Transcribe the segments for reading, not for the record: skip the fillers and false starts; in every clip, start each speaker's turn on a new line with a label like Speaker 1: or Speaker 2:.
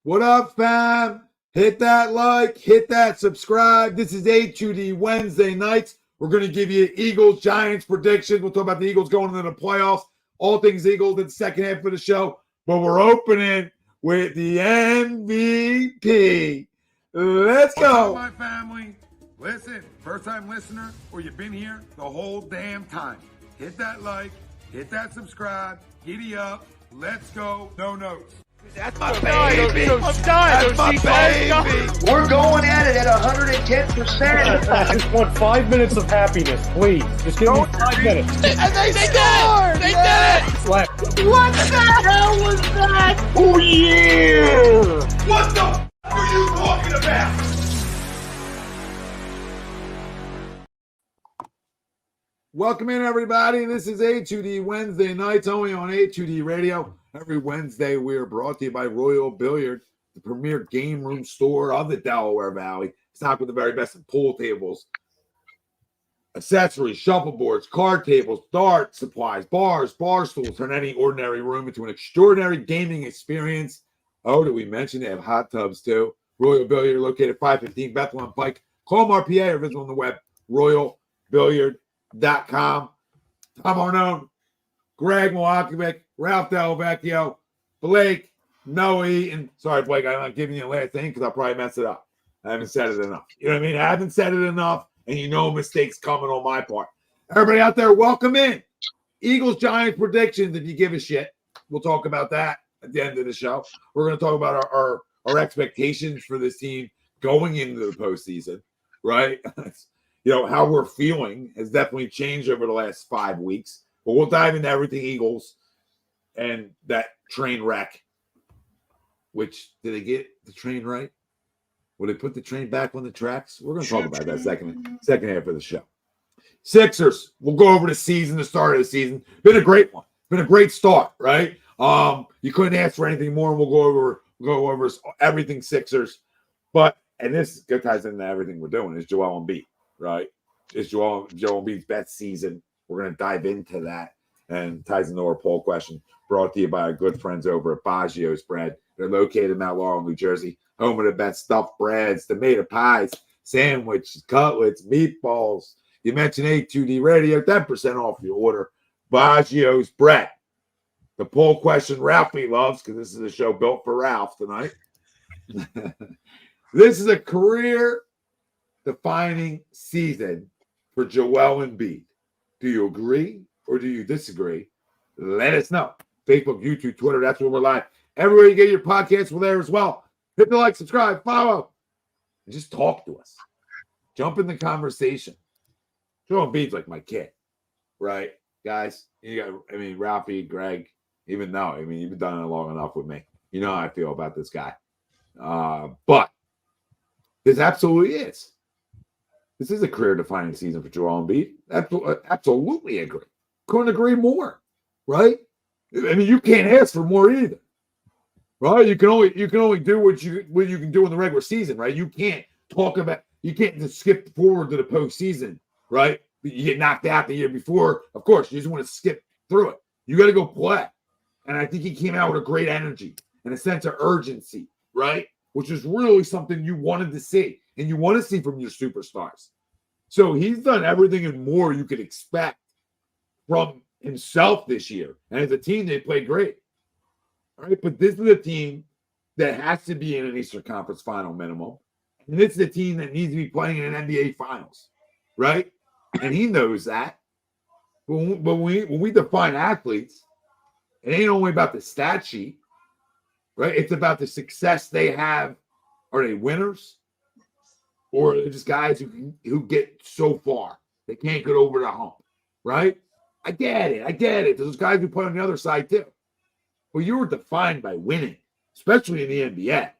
Speaker 1: What up, fam? Hit that like, hit that subscribe. This is A2D Wednesday nights. We're going to give you Eagles Giants predictions. We'll talk about the Eagles going into the playoffs. All things Eagles in the second half of the show. But we're opening with the MVP. Let's go.
Speaker 2: What's up, my family? Listen, first-time listener, or you've been here the whole damn time. Hit that like, hit that subscribe, giddy up, let's go, no notes.
Speaker 3: That's my baby.
Speaker 4: I'm dying.
Speaker 3: That's my baby.
Speaker 5: We're going at it at 110%.
Speaker 4: I just want 5 minutes of happiness, please. Just give me 5 minutes.
Speaker 3: And they scored! They did it!
Speaker 4: Slap.
Speaker 3: What the hell was that?
Speaker 4: Oh, yeah!
Speaker 2: What the f*** are you talking about?
Speaker 1: Welcome in, everybody. This is A2D Wednesday nights, only on A2D Radio. Every Wednesday, we are brought to you by Royal Billiard, the premier game room store of the Delaware Valley. Stocked with the very best in pool tables, accessories, shuffleboards, card tables, dart supplies, bars, bar stools. Turn any ordinary room into an extraordinary gaming experience. Oh, did we mention they have hot tubs too? Royal Billiard, located 515 Bethlehem Pike. Call them RPA or visit on the web, royalbilliard.com. Tom Arnone, Greg Milakovic, Ralph Delvecchio, Blake, Noe, and sorry, Blake, I'm not giving you the last thing because I'll probably mess it up. I haven't said it enough. You know what I mean? I haven't said it enough, and you know mistakes coming on my part. Everybody out there, welcome in. Eagles Giants predictions, if you give a shit. We'll talk about that at the end of the show. We're going to talk about our expectations for this team going into the postseason, right? You know, how we're feeling has definitely changed over the last 5 weeks. But we'll dive into everything Eagles and that train wreck. Which, did they get the train right? Will they put the train back on the tracks? We're going to talk about that second half of the show. Sixers, we'll go over the season, the start of the season. Been a great one. Been a great start, right? You couldn't ask for anything more, and we'll go over everything Sixers. But, and this ties into everything we're doing, is Joel Embiid, right? It's Joel Embiid's best season. We're going to dive into that, and ties into our poll question brought to you by our good friends over at Baggio's Bread. They're located in Mount Laurel, New Jersey, home of the best stuffed breads, tomato pies, sandwiches, cutlets, meatballs. You mentioned A2D Radio, 10% off your order. Baggio's Bread. The poll question Ralphie loves, because this is a show built for Ralph tonight. This is a career-defining season for Joel Embiid. Do you agree or do you disagree? Let us know. Facebook, YouTube, Twitter, that's where we're live. Everywhere you get your podcasts, we're there as well. Hit the like, subscribe, follow, and just talk to us. Jump in the conversation. Joel Embiid's like my kid, right? Guys, Ralphie, Greg, even though, you've been done it long enough with me. You know how I feel about this guy. But this absolutely is. This is a career-defining season for Joel Embiid. Absolutely agree. Couldn't agree more, right? You can't ask for more either, right? You can only do what you can do in the regular season, right? You can't just skip forward to the postseason, right? You get knocked out the year before. Of course, you just want to skip through it. You got to go play, and I think he came out with a great energy and a sense of urgency, right? Which is really something you wanted to see. And you want to see from your superstars. So he's done everything and more you could expect from himself this year. And as a team, they played great. All right, but this is a team that has to be in an Eastern Conference final minimum. And this is a team that needs to be playing in an NBA Finals, right? And he knows that. But when we define athletes, it ain't only about the stat sheet, right? It's about the success they have. Are they winners? Or they're just guys who get so far. They can't get over the hump, right? I get it. There's guys who play on the other side too. But you were defined by winning, especially in the NBA,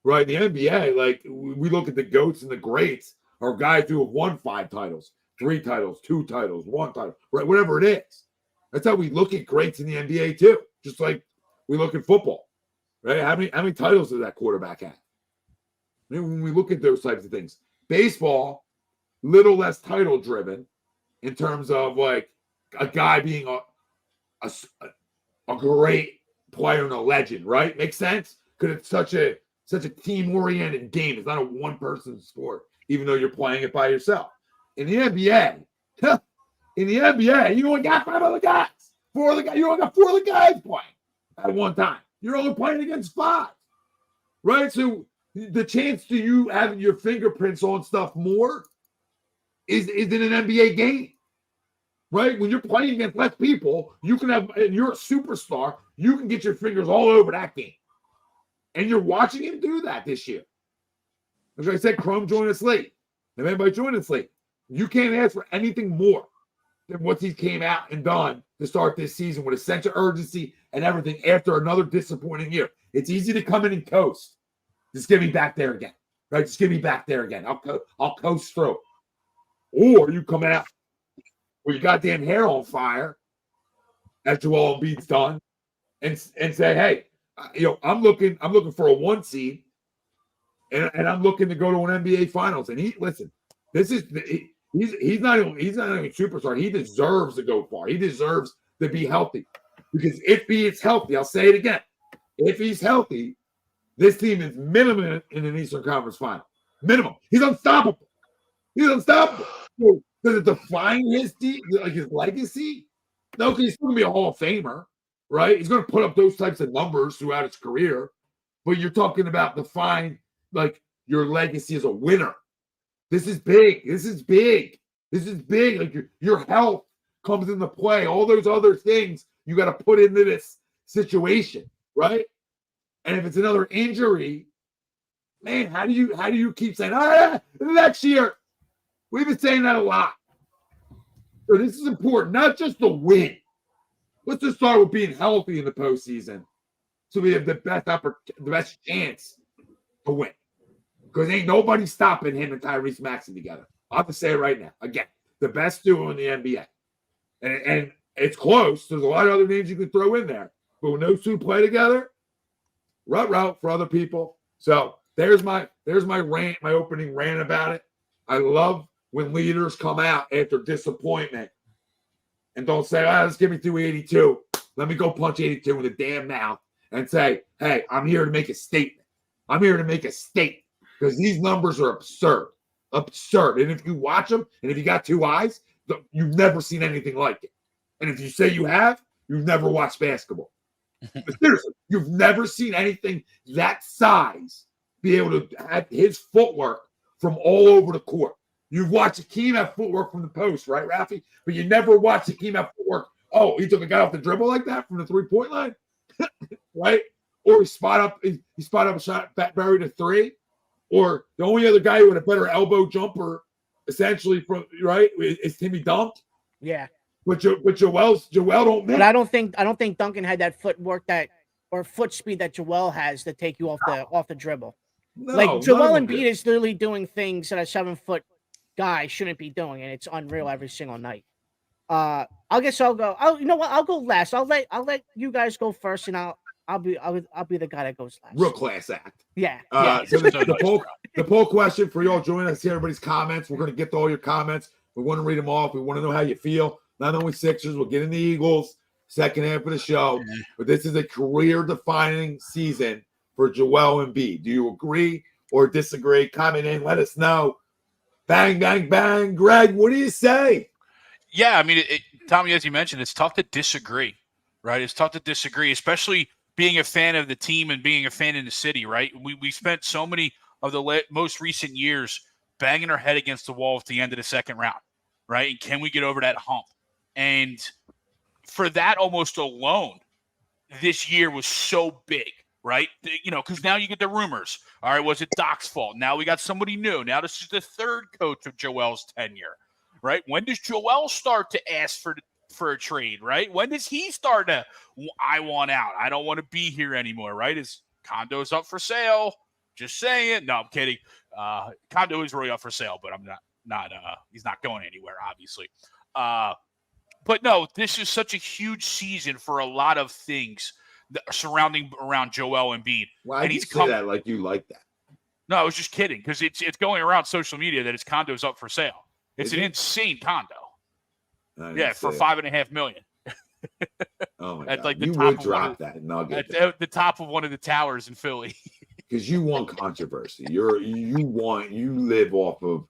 Speaker 1: right? The NBA, like we look at the GOATs and the greats are guys who have won 5 titles, 3 titles, 2 titles, 1 title, right? Whatever it is. That's how we look at greats in the NBA too. Just like we look at football, right? How many titles does that quarterback have? When we look at those types of things, baseball, little less title driven in terms of like a guy being a great player and a legend, right? Makes sense? because it's such a team-oriented game. It's not a one-person sport, even though you're playing it by yourself. In the NBA, you only got 5 other guys. 4 other guys. You only got 4 other guys playing at one time. You're only playing against 5, right? So the chance to you having your fingerprints on stuff more is in an NBA game, right? When you're playing against less people, you can have, and you're a superstar, you can get your fingers all over that game. And you're watching him do that this year. As I said, Chrome joined us late. If anybody joined us late, you can't ask for anything more than what he came out and done to start this season with a sense of urgency and everything after another disappointing year. It's easy to come in and coast. Just get me back there again, right? Just get me back there again. I'll coast through. Or you come out with your goddamn hair on fire, as Joel Embiid's done, and say, hey, I'm looking for a 1 seed, and I'm looking to go to an NBA Finals. And he's not even a superstar. He deserves to go far. He deserves to be healthy, because if he is healthy, I'll say it again, if he's healthy, this team is minimum in an Eastern Conference Final. Minimum. He's unstoppable. So, does it define his legacy? No, because he's still gonna be a Hall of Famer, right? He's gonna put up those types of numbers throughout his career. But you're talking about define your legacy as a winner. This is big. Like your health comes into play. All those other things you got to put into this situation, right? And if it's another injury, man, how do you keep saying, next year? We've been saying that a lot. So this is important, not just the win. Let's just start with being healthy in the postseason, so we have the best chance to win. Because ain't nobody stopping him and Tyrese Maxey together. I'll have to say it right now. Again, the best duo in the NBA. And it's close. There's a lot of other names you can throw in there. But when those two play together, route for other people. So there's my rant, my opening rant about it. I love when leaders come out after disappointment and don't say, let's give me through 82. Let me go punch 82 in the damn mouth and say, hey, I'm here to make a statement. Because these numbers are absurd. And if you watch them, and if you got 2 eyes, you've never seen anything like it. And if you say you have, you've never watched basketball. But seriously, you've never seen anything that size be able to have his footwork from all over the court. You've watched Hakeem have footwork from the post, right, Rafi? But you never watched Hakeem have footwork. Oh, he took a guy off the dribble like that from the 3-point line, right? Or he spot up a shot, Bradberry to 3. Or the only other guy with a better elbow jumper, essentially, from right, is Timmy Dunk.
Speaker 6: Yeah.
Speaker 1: But Joel don't miss.
Speaker 6: But I don't think Duncan had that footwork or foot speed that Joel has to take you off the dribble.
Speaker 1: No,
Speaker 6: Joel Embiid is literally doing things that a 7-foot guy shouldn't be doing, and it's unreal every single night. I guess I'll go. You know what? I'll go last. I'll let you guys go first, and I'll be the guy that goes last.
Speaker 1: Real class act.
Speaker 6: Yeah.
Speaker 1: So the poll question for y'all joining us, see everybody's comments. We're going to get to all your comments. We want to read them off. We want to know how you feel. Not only Sixers, we'll get in the Eagles second half of the show. But this is a career-defining season for Joel Embiid. Do you agree or disagree? Comment in. Let us know. Bang, bang, bang. Greg, what do you say?
Speaker 7: Yeah, I mean, Tommy, as you mentioned, it's tough to disagree, right? It's tough to disagree, especially being a fan of the team and being a fan in the city, right? We spent so many of the most recent years banging our head against the wall at the end of the second round, right? And can we get over that hump? And for that almost alone, this year was so big, right? Because now you get the rumors. All right, was it Doc's fault? Now we got somebody new. Now this is the third coach of Joel's tenure, right? When does Joel start to ask for a trade, right? When does he start to, I want out. I don't want to be here anymore, right? His condo's up for sale. Just saying. No, I'm kidding. Condo is really up for sale, but I'm not he's not going anywhere, obviously. But no, this is such a huge season for a lot of things surrounding around Joel Embiid.
Speaker 1: Why do you say that like you like that?
Speaker 7: No, I was just kidding, because it's going around social media that his condo's up for sale. It's an insane condo. Yeah, for $5.5 million.
Speaker 1: Oh my
Speaker 7: at
Speaker 1: God.
Speaker 7: like the
Speaker 1: You
Speaker 7: top
Speaker 1: would
Speaker 7: of one
Speaker 1: drop
Speaker 7: of,
Speaker 1: that nugget
Speaker 7: at the top of one of the towers in Philly.
Speaker 1: because you want controversy. You live off of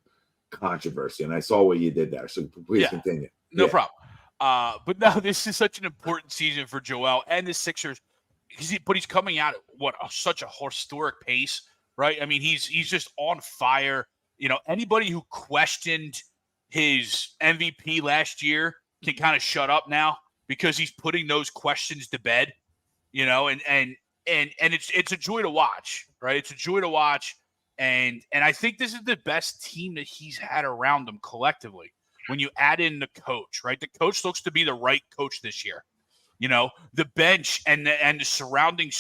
Speaker 1: controversy, and I saw what you did there. So please
Speaker 7: Yeah.
Speaker 1: continue.
Speaker 7: No
Speaker 1: Yeah.
Speaker 7: problem. But no, this is such an important season for Joel and the Sixers. But he's coming out at such a historic pace, right? I mean, he's just on fire. You know, anybody who questioned his MVP last year can kind of shut up now because he's putting those questions to bed. You know, and it's a joy to watch, right? It's a joy to watch, and I think this is the best team that he's had around him collectively. When you add in the coach, right? The coach looks to be the right coach this year. You know, the bench and the surrounding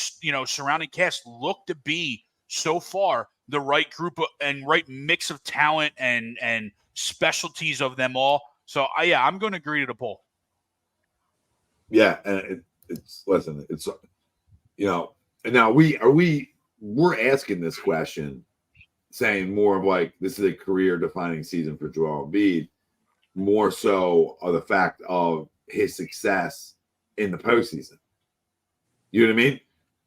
Speaker 7: cast look to be so far the right group and right mix of talent and specialties of them all. So I'm going to agree to the poll.
Speaker 1: Yeah, and it's you know, and now we're asking this question, saying more of like this is a career defining season for Joel Embiid, more so of the fact of his success in the postseason. You know what I mean?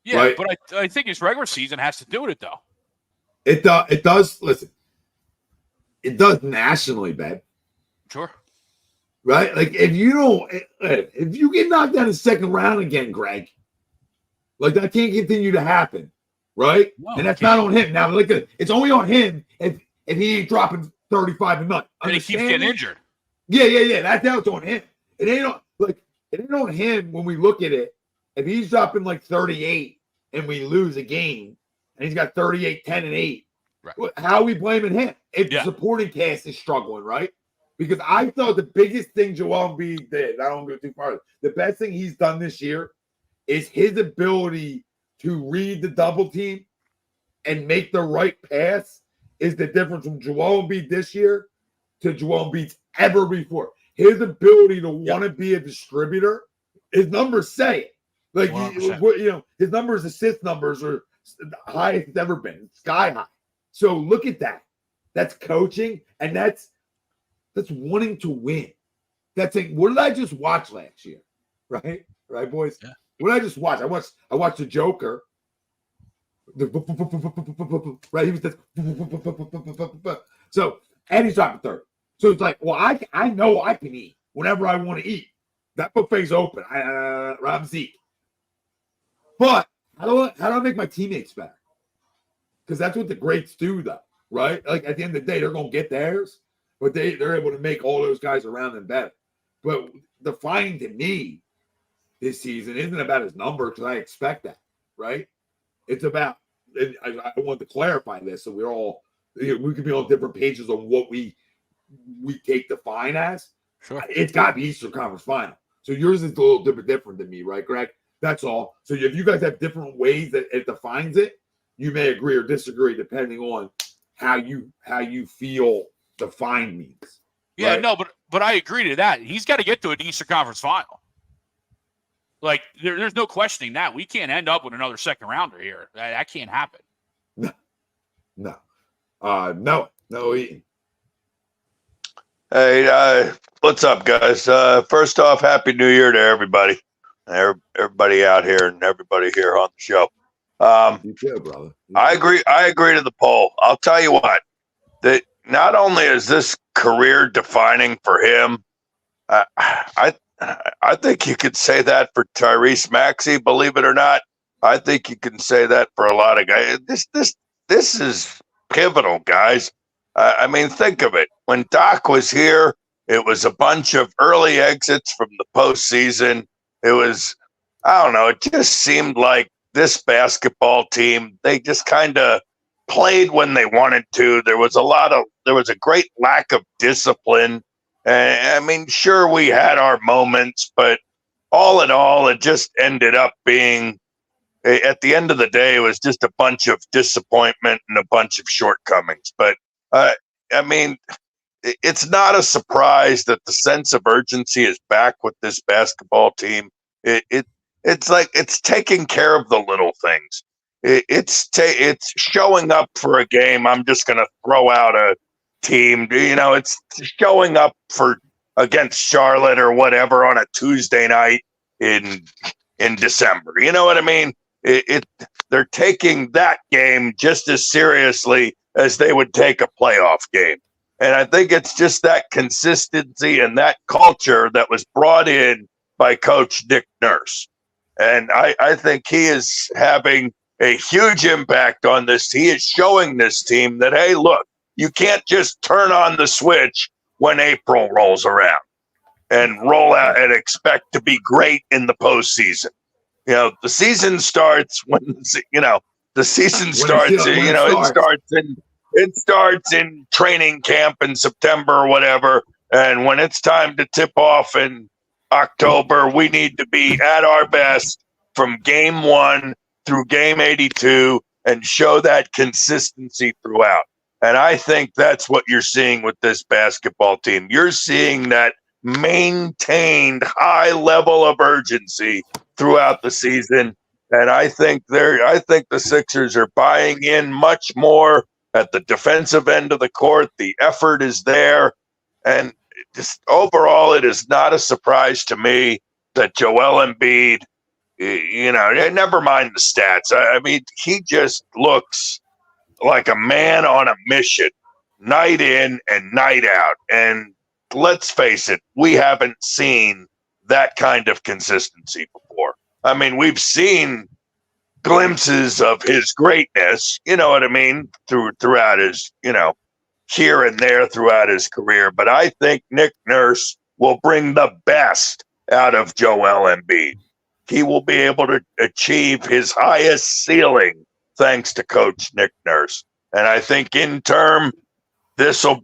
Speaker 7: Yeah,
Speaker 1: right?
Speaker 7: But I think his regular season has to do with it though.
Speaker 1: It does. Listen, it does nationally, babe.
Speaker 7: Sure.
Speaker 1: Right? Like if you get knocked down in the second round again, Greg, like that can't continue to happen, right?
Speaker 7: No,
Speaker 1: and that's not on him. Now, like it's only on him if he ain't dropping 35 and not.
Speaker 7: And he keeps getting injured.
Speaker 1: Yeah. That's on him. It ain't on him when we look at it. If he's dropping like 38 and we lose a game, and he's got 38, 10, and 8, right. How are we blaming him? If the supporting cast is struggling, right? Because I thought the biggest thing Joel Embiid did, I don't go too far, the best thing he's done this year is his ability to read the double team and make the right pass is the difference from Joel Embiid this year to Joel Embiid's ever before. His ability to want to be a distributor, his numbers say it. Like, his numbers, assist numbers are the highest it's ever been, sky high. So look at that. That's coaching, and that's wanting to win. That's like, what did I just watch last year? Right, boys. Yeah. What did I just watch? I watched the Joker. Right, he was just so, and he's dropping third. So it's like, well, I know I can eat whenever I want to eat. That buffet's open. I'm Zeke. But how do I make my teammates better? Because that's what the greats do, though, right? Like at the end of the day, they're gonna get theirs, but they're able to make all those guys around them better. But defining to me this season isn't about his number because I expect that, right? It's about, and I want to clarify this so we can be on different pages on what we take define as.
Speaker 7: Sure.
Speaker 1: It's got to be Eastern Conference Final. So yours is a little different than me, right, Greg? That's all. So if you guys have different ways that it defines it, you may agree or disagree depending on how you feel defined means.
Speaker 7: Yeah,
Speaker 1: right?
Speaker 7: no, but I agree to that. He's got to get to an Eastern Conference Final. Like there's no questioning that. We can't end up with another second rounder here. That can't happen.
Speaker 1: No.
Speaker 8: Hey, what's up, guys? First off, Happy New Year to everybody. Everybody out here and everybody here on the show.
Speaker 1: You too, brother.
Speaker 8: I agree to the poll. I'll tell you what, that not only is this career defining for him, I think you could say that for Tyrese Maxey, believe it or not. I think you can say that for a lot of guys. This is pivotal, guys. I mean, think of it. When Doc was here, it was a bunch of early exits from the postseason. It was, I don't know, it just seemed like this basketball team, they just kind of played when they wanted to. There was a great lack of discipline. I mean, sure, we had our moments, but all in all, it just ended up being, at the end of the day, it was just a bunch of disappointment and a bunch of shortcomings. But, I mean, it's not a surprise that the sense of urgency is back with this basketball team. It's like it's taking care of the little things. It's showing up for a game. I'm just going to throw out a team. It's showing up for against Charlotte or whatever on a Tuesday night in December. You know what I mean? They're taking that game just as seriously as they would take a playoff game. And I think it's just that consistency and that culture that was brought in by Coach Nick Nurse. And I think he is having a huge impact on this. He is showing this team that, hey, look, you can't just turn on the switch when April rolls around and roll out and expect to be great in the postseason. You know, the season starts when, the season starts, it starts in training camp in September or whatever. And when it's time to tip off in October, we need to be at our best from game 1 through game 82 and show that consistency throughout. And I think that's what you're seeing with this basketball team. You're seeing that maintained high level of urgency throughout the season. And I think the Sixers are buying in much more at the defensive end of the court. The effort is there. And just overall, it is not a surprise to me that Joel Embiid, never mind the stats. I mean, he just looks like a man on a mission, night in and night out. And let's face it, we haven't seen that kind of consistency before. I mean, we've seen glimpses of his greatness, you know what I mean, throughout his, here and there throughout his career. But I think Nick Nurse will bring the best out of Joel Embiid. He will be able to achieve his highest ceiling thanks to Coach Nick Nurse. And I think in turn, this will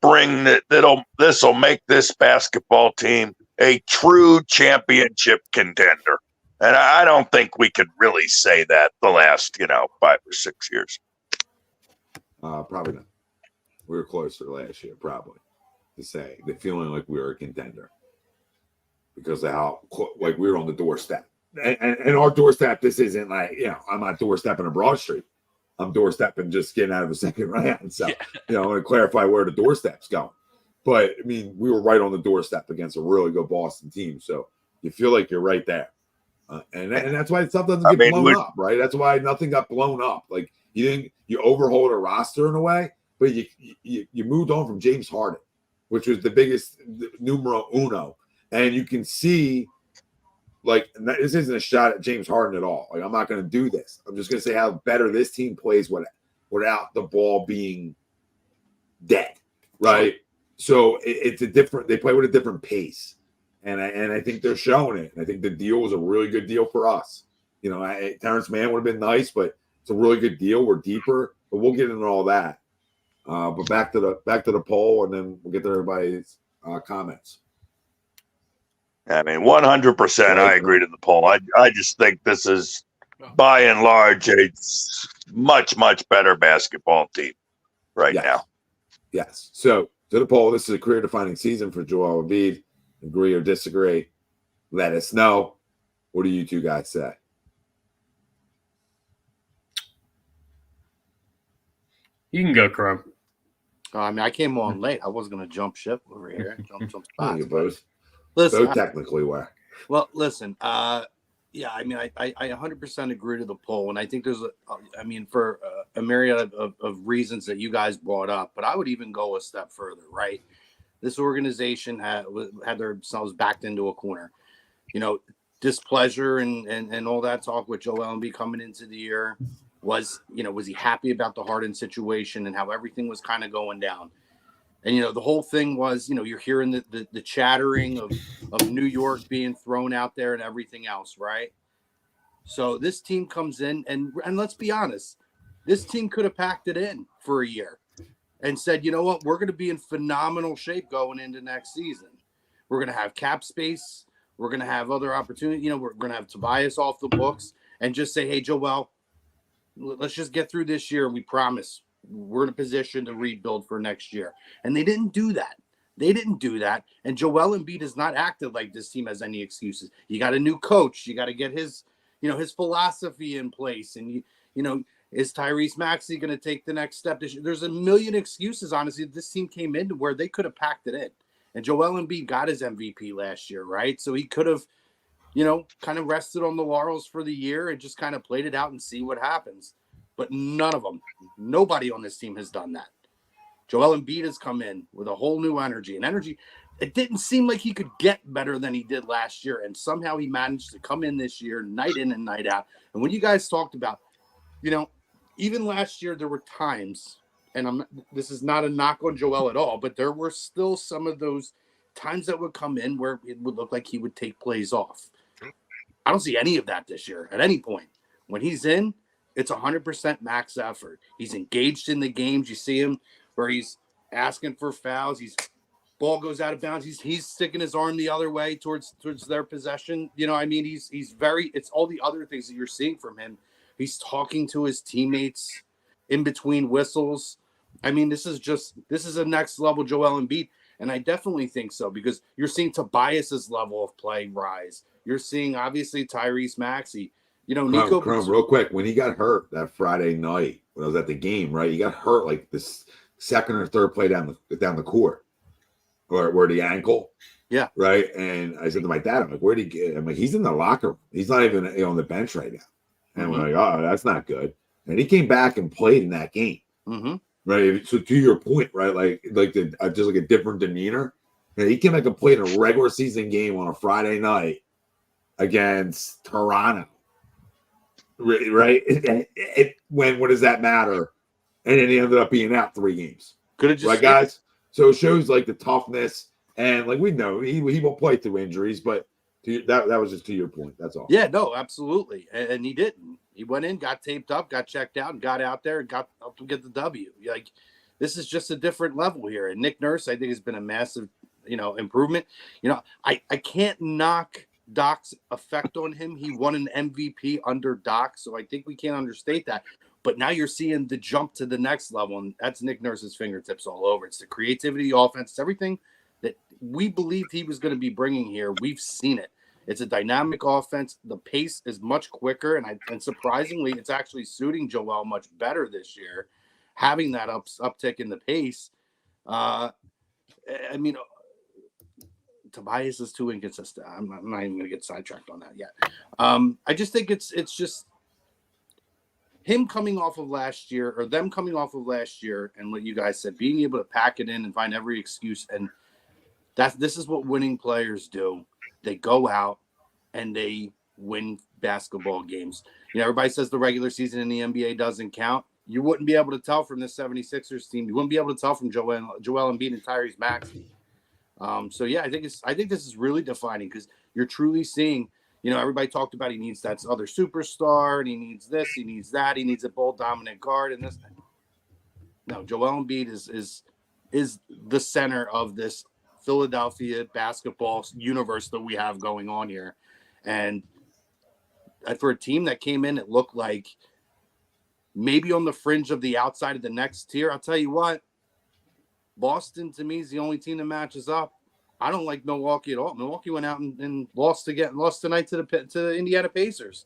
Speaker 8: make this basketball team a true championship contender. And I don't think we could really say that the last, 5 or 6 years.
Speaker 1: Probably not. We were closer last year, probably, to say the feeling like we were a contender because of how we were on the doorstep. And our doorstep, this isn't like, I'm not doorstepping a Broad Street. I'm doorstepping just getting out of a second round. So, I want to clarify where the doorstep's going. But, I mean, we were right on the doorstep against a really good Boston team. So you feel like you're right there. And that's why stuff doesn't get blown up, right? That's why nothing got blown up. Like, you overhauled a roster in a way, but you moved on from James Harden, which was the biggest numero uno. And you can see, like, this isn't a shot at James Harden at all. Like, I'm not going to do this. I'm just going to say how better this team plays without the ball being dead, right? So it's they play with a different pace. And I think they're showing it. And I think the deal was a really good deal for us. Terrence Mann would have been nice, but it's a really good deal. We're deeper, but we'll get into all that. But back to the poll, and then we'll get to everybody's comments.
Speaker 8: I mean, 100%. I agree to the poll. I just think this is, by and large, a much, much better basketball team now.
Speaker 1: Yes. So to the poll, this is a career-defining season for Joel Embiid. Agree or disagree? Let us know. What do you two guys say?
Speaker 4: You can go, Crum.
Speaker 9: I mean, I came on late. I wasn't going to jump ship over here. Jump spots.
Speaker 1: You both.
Speaker 9: Listen,
Speaker 1: Both technically were.
Speaker 9: Well, listen. Yeah, I mean, I 100% agree to the poll, and I think there's for a myriad of reasons that you guys brought up, but I would even go a step further, right? This organization had themselves backed into a corner. Displeasure and all that talk with Joel Embiid coming into the year was he happy about the Harden situation and how everything was kind of going down? And, the whole thing was, you're hearing the chattering of New York being thrown out there and everything else, right? So this team comes in and let's be honest, this team could have packed it in for a year and said, you know what, we're going to be in phenomenal shape going into next season. We're going to have cap space. We're going to have other opportunities. We're going to have Tobias off the books and just say, hey, Joel, let's just get through this year. We promise we're in a position to rebuild for next year. And they didn't do that. And Joel Embiid has not acted like this team has any excuses. You got a new coach. You got to get his philosophy in place. And, is Tyrese Maxey going to take the next step this year? There's a million excuses, honestly. This team came into where they could have packed it in. And Joel Embiid got his MVP last year, right? So he could have kind of rested on the laurels for the year and just kind of played it out and see what happens. But nobody on this team has done that. Joel Embiid has come in with a whole new energy. It didn't seem like he could get better than he did last year. And somehow he managed to come in this year, night in and night out. And when you guys talked about, even last year, there were times, and this is not a knock on Joel at all, but there were still some of those times that would come in where it would look like he would take plays off. I don't see any of that this year at any point. When he's in, it's 100% max effort. He's engaged in the games. You see him where he's asking for fouls. Ball goes out of bounds. He's sticking his arm the other way towards their possession. He's very, it's all the other things that you're seeing from him. He's talking to his teammates in between whistles. This is a next level Joel Embiid. And I definitely think so, because you're seeing Tobias's level of play rise. You're seeing, obviously, Tyrese Maxey. Nico.
Speaker 1: Crum, real quick, when he got hurt that Friday night when I was at the game, right? He got hurt like this second or third play down the court, or the ankle.
Speaker 9: Yeah.
Speaker 1: Right. And I said to my dad, I'm like, where'd he get? I'm like, he's in the locker room. He's not even on the bench right now. And we're like, oh, that's not good. And he came back and played in that game.
Speaker 9: Mm-hmm.
Speaker 1: Right. So to your point, right? Just like a different demeanor. And he came back and played a regular season game on a Friday night against Toronto. Right. What does that matter? And then he ended up being out 3 games.
Speaker 9: Could have just
Speaker 1: right, guys. So it shows like the toughness, and like we know he will play through injuries, but that was just to your point. That's all.
Speaker 9: Yeah, no, absolutely. And he didn't. He went in, got taped up, got checked out, and got out there and got up to get the W. Like, this is just a different level here. And Nick Nurse, I think, has been a massive, improvement. I can't knock Doc's effect on him. He won an MVP under Doc, so I think we can't understate that. But now you're seeing the jump to the next level, and that's Nick Nurse's fingertips all over. It's the creativity, offense, it's everything that we believed he was going to be bringing here. We've seen it. It's a dynamic offense. The pace is much quicker, and surprisingly, it's actually suiting Joel much better this year, having that uptick in the pace. Tobias is too inconsistent. I'm not even going to get sidetracked on that yet. I just think it's just him coming off of last year, or them coming off of last year, and what you guys said, being able to pack it in and find every excuse. And this is what winning players do. They go out and they win basketball games. Everybody says the regular season in the NBA doesn't count. You wouldn't be able to tell from this 76ers team. You wouldn't be able to tell from Joel Embiid and Tyrese Maxey. So yeah, I think this is really defining, because you're truly seeing, everybody talked about he needs that other superstar, and he needs this, he needs that, he needs a ball dominant guard, and this. No, Joel Embiid is the center of this Philadelphia basketball universe that we have going on here. And for a team that came in, it looked like maybe on the fringe of the outside of the next tier. I'll tell you what, Boston to me is the only team that matches up. I don't like Milwaukee at all. Milwaukee went out and lost tonight to the Indiana Pacers,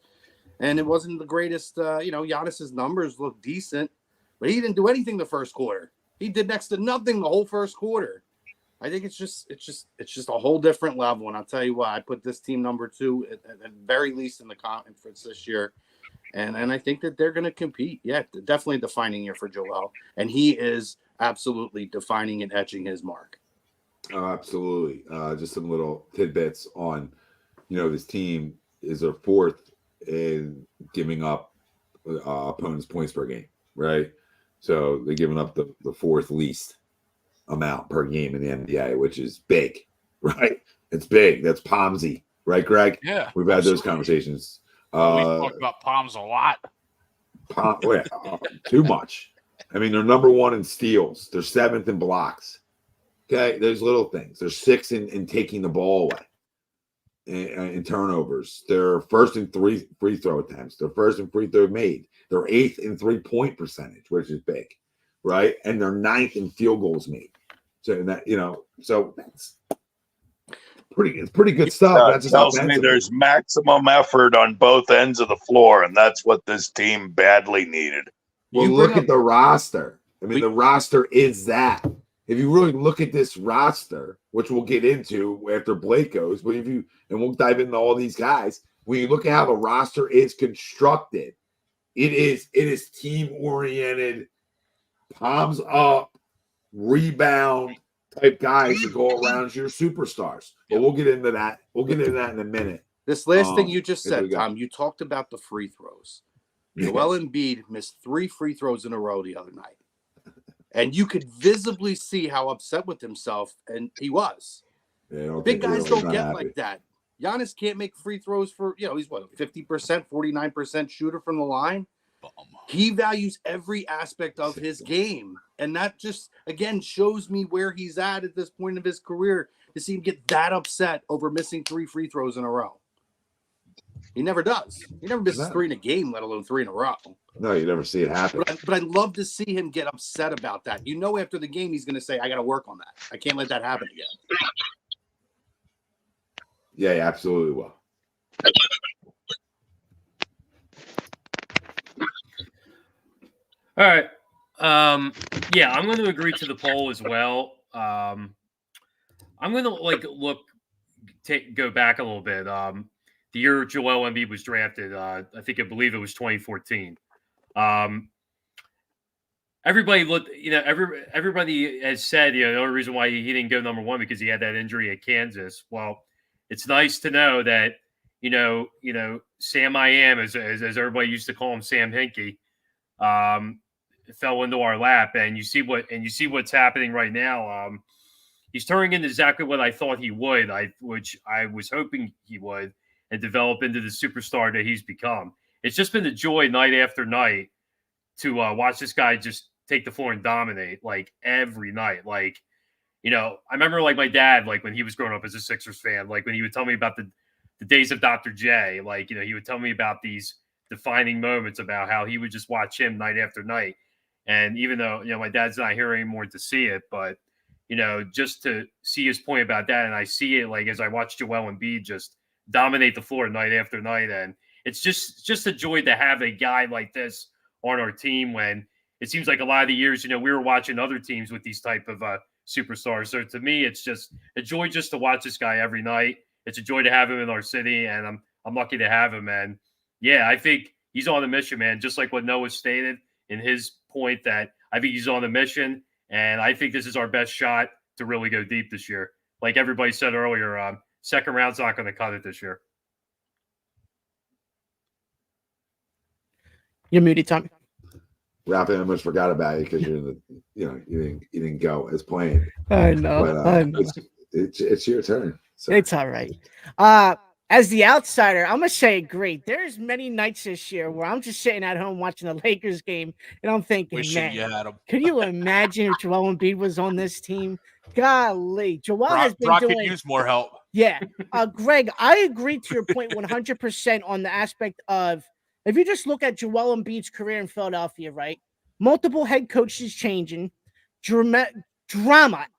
Speaker 9: and it wasn't the greatest. Giannis's numbers look decent, but he didn't do anything the first quarter. He did next to nothing the whole first quarter. I think it's just a whole different level. And I'll tell you what, I put this team number 2 at the very least in the conference this year. And I think that they're going to compete. Yeah, definitely a defining year for Joel. And he is absolutely defining and etching his mark.
Speaker 1: Oh, absolutely. Just some little tidbits on, this team is their 4th in giving up opponents' points per game, right? So they're giving up the 4th least amount per game in the NBA, which is big, right? It's big. That's Pomsy, right, Greg?
Speaker 7: Yeah.
Speaker 1: We've had those conversations.
Speaker 7: We talk about Palms a lot.
Speaker 1: Too much. They're number 1 in steals. They're 7th in blocks. Okay, there's little things. They're 6th in taking the ball away, in turnovers. They're 1st in free throw attempts. They're 1st in free throw made. They're 8th in 3-point percentage, which is big, right? And they're 9th in field goals made. So that so that's pretty good stuff. That's just
Speaker 8: tells me there's maximum effort on both ends of the floor, and that's what this team badly needed.
Speaker 1: Well, look at the roster. The roster is that. if you really look at this roster, which we'll get into after Blake goes, but and we'll dive into all these guys, when you look at how the roster is constructed, it is team oriented, palms up, rebound type guys that go around your superstars. But we'll get into that. We'll get into that in a minute.
Speaker 9: This last thing you just said,
Speaker 1: we go.
Speaker 9: Tom, you talked about the free throws. Joel Embiid missed 3 free throws in a row the other night. And you could visibly see how upset with himself, and he was.
Speaker 1: Yeah,
Speaker 9: big guys don't get like that. Giannis can't make free throws for, he's what, 50%, 49% shooter from the line. He values every aspect of his game. And that just, again, shows me where he's at this point of his career, to see him get that upset over missing 3 free throws in a row. He never does. He never misses 3 in a game, let alone 3 in a row.
Speaker 1: No, you never see it happen.
Speaker 9: But I love to see him get upset about that. After the game, he's going to say, I got to work on that. I can't let that happen again.
Speaker 1: Yeah, he absolutely will.
Speaker 10: All right. Yeah, I'm going to agree to the poll as well. I'm going to go back a little bit. The year Joel Embiid was drafted, I believe it was 2014. Everybody looked, everybody has said, the only reason why he didn't go number 1 because he had that injury at Kansas. Well, it's nice to know that, Sam I Am, as everybody used to call him, Sam Hinkie, fell into our lap, and you see what's happening right now. He's turning into exactly what I thought he would, which I was hoping he would, and develop into the superstar that he's become. It's just been a joy night after night to watch this guy just take the floor and dominate every night. I remember my dad, when he was growing up as a Sixers fan, when he would tell me about the days of Dr. J, he would tell me about these defining moments about how he would just watch him night after night. And even though, my dad's not here anymore to see it, but, just to see his point about that. And I see it as I watch Joel Embiid just dominate the floor night after night. And it's just a joy to have a guy like this on our team, when it seems like a lot of the years, we were watching other teams with these type of superstars. So to me, it's just a joy just to watch this guy every night. It's a joy to have him in our city, and I'm lucky to have him. And yeah, I think he's on a mission, man. Just like what Noah stated in his point, that I think he's on a mission, and I think this is our best shot to really go deep this year. Like everybody said earlier, second round's not going to cut it this year.
Speaker 6: You're muted, Tommy.
Speaker 1: Ralph, I almost forgot about you because you're in the, you didn't go as planned.
Speaker 6: I know.
Speaker 1: But,
Speaker 6: I know.
Speaker 1: It's your turn. So.
Speaker 6: It's all right. As the outsider, I'm gonna say great. There's many nights this year where I'm just sitting at home watching the Lakers game, and I'm thinking, man, can you imagine if Joel Embiid was on this team? Golly, Joel has been
Speaker 7: Brock
Speaker 6: doing.
Speaker 7: could use more help.
Speaker 6: Yeah, Greg, I agree to your point 100% on the aspect of, if you just look at Joel Embiid's career in Philadelphia, right? Multiple head coaches changing, drama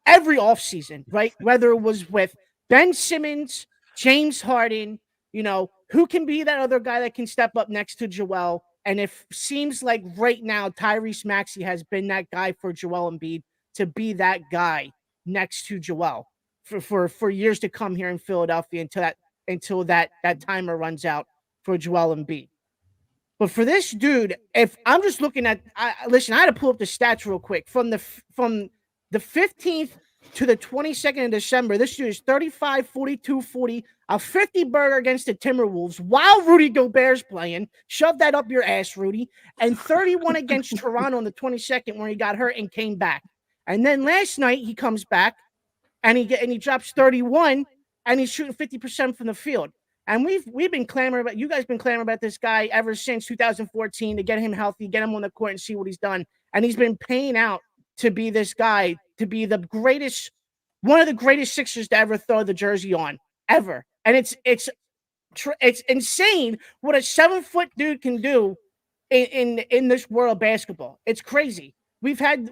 Speaker 6: every offseason, right? Whether it was with Ben Simmons, James Harden, who can be that other guy that can step up next to Joel? And it seems like right now Tyrese Maxey has been that guy for Joel Embiid to be that guy next to Joel for years to come here in Philadelphia until that timer runs out for Joel Embiid. But for this dude, if I'm just looking at, I had to pull up the stats real quick from the 15th to the 22nd of December. This dude is 35, 42, 40, a 50 burger against the Timberwolves while Rudy Gobert's playing. Shove that up your ass, Rudy. And 31 against Toronto on the 22nd where he got hurt and came back. And then last night he comes back and he drops 31 and he's shooting 50% from the field. And we've been clamoring about, you guys been clamoring about this guy ever since 2014 to get him healthy, get him on the court and see what he's done. And he's been paying out to be this guy, to be the greatest, one of the greatest Sixers to ever throw the jersey on, ever. And it's insane what a 7-foot dude can do in this world of basketball. It's crazy. We've had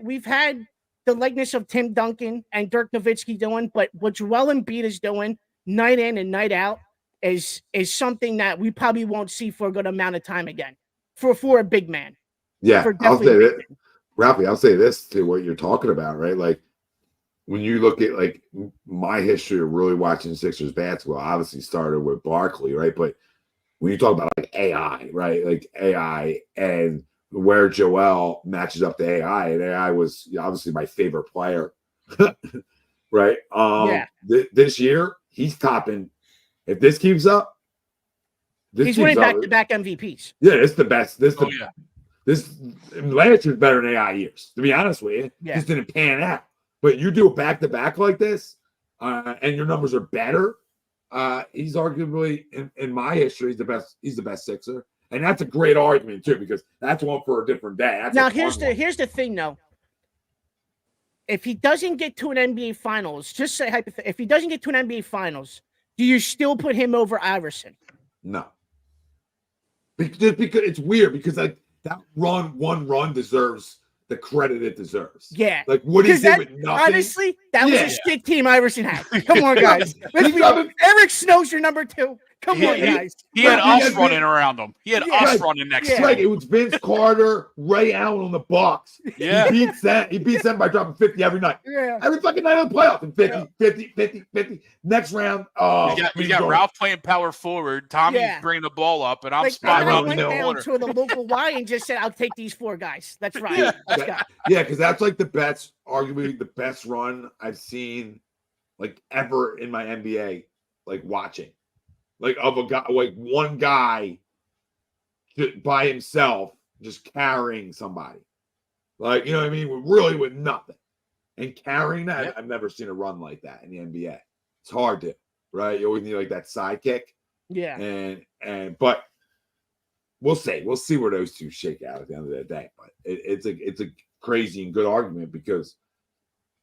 Speaker 6: the likeness of Tim Duncan and Dirk Nowitzki doing, but what Joel Embiid is doing night in and night out is something that we probably won't see for a good amount of time again for a big man.
Speaker 1: Yeah, I'll say that. Ralphie, I'll say this to what you're talking about, right? Like when you look at like my history of really watching Sixers basketball, obviously started with Barkley, right? But when you talk about like AI, right? Like AI and where Joel matches up to AI, and AI was obviously my favorite player, right? This year he's topping. If this keeps up,
Speaker 6: he's winning back-to-back MVPs.
Speaker 1: Yeah, it's the best. This last year's better than AI years. To be honest with you, just didn't pan out. But you do a back-to-back like this, and your numbers are better. He's arguably in my history, he's the best Sixer, and that's a great argument too, because that's one for a different day. That's
Speaker 6: now here's the thing though. If he doesn't get to an NBA Finals, just say if he doesn't get to an NBA Finals, do you still put him over Iverson?
Speaker 1: No, because it's weird because like that one run deserves the credit it deserves.
Speaker 6: Yeah.
Speaker 1: Like what he did with nothing.
Speaker 6: Honestly, that was a shit team Iverson had. Come on, guys. Eric Snow's your number 2. Come on, guys.
Speaker 7: He had us running around him. He had us running next to him.
Speaker 1: Right. It was Vince Carter, Ray Allen on the Bucks.
Speaker 7: Yeah.
Speaker 1: He beats them by dropping 50 every night.
Speaker 6: Yeah.
Speaker 1: Every fucking night on the playoffs. And 50. Next round.
Speaker 7: You got Ralph playing power forward. Tommy's bringing the ball up, and I'm spotting
Speaker 6: out in the corner. To the local Y and just said, I'll take these 4 guys. That's right. Let's go.
Speaker 1: Yeah, because that's like arguably the best run I've seen like ever in my NBA, like watching. Like of a guy, like one guy by himself just carrying somebody. Like, you know what I mean? Really with nothing. And carrying that, I've never seen a run like that in the NBA. It's hard to, right? You always need like that sidekick.
Speaker 6: Yeah.
Speaker 1: But we'll see. We'll see where those two shake out at the end of the day. But it's a crazy and good argument because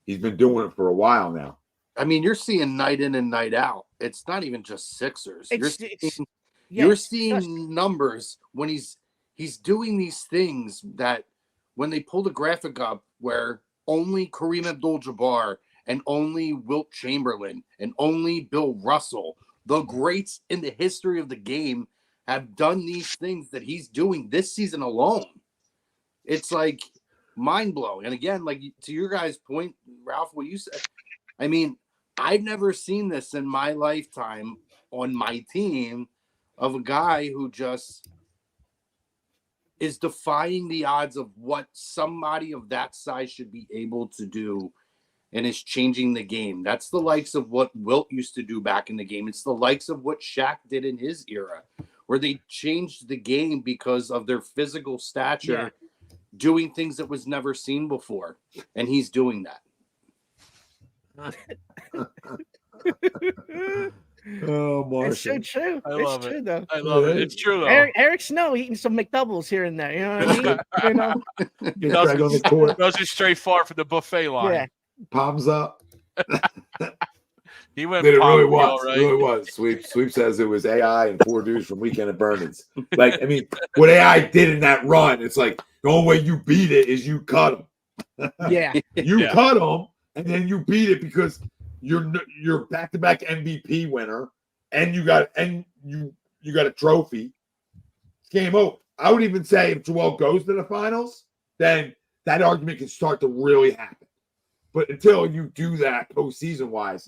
Speaker 1: he's been doing it for a while now.
Speaker 9: I mean, you're seeing night in and night out. It's not even just Sixers. You're seeing numbers when he's doing these things that when they pull the graphic up where only Kareem Abdul-Jabbar and only Wilt Chamberlain and only Bill Russell, the greats in the history of the game, have done these things that he's doing this season alone. It's like mind-blowing. And again, like to your guys' point, Ralph, what you said, I mean, I've never seen this in my lifetime on my team of a guy who just is defying the odds of what somebody of that size should be able to do and is changing the game. That's the likes of what Wilt used to do back in the game. It's the likes of what Shaq did in his era, where they changed the game because of their physical stature, doing things that was never seen before. And he's doing that.
Speaker 1: Oh, Marshall.
Speaker 6: It's so true.
Speaker 7: I love
Speaker 6: true,
Speaker 7: it.
Speaker 6: Though.
Speaker 7: I love it. It's true, though.
Speaker 6: Eric Snow eating some McDoubles here and there. You know what I mean?
Speaker 7: Doesn't stray far from the buffet line.
Speaker 6: Yeah.
Speaker 1: Palms up.
Speaker 7: He went.
Speaker 1: It really was.
Speaker 7: All right.
Speaker 1: It really was. Sweep says it was AI and 4 dudes from Weekend at Bernie's. Like, I mean, what AI did in that run, it's like the only way you beat it is you cut them.
Speaker 6: Yeah.
Speaker 1: You cut them, and then you beat it because you're back-to-back MVP winner, and you got a trophy. Game over. I would even say if Joel goes to the finals, then that argument can start to really happen. But until you do that postseason wise,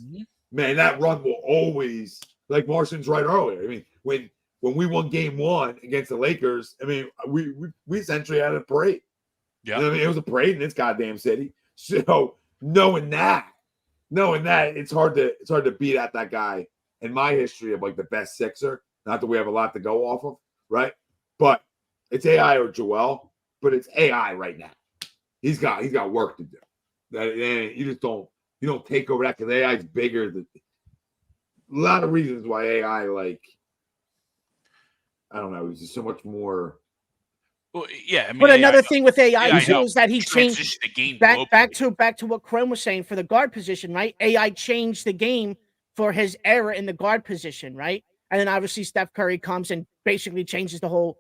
Speaker 1: man, that run will always, like Marcin's right earlier. I mean, when we won game 1 against the Lakers, I mean, we essentially had a parade.
Speaker 7: Yeah.
Speaker 1: You know what I mean? It was a parade in this goddamn city. So knowing that, it's hard to beat at that guy in my history of like the best Sixer. Not that we have a lot to go off of, right? But it's AI or Joel, but it's AI right now. He's got work to do. That you don't take over that because AI is bigger than a lot of reasons why AI, like, I don't know, it's just so much more.
Speaker 7: Well, yeah, I mean,
Speaker 6: but another thing with AI
Speaker 7: too
Speaker 6: is that he changed
Speaker 7: the game
Speaker 6: back to what Chrome was saying for the guard position, right? AI changed the game for his era in the guard position, right? And then obviously Steph Curry comes and basically changes the whole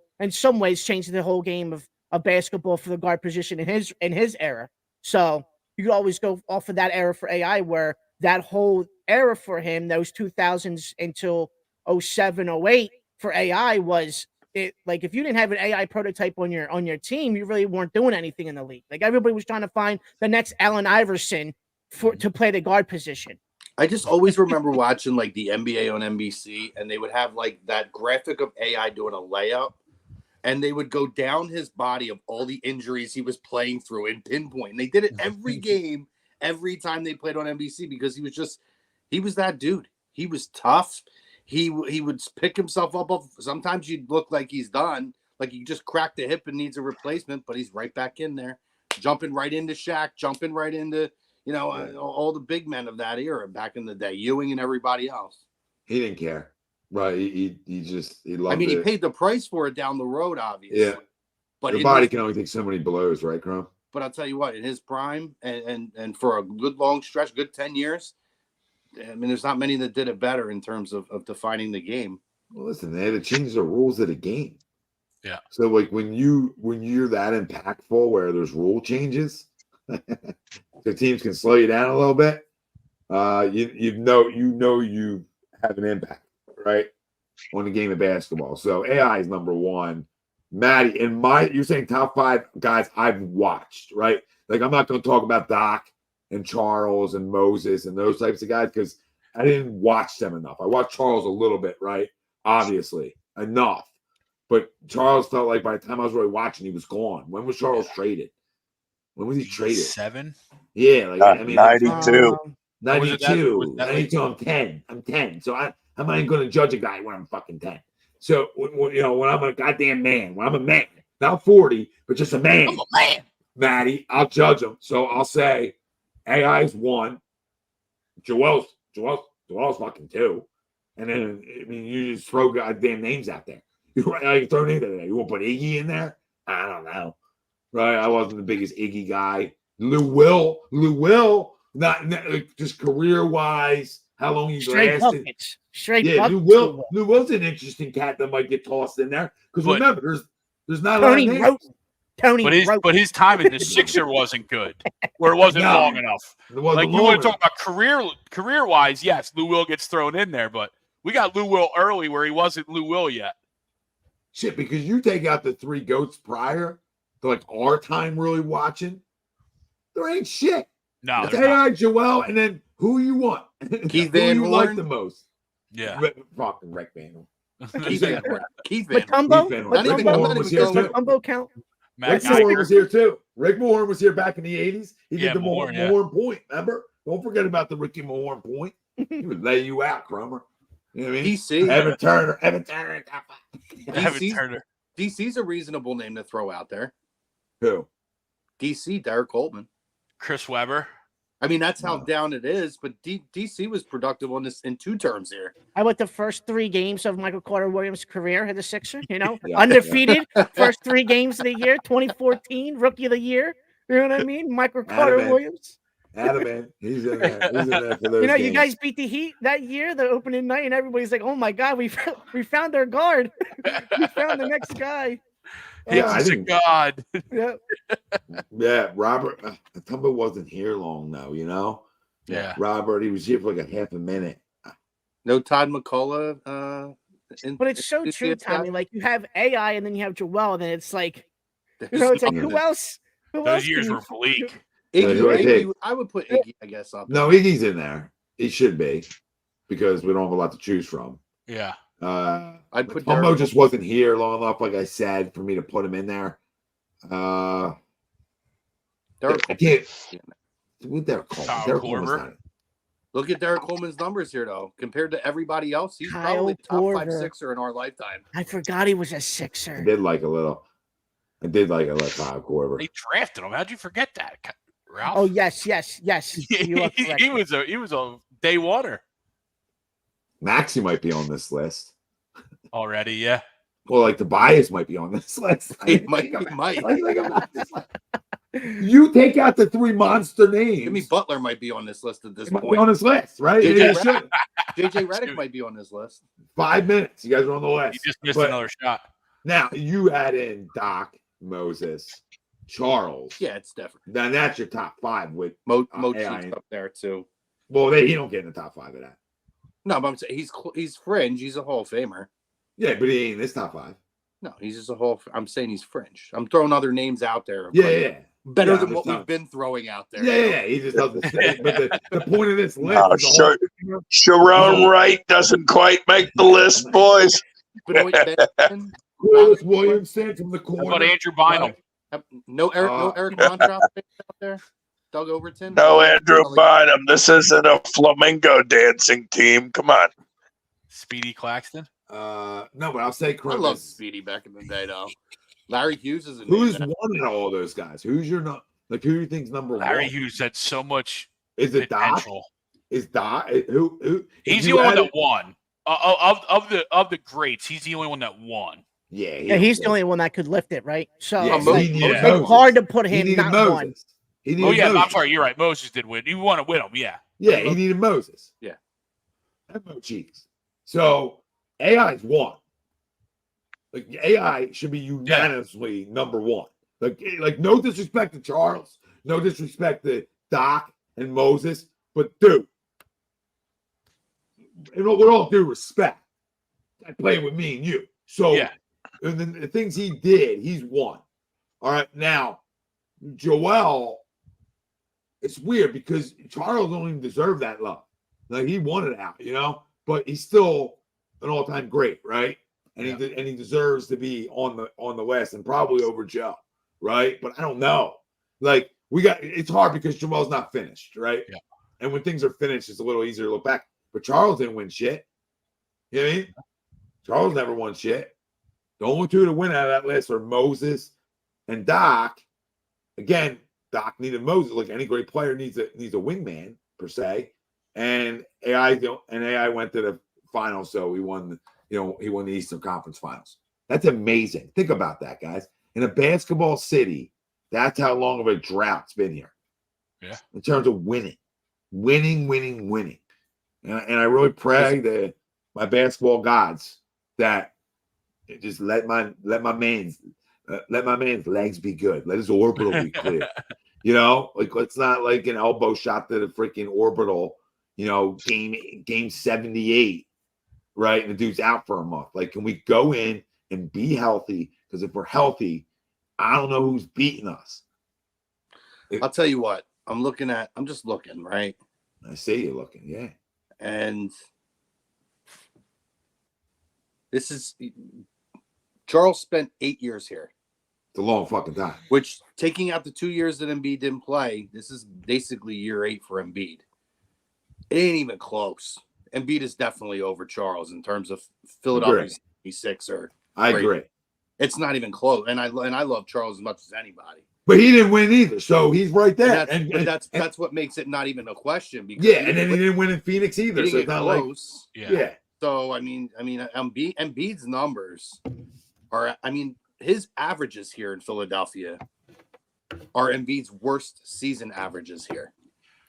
Speaker 6: game of basketball for the guard position in his era. So you could always go off of that era for AI, where that whole era for him, those 2000s until 07, 08 for AI was it. Like if you didn't have an AI prototype on your team, you really weren't doing anything in the league. Like everybody was trying to find the next Allen Iverson to play the guard position.
Speaker 9: I just always remember watching like the NBA on NBC, and they would have like that graphic of AI doing a layup, and they would go down his body of all the injuries he was playing through in pinpoint. And they did it every game, every time they played on NBC, because he was that dude. He was tough. He would pick himself up. Sometimes you'd look like he's done, like he just cracked the hip and needs a replacement, but he's right back in there, jumping right into Shaq, jumping right into, all the big men of that era back in the day, Ewing and everybody else.
Speaker 1: He didn't care. Right. He loved it.
Speaker 9: He paid the price for it down the road, obviously.
Speaker 1: Yeah. But the body can only take so many blows, right, Crum?
Speaker 9: But I'll tell you what, in his prime and for a good long stretch, good 10 years, I mean, there's not many that did it better in terms of defining the game.
Speaker 1: Well, listen, they had to change the rules of the game.
Speaker 7: Yeah.
Speaker 1: So like when you're that impactful where there's rule changes, the teams can slow you down a little bit. You have an impact, right, on the game of basketball. So AI is number one. Maddie, you're saying top 5 guys I've watched, right? Like I'm not going to talk about Doc and Charles and Moses and those types of guys because I didn't watch them enough. I watched Charles a little bit, right? Obviously, enough. But Charles felt like by the time I was really watching, he was gone. When was Charles traded? When was he traded?
Speaker 7: 7?
Speaker 1: Yeah, like
Speaker 8: 92.
Speaker 1: 92. 92. I'm 10. I'm 10. So how am I going to judge a guy when I'm fucking 10? So when I'm a goddamn man, when I'm a man, not 40, but just a man. I'm a man. Maddie, I'll judge him. So I'll say AI is 1. Joel's fucking 2. And then you just throw goddamn names out there. You throw names out there. You want to put Iggy in there? I don't know. Right? I wasn't the biggest Iggy guy. Lou Will, not just career wise, how long he's
Speaker 6: Straight
Speaker 1: lasted.
Speaker 6: buckets. Straight
Speaker 1: Yeah,
Speaker 6: buckets.
Speaker 1: Lou Will's an interesting cat that might get tossed in there. Because remember, there's not
Speaker 6: Tony
Speaker 1: a lot of names.
Speaker 7: But his time in the Sixer wasn't good, where it wasn't long enough. Like you want to talk about career wise, yes, Lou Will gets thrown in there, but we got Lou Will early where he wasn't Lou Will yet.
Speaker 1: Shit, because you take out the 3 GOATs prior to like our time really watching, there ain't shit.
Speaker 7: No,
Speaker 1: it's AI, Joel, and then who you want?
Speaker 9: Keith Van
Speaker 1: Horn like the most?
Speaker 7: Yeah,
Speaker 1: fucking Rick Van Horn.
Speaker 9: Keith Van Horn. Keith Van Horn.
Speaker 1: Rick Mahorn was here too.
Speaker 6: Matumbo count.
Speaker 1: Rick Mahorn was here too. Rick Mahorn was here back in the 80s. He did the Mahorn point. Remember? Don't forget about the Ricky Mahorn point. He would lay you out, Crummer. You know what I mean?
Speaker 9: DC.
Speaker 1: Evan Turner.
Speaker 9: DC's a reasonable name to throw out there.
Speaker 1: Who?
Speaker 9: DC, Derek Coleman.
Speaker 7: Chris Webber.
Speaker 9: I mean, that's how down it is, but DC was productive on this in 2 terms here.
Speaker 6: I went the first 3 games of Michael Carter Williams' career as a Sixer, undefeated. First 3 games of the year, 2014, Rookie of the Year. You know what I mean? Michael Carter Williams.
Speaker 1: Man. He's in there. He's in there for those games.
Speaker 6: You guys beat the Heat that year, the opening night, and everybody's like, "Oh my God, we found our guard. We found the next guy."
Speaker 7: God.
Speaker 1: Yeah, Robert Tumba wasn't here long though,
Speaker 7: Yeah.
Speaker 1: Robert, he was here for like a half a minute.
Speaker 9: No Todd McCullough.
Speaker 6: But it's so true, Tommy. Like you have AI and then you have Joel, and then it's like, it's like who else?
Speaker 7: Those years were bleak.
Speaker 9: Iggy, I would put Iggy, I guess, up.
Speaker 1: No, Iggy's in there. He should be because we don't have a lot to choose from.
Speaker 7: Yeah.
Speaker 9: I'd put
Speaker 1: Tumbo just wasn't here long enough, like I said, for me to put him in there. I can't. With Derek Coleman.
Speaker 9: Look at Derek Coleman's numbers here, though. Compared to everybody else, he's
Speaker 6: Kyle
Speaker 9: probably the top
Speaker 6: Porter.
Speaker 9: 5 Sixer in our lifetime.
Speaker 6: I forgot he was a Sixer.
Speaker 1: I did like a little Kyle Korver.
Speaker 7: They drafted him. How'd you forget that, Ralph?
Speaker 6: Oh yes.
Speaker 7: He was a day oneer.
Speaker 1: Maxie might be on this list
Speaker 7: already. Yeah.
Speaker 1: Well, like the bias might be on this list.
Speaker 9: He might.
Speaker 1: You take out the 3 monster names.
Speaker 9: Jimmy Butler might be on this list at this
Speaker 1: point.
Speaker 9: Might be
Speaker 1: on this list, right?
Speaker 9: JJ Redick might be on this list.
Speaker 1: 5 minutes. You guys are on the list.
Speaker 7: You just missed another shot.
Speaker 1: Now you add in Doc, Moses, Charles.
Speaker 9: Yeah, it's different.
Speaker 1: Then that's your top 5 with
Speaker 9: Mochi's up there too.
Speaker 1: Well, he don't get in the top 5 of that.
Speaker 9: No, but I'm saying he's fringe. He's a Hall of Famer.
Speaker 1: Yeah, but he ain't in this top 5.
Speaker 9: No, he's just a I'm saying he's fringe. I'm throwing other names out there.
Speaker 1: Yeah.
Speaker 9: Better
Speaker 1: Yeah,
Speaker 9: than
Speaker 1: I'm
Speaker 9: what
Speaker 1: just
Speaker 9: we've been throwing out there.
Speaker 1: Yeah. He just doesn't say. But the point of this list is
Speaker 8: Sharon Wright doesn't quite make the list, boys.
Speaker 9: Benoit Benjamin,
Speaker 1: Chris Williamson from the
Speaker 7: How
Speaker 1: corner.
Speaker 7: about Andrew Bynum?
Speaker 9: no Eric Montrout out there. Doug Overton.
Speaker 8: No Andrew Bynum. This isn't a flamingo dancing team. Come on.
Speaker 7: Speedy Claxton?
Speaker 1: No, but I'll say Chris.
Speaker 9: I love Speedy back in the day, though. Larry Hughes is a
Speaker 1: Who's one in all those guys? Who's your who do you think's number one?
Speaker 7: Larry Hughes had so much
Speaker 1: Is it Doc?
Speaker 7: potential.
Speaker 1: Is Doc? Who?
Speaker 7: He's the only one that won. Of the greats, he's the only one that won.
Speaker 1: Yeah,
Speaker 6: he's the only one that could lift it, right? So
Speaker 1: Yeah,
Speaker 6: it's hard to put him not one.
Speaker 1: Oh
Speaker 7: yeah, I'm sorry, you're right. Moses did win. He won it with him, yeah.
Speaker 1: Yeah, he needed Moses.
Speaker 9: Yeah.
Speaker 1: And Mo Cheeks. So AI's one. Like AI should be unanimously number one. Like no disrespect to Charles, no disrespect to Doc and Moses, but dude, with all due respect, I played with me and you. So and then the things he did, he's won. All right, now Joel, it's weird because Charles don't even deserve that love. Like he won it out, but he's still an all-time great, right? And he deserves to be on the list and probably over Joe, right? But I don't know. Like it's hard because Joel's not finished, right?
Speaker 7: Yeah.
Speaker 1: And when things are finished, it's a little easier to look back. But Charles didn't win shit. You know what I mean? Charles never won shit. The only two to win out of that list are Moses and Doc. Again, Doc needed Moses. Like any great player needs a wingman per se. And AI went to the finals, so he won. He won the Eastern Conference Finals. That's amazing. Think about that, guys. In a basketball city, that's how long of a drought's been here.
Speaker 7: Yeah.
Speaker 1: In terms of winning. And I really pray that my basketball gods that just let my man's legs be good. Let his orbital be clear. Let's not like an elbow shot to the freaking orbital, game 78, right? And the dude's out for a month. Like, can we go in and be healthy? Because if we're healthy, I don't know who's beating us.
Speaker 9: I'll tell you what. I'm just looking, right?
Speaker 1: I see you looking, yeah.
Speaker 9: And this is Charles spent 8 years here.
Speaker 1: It's a long fucking time.
Speaker 9: Which, taking out the 2 years that Embiid didn't play, this is basically year 8 for Embiid. It ain't even close. Embiid is definitely over Charles in terms of Philadelphia 76er.
Speaker 1: I agree.
Speaker 9: It's not even close. And I love Charles as much as anybody.
Speaker 1: But he didn't win either, so he's right there.
Speaker 9: And that's what makes it not even a question. Because
Speaker 1: and then he didn't win in Phoenix either, so it's not
Speaker 9: close.
Speaker 1: Yeah.
Speaker 9: So Embiid's numbers are. His averages here in Philadelphia are Embiid's worst season averages here.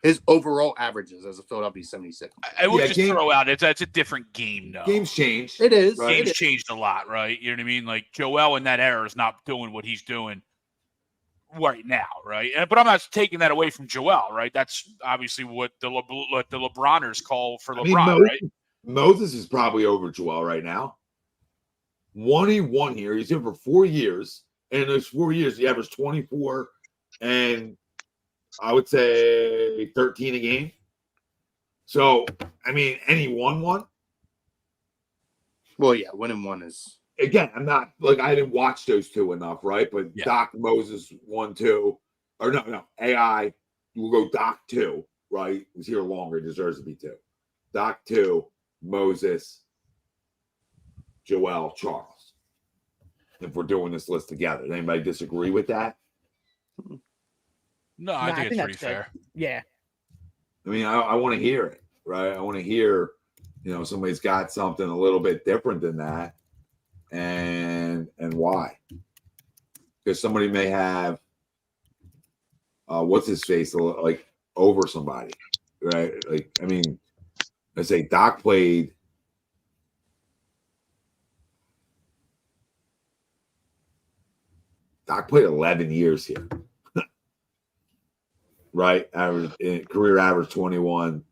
Speaker 9: His overall averages as a Philadelphia 76.
Speaker 7: I would throw out it's a different game, though.
Speaker 1: Game's changed.
Speaker 9: It is.
Speaker 1: Right?
Speaker 7: Game's changed a lot, right? You know what I mean? Like Joel in that era is not doing what he's doing right now, right? But I'm not taking that away from Joel, right? That's obviously what the LeBroners call for LeBron, right?
Speaker 1: Moses is probably over Joel right now. 1 here. He's here for 4 years. And in those 4 years, he averaged 24 and I would say 13 a game. So, and he won one.
Speaker 9: Well, yeah, winning one is.
Speaker 1: Again, I'm not I didn't watch those two enough, right? But Doc Moses 1, 2, or no, AI will go Doc 2, right? He was here longer, deserves to be 2. Doc 2, Moses, Joel, Charles. If we're doing this list together, does anybody disagree with that?
Speaker 7: No, I think it's pretty fair.
Speaker 6: Yeah.
Speaker 1: I want to hear it, right? I want to hear, somebody's got something a little bit different than that. And why? Because somebody may have what's his face like over somebody, right? Let's say Doc played 11 years here. Right? Career average 21,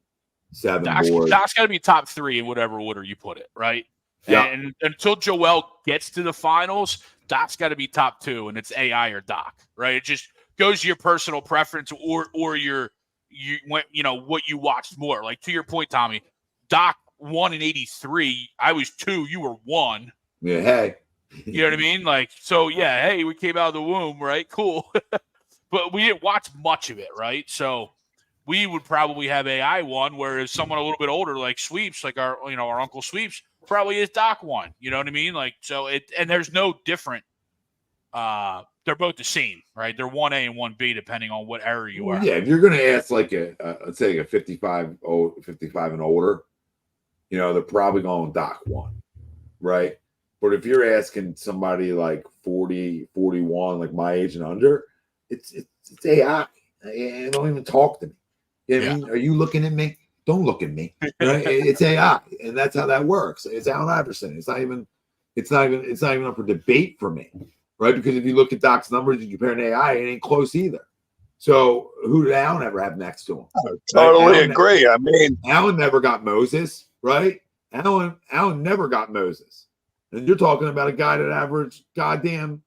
Speaker 1: 7 boards.
Speaker 7: Doc's got to be top 3 in whatever order you put it, right?
Speaker 1: Yeah.
Speaker 7: And until Joel gets to the finals, Doc's got to be top 2, and it's AI or Doc, right? It just goes to your personal preference or you went, what you watched more. Like to your point, Tommy, Doc won in 83. I was 2. You were 1.
Speaker 1: Yeah, hey.
Speaker 7: You know what I mean? Like, so yeah, hey, we came out of the womb, right? Cool. But we didn't watch much of it, right? So we would probably have AI 1, whereas someone a little bit older, like Sweeps, like our Uncle Sweeps, probably is Doc 1. You know what I mean? Like, so and there's no different. They're both the same, right? They're 1A and 1B depending on what era you are.
Speaker 1: Yeah, if you're gonna ask like let's say a 55 and older, they're probably going Doc 1, right? But if you're asking somebody like 40, 41, like my age and under, it's AI. Don't even talk to me. You know what I mean? Are you looking at me? Don't look at me. Right? It's AI, and that's how that works. It's Allen Iverson. It's not even up for debate for me, right? Because if you look at Doc's numbers and you compare an AI, it ain't close either. So who did Allen ever have next to him?
Speaker 8: I totally agree. I mean,
Speaker 1: Allen never got Moses, right? Allen never got Moses. And you're talking about a guy that averaged goddamn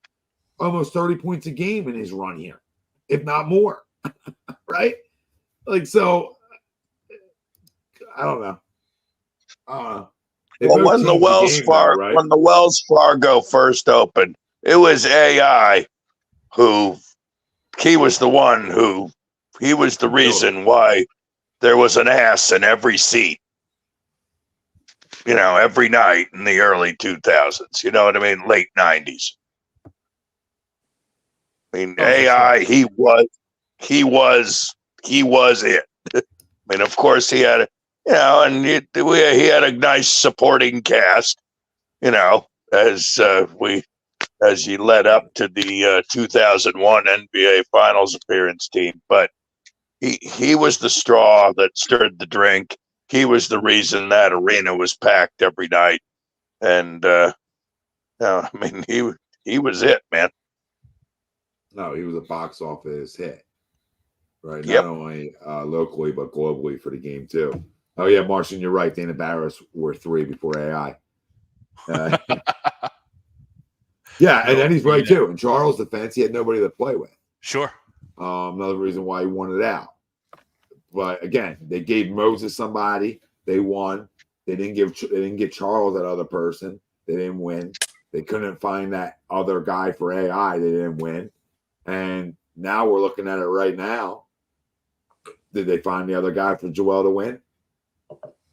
Speaker 1: almost 30 points a game in his run here, if not more, right? Like, so, I don't know.
Speaker 8: Well, when the Wells Fargo first opened, it was AI who he was the reason why there was an ass in every seat. Every night in the early 2000s, you know what I mean? Late 90s. I mean, AI, he was it. I mean, of course he had, and he had a nice supporting cast, as he led up to the 2001 NBA Finals appearance team. But he was the straw that stirred the drink. He was the reason that arena was packed every night, and I mean, he was it, man.
Speaker 1: No, he was a box office hit, right?
Speaker 8: Yep.
Speaker 1: Not only locally but globally for the game too. Oh yeah, Martian, you're right. Dana Barris were 3 before AI. Yeah, and then he's right too. In Charles' defense, he had nobody to play with.
Speaker 7: Sure.
Speaker 1: Another reason why he wanted out. But again, they gave Moses somebody. They won. They didn't get Charles that other person. They didn't win. They couldn't find that other guy for AI. They didn't win. And now we're looking at it right now. Did they find the other guy for Joel to win?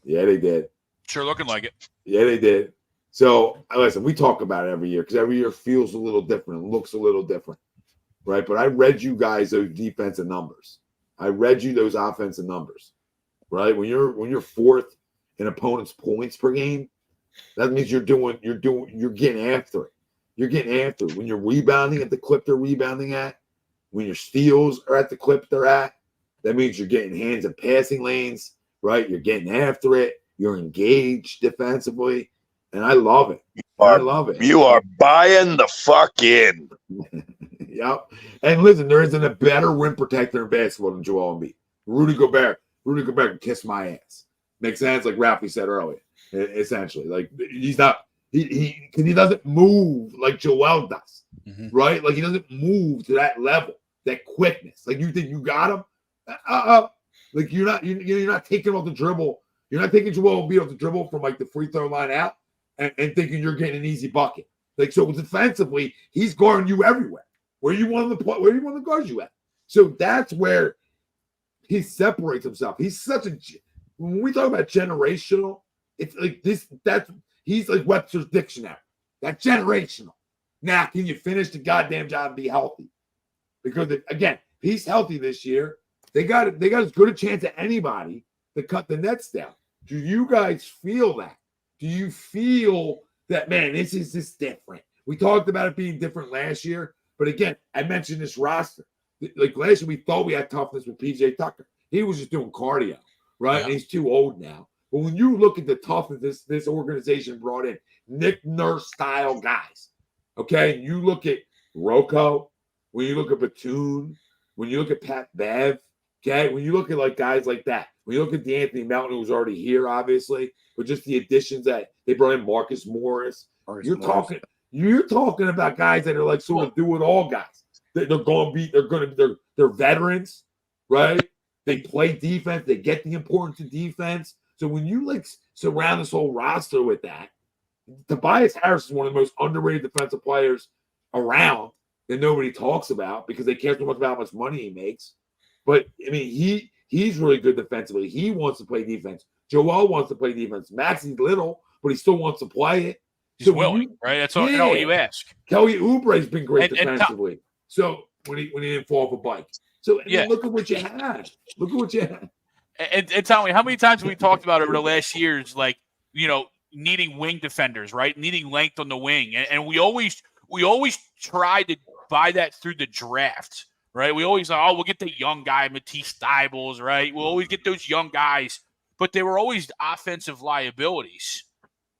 Speaker 1: Yeah, they did.
Speaker 7: Sure looking like it.
Speaker 1: Yeah, they did. So listen, we talk about it every year because every year feels a little different and looks a little different, right? But I read you guys those defensive numbers. I read you those offensive numbers, right? When you're 4th in opponents' points per game, that means you're getting after it. You're getting after it. When you're rebounding at the clip they're rebounding at, when your steals are at the clip they're at, that means you're getting hands in passing lanes, right? You're getting after it. You're engaged defensively, and I love it. I love it.
Speaker 8: You are buying the fuck in.
Speaker 1: Yep. And listen, there isn't a better rim protector in basketball than Joel Embiid. Rudy Gobert can kiss my ass. Makes sense, like Ralphie said earlier. Essentially, like he's not he doesn't move like Joel does, right? Like he doesn't move to that level, that quickness. Like you think you got him, like you're not taking off the dribble. You're not taking Joel Embiid off the dribble from like the free throw line out and thinking you're getting an easy bucket. Like so, defensively, he's guarding you everywhere. Where you want to guard you at. So that's where he separates himself. He's when we talk about generational, it's like he's like Webster's dictionary. That generational. Now, can you finish the goddamn job and be healthy? Because again, if he's healthy this year, they got as good a chance as anybody to cut the nets down. Do you guys feel that? Do you feel that, man, this is just different? We talked about it being different last year. But again, I mentioned this roster. Like last year, we thought we had toughness with PJ Tucker. He was just doing cardio, right? Yeah. And he's too old now. But when you look at the toughness this organization brought in, Nick Nurse style guys, okay? And you look at Rocco, when you look at Batum, when you look at Pat Bev, okay? When you look at like guys like that, when you look at DeAnthony Melton, who was already here, obviously, but just the additions that they brought in, Marcus Morris. You're talking about guys that are like sort of do it all guys. They're veterans, right? They play defense. They get the importance of defense. So when you like surround this whole roster with that, Tobias Harris is one of the most underrated defensive players around that nobody talks about because they care so much about how much money he makes. But I mean, he's really good defensively. He wants to play defense. Joel wants to play defense. Maxie's little, but he still wants to play it.
Speaker 7: He's willing, right? That's all you ask.
Speaker 1: Kelly Oubre's been great defensively. So when he didn't fall off a bike. So I mean, look at what you had. Look at what you had.
Speaker 7: And tell me, how many times have we talked about over the last years, like, needing wing defenders, right? Needing length on the wing. And we always try to buy that through the draft, right? We always we'll get the young guy, Matisse Thybulle, right? We'll always get those young guys, but they were always offensive liabilities.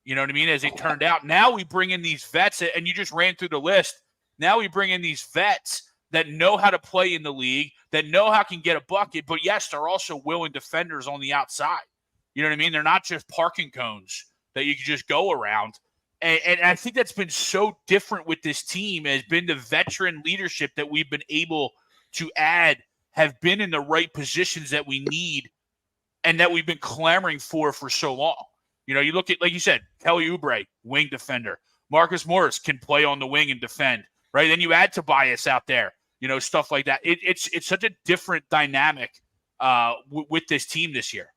Speaker 7: You know what I mean? As it turned out, now we bring in these vets, and you just ran through the list. Now we bring in these vets that know how to play in the league, that know how can get a bucket, but yes, they're also willing defenders on the outside. You know what I mean? They're not just parking cones that you can just go around. And I think that's been so different with this team, has been the veteran leadership that we've been able to add, have been in the right positions that we need and that we've been clamoring for so long. You look at, like you said, Kelly Oubre, wing defender. Marcus Morris can play on the wing and defend, right? Then you add Tobias out there, stuff like that. It's such a different dynamic with this team this year.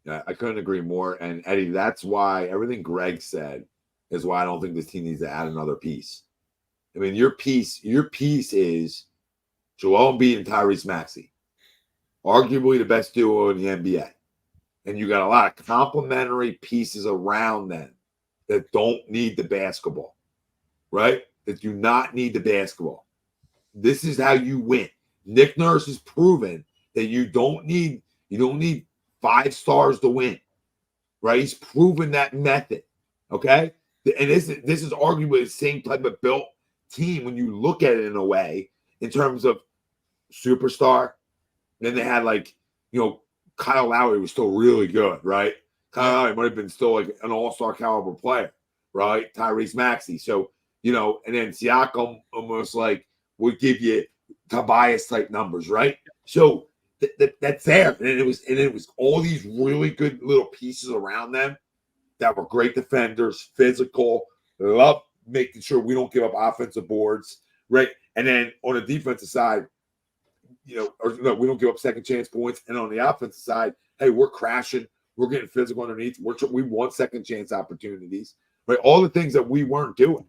Speaker 1: Yeah, I couldn't agree more. And Eddie, that's why everything Greg said is why I don't think this team needs to add another piece. I mean, your piece is Joel Embiid and Tyrese Maxey, arguably the best duo in the NBA. And you got a lot of complementary pieces around them that don't need the basketball, right? That do not need the basketball. This is how you win. Nick Nurse has proven that you don't need 5 stars to win, right? He's proven that method, okay? And this is arguably the same type of built team when you look at it in a way in terms of superstar. Then they had Kyle Lowry was still really good, right? Kyle Lowry might have been still like an all-star caliber player, right? Tyrese Maxey. So, and then Siakam almost would give you Tobias type numbers, right? So that's there. And it was all these really good little pieces around them that were great defenders, physical, love making sure we don't give up offensive boards, right? And then on the defensive side, we don't give up second chance points. And on the offensive side, hey, we're crashing. We're getting physical underneath. We want second chance opportunities, right? All the things that we weren't doing.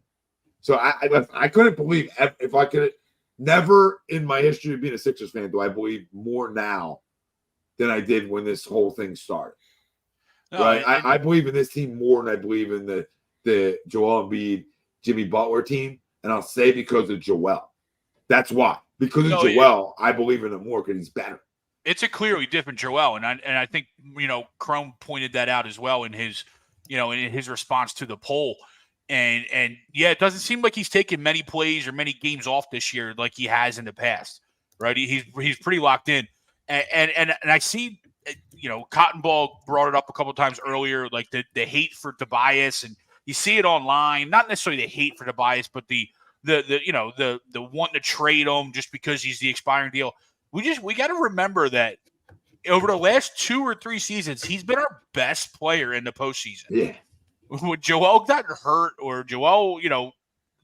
Speaker 1: So I couldn't believe, if I could, never in my history of being a Sixers fan do I believe more now than I did when this whole thing started. No, right? I believe in this team more than I believe in the Joel Embiid, Jimmy Butler team. And I'll say because of Joel. That's why. Because of Joel, I believe in him more because he's better.
Speaker 7: It's a clearly different Joel, and I think Crone pointed that out as well in his in his response to the poll, and it doesn't seem like he's taken many plays or many games off this year like he has in the past, right? He's pretty locked in, and I see Cotton Ball brought it up a couple of times earlier, like the hate for Tobias, and you see it online, not necessarily the hate for Tobias, but the wanting to trade him just because he's the expiring deal. We got to remember that over the last 2 or 3 seasons, he's been our best player in the postseason.
Speaker 1: Yeah.
Speaker 7: When Joel got hurt or Joel,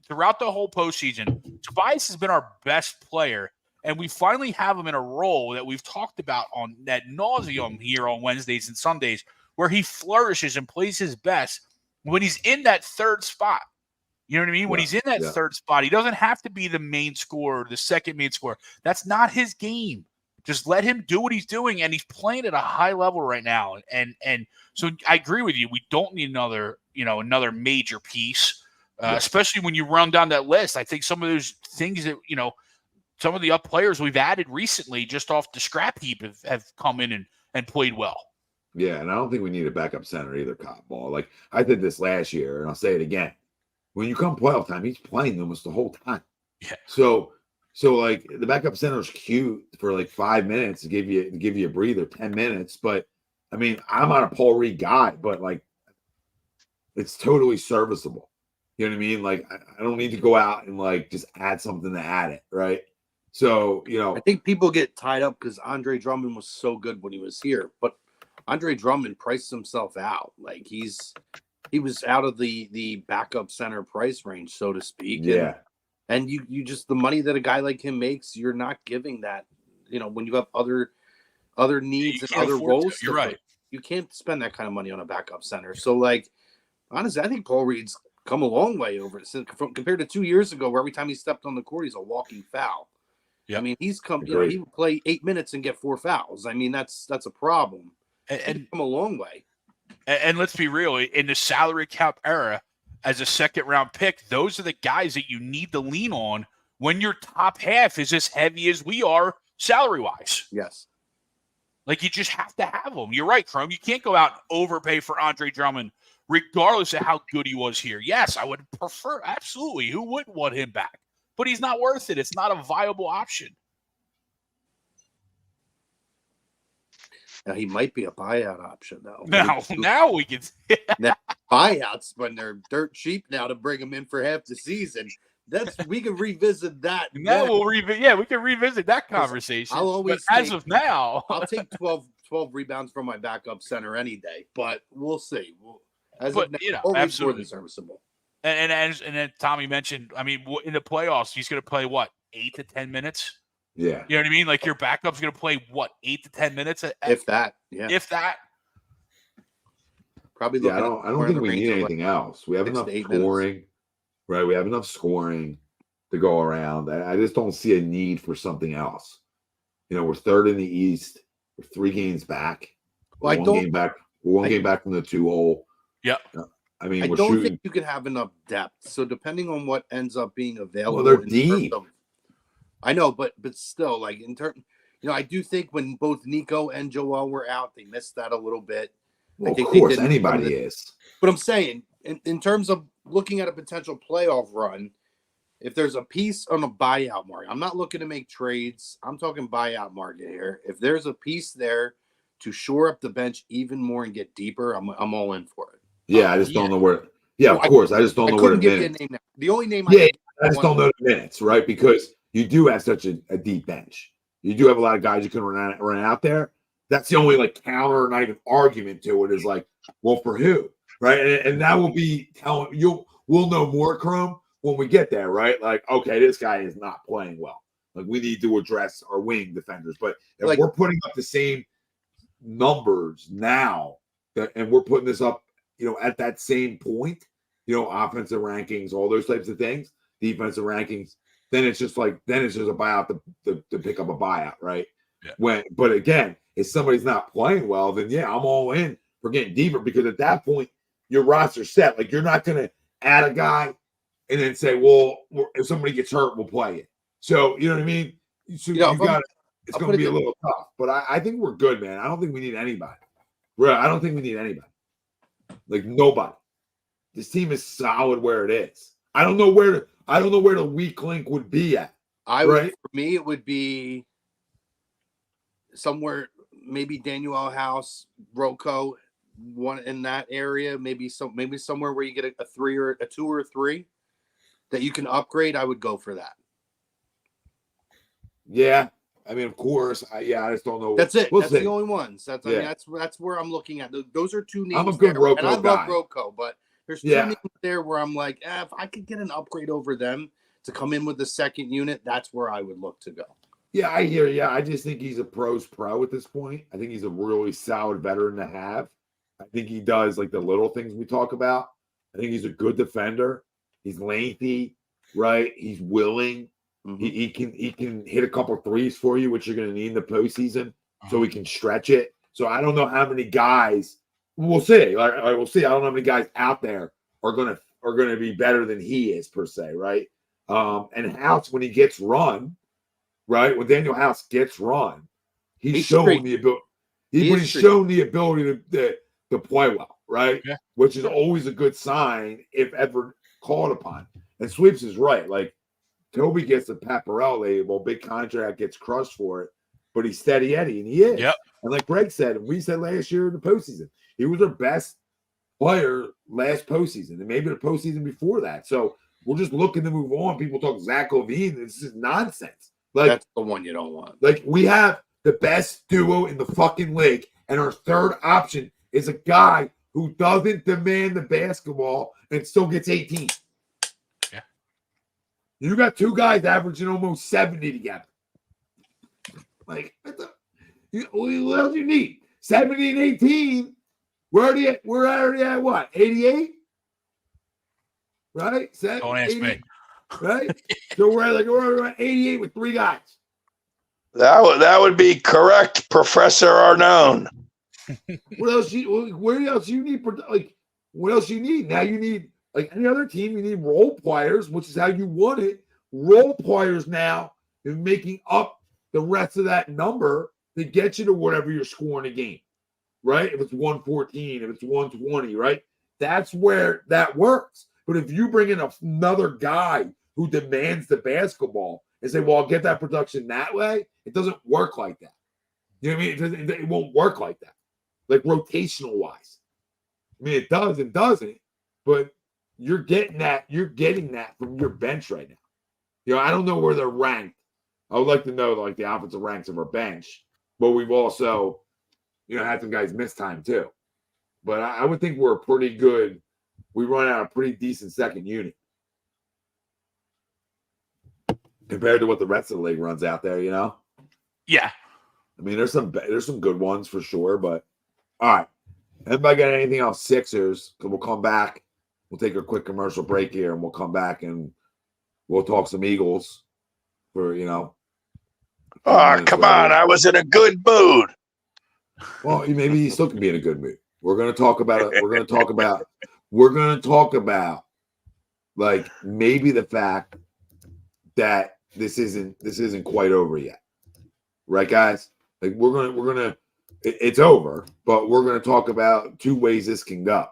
Speaker 7: throughout the whole postseason, Tobias has been our best player. And we finally have him in a role that we've talked about on ad nauseum here on Wednesdays and Sundays, where he flourishes and plays his best when he's in that third spot. You know what I mean? When he's in that third spot, he doesn't have to be the main scorer, the second main scorer. That's not his game. Just let him do what he's doing, and he's playing at a high level right now. And so I agree with you. We don't need another major piece, especially when you run down that list. I think some of those things that some of the up players we've added recently, just off the scrap heap, have come in and played well.
Speaker 1: Yeah, and I don't think we need a backup center either, Cotton Ball. Like I did this last year, and I'll say it again. When you come playoff time, he's playing almost the whole time.
Speaker 7: Yeah.
Speaker 1: So like the backup center is cute for like 5 minutes to give you a breather, 10 minutes. But I mean, I'm not a Paul Reed guy, but like it's totally serviceable. You know what I mean? Like I don't need to go out and like just add something to add it, right? So,
Speaker 9: I think people get tied up because Andre Drummond was so good when he was here, but Andre Drummond priced himself out. Like he was out of the backup center price range, so to speak.
Speaker 1: yeah.
Speaker 9: And you just, the money that a guy like him makes, you're not giving that, when you have other needs and other roles.
Speaker 7: You're right.
Speaker 9: You can't spend that kind of money on a backup center. So, like, honestly, I think Paul Reed's come a long way over it compared to 2 years ago, where every time he stepped on the court, he's a walking foul.
Speaker 7: Yep.
Speaker 9: I mean, he's come, he would play 8 minutes and get 4 fouls. I mean, that's a problem. And come a long way.
Speaker 7: And let's be real, in the salary cap era, as a second-round pick, those are the guys that you need to lean on when your top half is as heavy as we are salary-wise.
Speaker 9: Yes.
Speaker 7: Like, you just have to have them. You're right, Chrome. You can't go out and overpay for Andre Drummond, regardless of how good he was here. Yes, I would prefer, absolutely. Who wouldn't want him back? But he's not worth it. It's not a viable option.
Speaker 9: Now, he might be a buyout option, though.
Speaker 7: Now we can
Speaker 9: now, buyouts, when they're dirt cheap now, to bring them in for half the season. We can revisit that.
Speaker 7: Now we can revisit that conversation.
Speaker 9: I'll always
Speaker 7: as of now,
Speaker 9: I'll take 12 rebounds from my backup center any day, but we'll see.
Speaker 7: Absolutely
Speaker 9: serviceable.
Speaker 7: And then Tommy mentioned, I mean, in the playoffs, he's going to play 8 to 10 minutes.
Speaker 1: Yeah.
Speaker 7: You know what I mean? Like, your backup's going to play 8 to 10 minutes,
Speaker 9: if that. Yeah.
Speaker 7: If that.
Speaker 9: Probably.
Speaker 1: Yeah, I don't think we need anything else. We have enough scoring, right? We have enough scoring to go around. I just don't see a need for something else. We're third in the East. We're 3 games back.
Speaker 9: Well,
Speaker 1: one game back from the 2-hole.
Speaker 7: Yeah.
Speaker 1: I mean,
Speaker 9: I
Speaker 1: we're
Speaker 9: don't
Speaker 1: shooting.
Speaker 9: think you can have enough depth. So depending on what ends up being available,
Speaker 1: Well, they're deep.
Speaker 9: I know, but still, like, in terms, I do think when both Nico and Joel were out, they missed that a little bit.
Speaker 1: Well, of course, anybody is.
Speaker 9: But I'm saying, in terms of looking at a potential playoff run, if there's a piece on a buyout market, I'm not looking to make trades. I'm talking buyout market here. If there's a piece there to shore up the bench even more and get deeper, I'm all in for it.
Speaker 1: Yeah, I just don't know where. Yeah, of course, I just don't know where the minutes.
Speaker 9: The only name.
Speaker 1: I just don't know the minutes, right? Because you do have such a deep bench. You do have a lot of guys you can run out there. That's the only counter, not even argument to it, is well, for who, right? And that will be telling we'll know more, Chrome, when we get there, right? Like, okay, this guy is not playing well. Like, we need to address our wing defenders. But if we're putting up the same numbers now, and we're putting this up, at that same point, offensive rankings, all those types of things, defensive rankings, then it's just a buyout to pick up a buyout, right?
Speaker 7: Yeah.
Speaker 1: But again, if somebody's not playing well, then yeah, I'm all in for getting deeper, because at that point your roster's set. Like, you're not going to add a guy and then say, well, if somebody gets hurt, we'll play it. So you know what I mean? So it's going to be a little tough, but I think we're good, man. I don't think we need anybody. I don't think we need anybody. Like, nobody. This team is solid where it is. I don't know where the weak link would be at.
Speaker 9: For me, it would be somewhere, maybe Daniel House, Rocco, one in that area. Maybe somewhere where you get a 3 or a 2 or a 3 that you can upgrade. I would go for that.
Speaker 1: Yeah, I mean, of course. I just don't know.
Speaker 9: That's it.
Speaker 1: We'll
Speaker 9: that's
Speaker 1: see.
Speaker 9: the only ones. That's where I'm looking at. Those are 2 names.
Speaker 1: I'm a good Rocco
Speaker 9: and I
Speaker 1: guy.
Speaker 9: love Rocco, but there's 2 names there where I'm like, if I could get an upgrade over them to come in with the second unit, that's where I would look to go.
Speaker 1: Yeah, I hear you. I just think he's a pro's pro at this point. I think he's a really solid veteran to have. I think he does the little things we talk about. I think he's a good defender. He's lengthy, right? He's willing. Mm-hmm. He can hit a couple threes for you, which you're going to need in the postseason, so he can stretch it. So I don't know how many guys. We'll see. We'll see. I don't know how many guys out there are going to be better than he is, per se, right? And House, when he gets run, right? When Daniel House gets run, he's shown the ability. He's shown the ability to play well, right?
Speaker 7: Yeah.
Speaker 1: Which is always a good sign if ever called upon. And Sweeps is right. Like, Toby gets the Paparel label, big contract, gets crushed for it, but he's steady Eddie, and he is.
Speaker 7: Yep.
Speaker 1: And like Greg said, and we said last year in the postseason, he was our best player last postseason, and maybe the postseason before that. So we're just looking to move on. People talk Zach LaVine. This is nonsense. Like
Speaker 9: That's the one you don't want.
Speaker 1: Like we have the best duo in the fucking league, and our third option is a guy who doesn't demand the basketball and still gets 18.
Speaker 7: Yeah.
Speaker 1: You got two guys averaging almost 70 together. Like, what else you need? 70 and 18. We're already at what? 88? Right?
Speaker 7: Don't ask me.
Speaker 1: Right? So we're at 88 with three guys.
Speaker 8: That would be correct, Professor Arnone.
Speaker 1: What else you need? Like, what else you need? Now you need, like any other team, you need role players, which is how you want it. Role players now is making up the rest of that number to get you to whatever you're scoring a game, right? If it's 114, if it's 120, right? That's where that works. But if you bring in another guy who demands the basketball and say, well, I'll get that production that way, it doesn't work like that. You know what I mean? It won't work like that, like rotational wise. I mean, it does and doesn't, but you're getting that from your bench right now. You know, I don't know where they're ranked. I would like to know like the offensive ranks of our bench, but we've also, you know, had some guys miss time too. But I would think we're pretty good. We run out a pretty decent second unit compared to what the rest of the league runs out there, you know?
Speaker 7: Yeah.
Speaker 1: I mean, there's some good ones for sure, but all right. Anybody got anything else? Sixers, we'll come back. We'll take a quick commercial break here, and we'll come back and we'll talk some Eagles for, you know.
Speaker 8: Oh, come on. I was in a good mood.
Speaker 1: Well, maybe you still can be in a good mood. We're going to talk about it. We're going to talk about like maybe the fact that this isn't quite over yet. Right, guys? Like it's over, but we're going to talk about two ways this can go.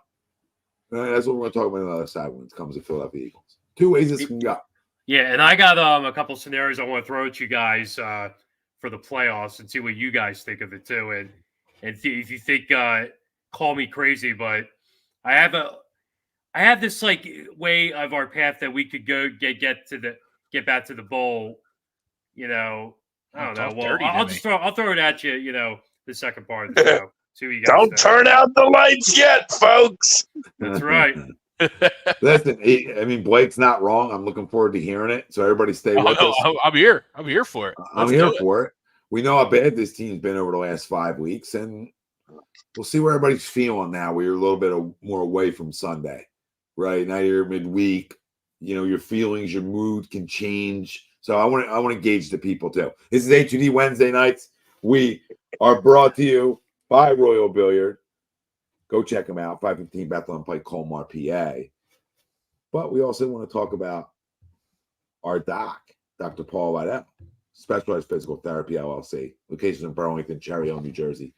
Speaker 1: That's what we're going to talk about on the other side when it comes to Philadelphia Eagles. Two ways this can go.
Speaker 10: Yeah, and I got a couple scenarios I want to throw at you guys for the playoffs and see what you guys think of it too. And if you think, call me crazy, but I have this like way of our path that we could go get back to the bowl. You know, I don't know. Well, I'll throw it at you. You know, the second part of the show. See what you guys
Speaker 8: Don't turn out the lights yet, folks.
Speaker 10: That's right.
Speaker 1: Listen, I mean, Blake's not wrong. I'm looking forward to hearing it. So everybody stay with us.
Speaker 7: I'm here. I'm here for it.
Speaker 1: I'm here for it. We know how bad this team's been over the last 5 weeks, and we'll see where everybody's feeling now. We're a little bit more away from Sunday, right? Now you're midweek. You know, your feelings, your mood can change. So I want to engage the people too. This is A2D Wednesday nights. We are brought to you by Royal Billiard. Go check them out. 515 Bethlehem Pike, Colmar, PA. But we also want to talk about our doc, Dr. Paul Waddell, Specialized Physical Therapy LLC. Locations in Burlington, Cherry Hill, New Jersey.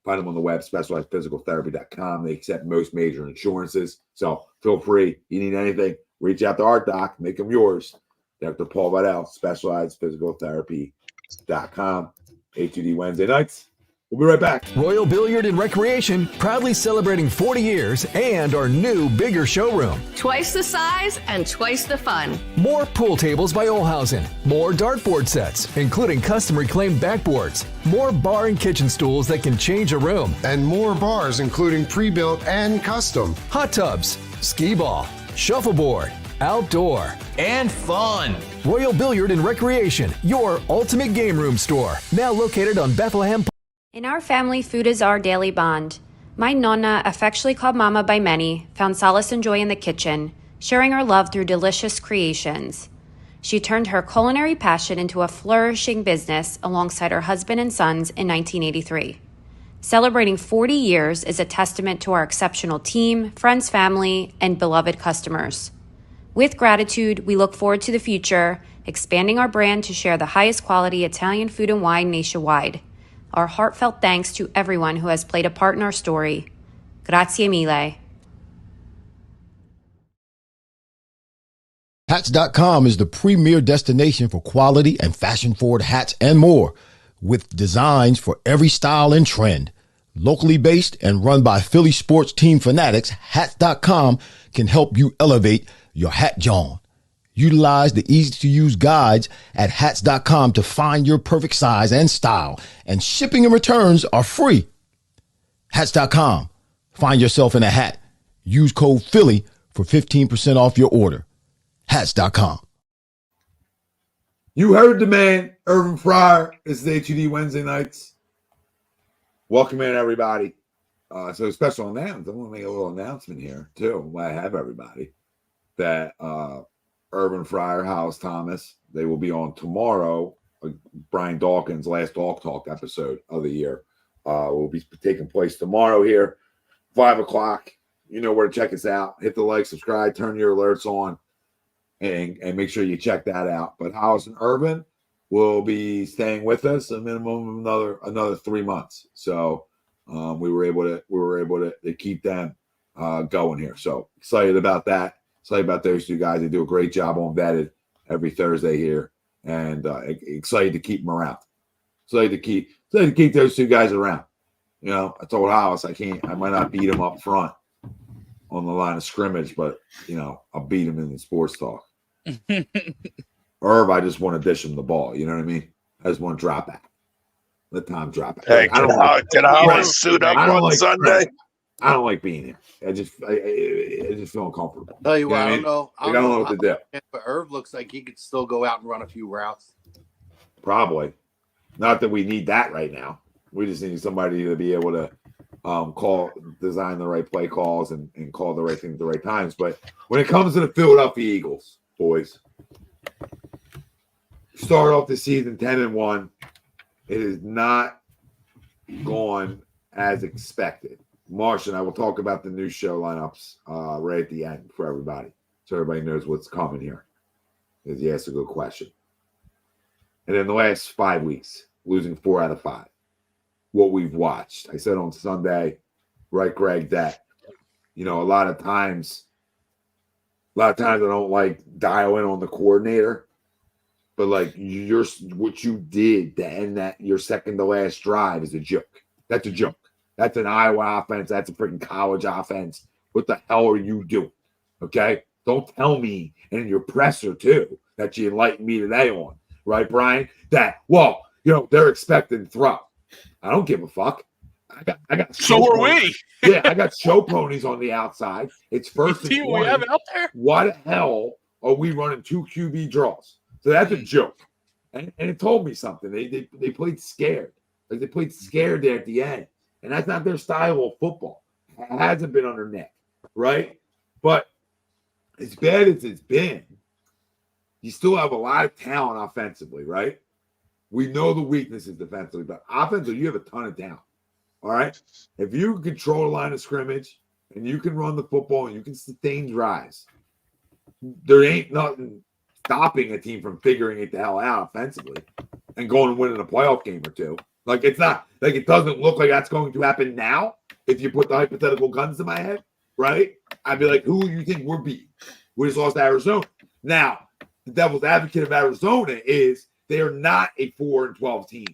Speaker 1: Find them on the web, specializedphysicaltherapy.com. They accept most major insurances. So feel free. You need anything, reach out to our doc, make them yours. Dr. Paul Waddell, specializedphysicaltherapy.com. A2D Wednesday nights. We'll be right back.
Speaker 11: Royal Billiard and Recreation, proudly celebrating 40 years and our new, bigger showroom.
Speaker 12: Twice the size and twice the fun.
Speaker 11: More pool tables by Olhausen. More dartboard sets, including custom reclaimed backboards. More bar and kitchen stools that can change a room.
Speaker 13: And more bars, including pre-built and custom.
Speaker 11: Hot tubs, skee ball, shuffleboard, outdoor,
Speaker 14: and fun.
Speaker 11: Royal Billiard and Recreation, your ultimate game room store. Now located on Bethlehem.
Speaker 15: In our family, food is our daily bond. My Nonna, affectionately called Mama by many, found solace and joy in the kitchen, sharing her love through delicious creations. She turned her culinary passion into a flourishing business alongside her husband and sons in 1983. Celebrating 40 years is a testament to our exceptional team, friends, family, and beloved customers. With gratitude, we look forward to the future, expanding our brand to share the highest quality Italian food and wine nationwide. Our heartfelt thanks to everyone who has played a part in our story. Grazie mille.
Speaker 16: Hats.com is the premier destination for quality and fashion-forward hats and more, with designs for every style and trend. Locally based and run by Philly sports team fanatics, Hats.com can help you elevate your hat John. Utilize the easy-to-use guides at hats.com to find your perfect size and style. And shipping and returns are free. Hats.com. Find yourself in a hat. Use code Philly for 15% off your order. Hats.com.
Speaker 1: You heard the man, Irvin Fryer. This is A2D Wednesday nights. Welcome in, everybody. So special announcement. I want to make a little announcement here, too, while I have everybody. That Irvin Fryer, Hollis Thomas, they will be on tomorrow. Brian Dawkins' last Dog Talk episode of the year will be taking place tomorrow here, 5 o'clock. You know where to check us out. Hit the like, subscribe, turn your alerts on, and make sure you check that out. But Hollis and Irvin will be staying with us a minimum of another 3 months. So we were able to keep them going here. So excited about that. Excited about those two guys. They do a great job on Vetted every Thursday here, and excited to keep them around. Excited to keep those two guys around. You know, I told Hollis I might not beat him up front on the line of scrimmage, but you know, I'll beat him in the sports talk. Irv, I just want to dish him the ball. You know what I mean? I just want to drop it. Let Tom drop it.
Speaker 8: Hey, can Hollis suit up on Sunday?
Speaker 1: I don't like being here. I just feel uncomfortable.
Speaker 9: Tell you what,
Speaker 1: I
Speaker 9: don't know.
Speaker 1: I don't know what to do.
Speaker 9: But Irv looks like he could still go out and run a few routes.
Speaker 1: Probably. Not that we need that right now. We just need somebody to be able to design the right play calls and call the right things at the right times. But when it comes to the Philadelphia Eagles, boys, start off the season 10-1. It is not gone as expected. Marsh and I will talk about the new show lineups right at the end for everybody, so everybody knows what's coming here. Because you asked a good question. And in the last 5 weeks, losing 4 out of 5. What we've watched. I said on Sunday, right, Greg, that you know a lot of times I don't like dial in on the coordinator, but like what you did to end your second to last drive is a joke. That's a joke. That's an Iowa offense. That's a freaking college offense. What the hell are you doing? Okay? Don't tell me, and your presser too, that you enlightened me today on, right, Brian? That, well, you know, they're expecting throw. I don't give a fuck. I got
Speaker 7: so are we.
Speaker 1: Yeah, I got show ponies on the outside. It's first and 20.
Speaker 7: We have out there.
Speaker 1: Why the hell are we running 2 QB draws? So that's a joke. And it told me something. They played scared. Like they played scared there at the end. And that's not their style of football. It hasn't been under Nick, right? But as bad as it's been, you still have a lot of talent offensively, right? We know the weaknesses defensively, but offensively, you have a ton of talent. All right? If you can control the line of scrimmage and you can run the football and you can sustain drives, there ain't nothing stopping a team from figuring it the hell out offensively and going and winning a playoff game or two. Like, it's not, like, it doesn't look like that's going to happen now if you put the hypothetical guns to my head, right? I'd be like, who do you think we're beating? We just lost to Arizona. Now, the devil's advocate of Arizona is they are not a 4-12 team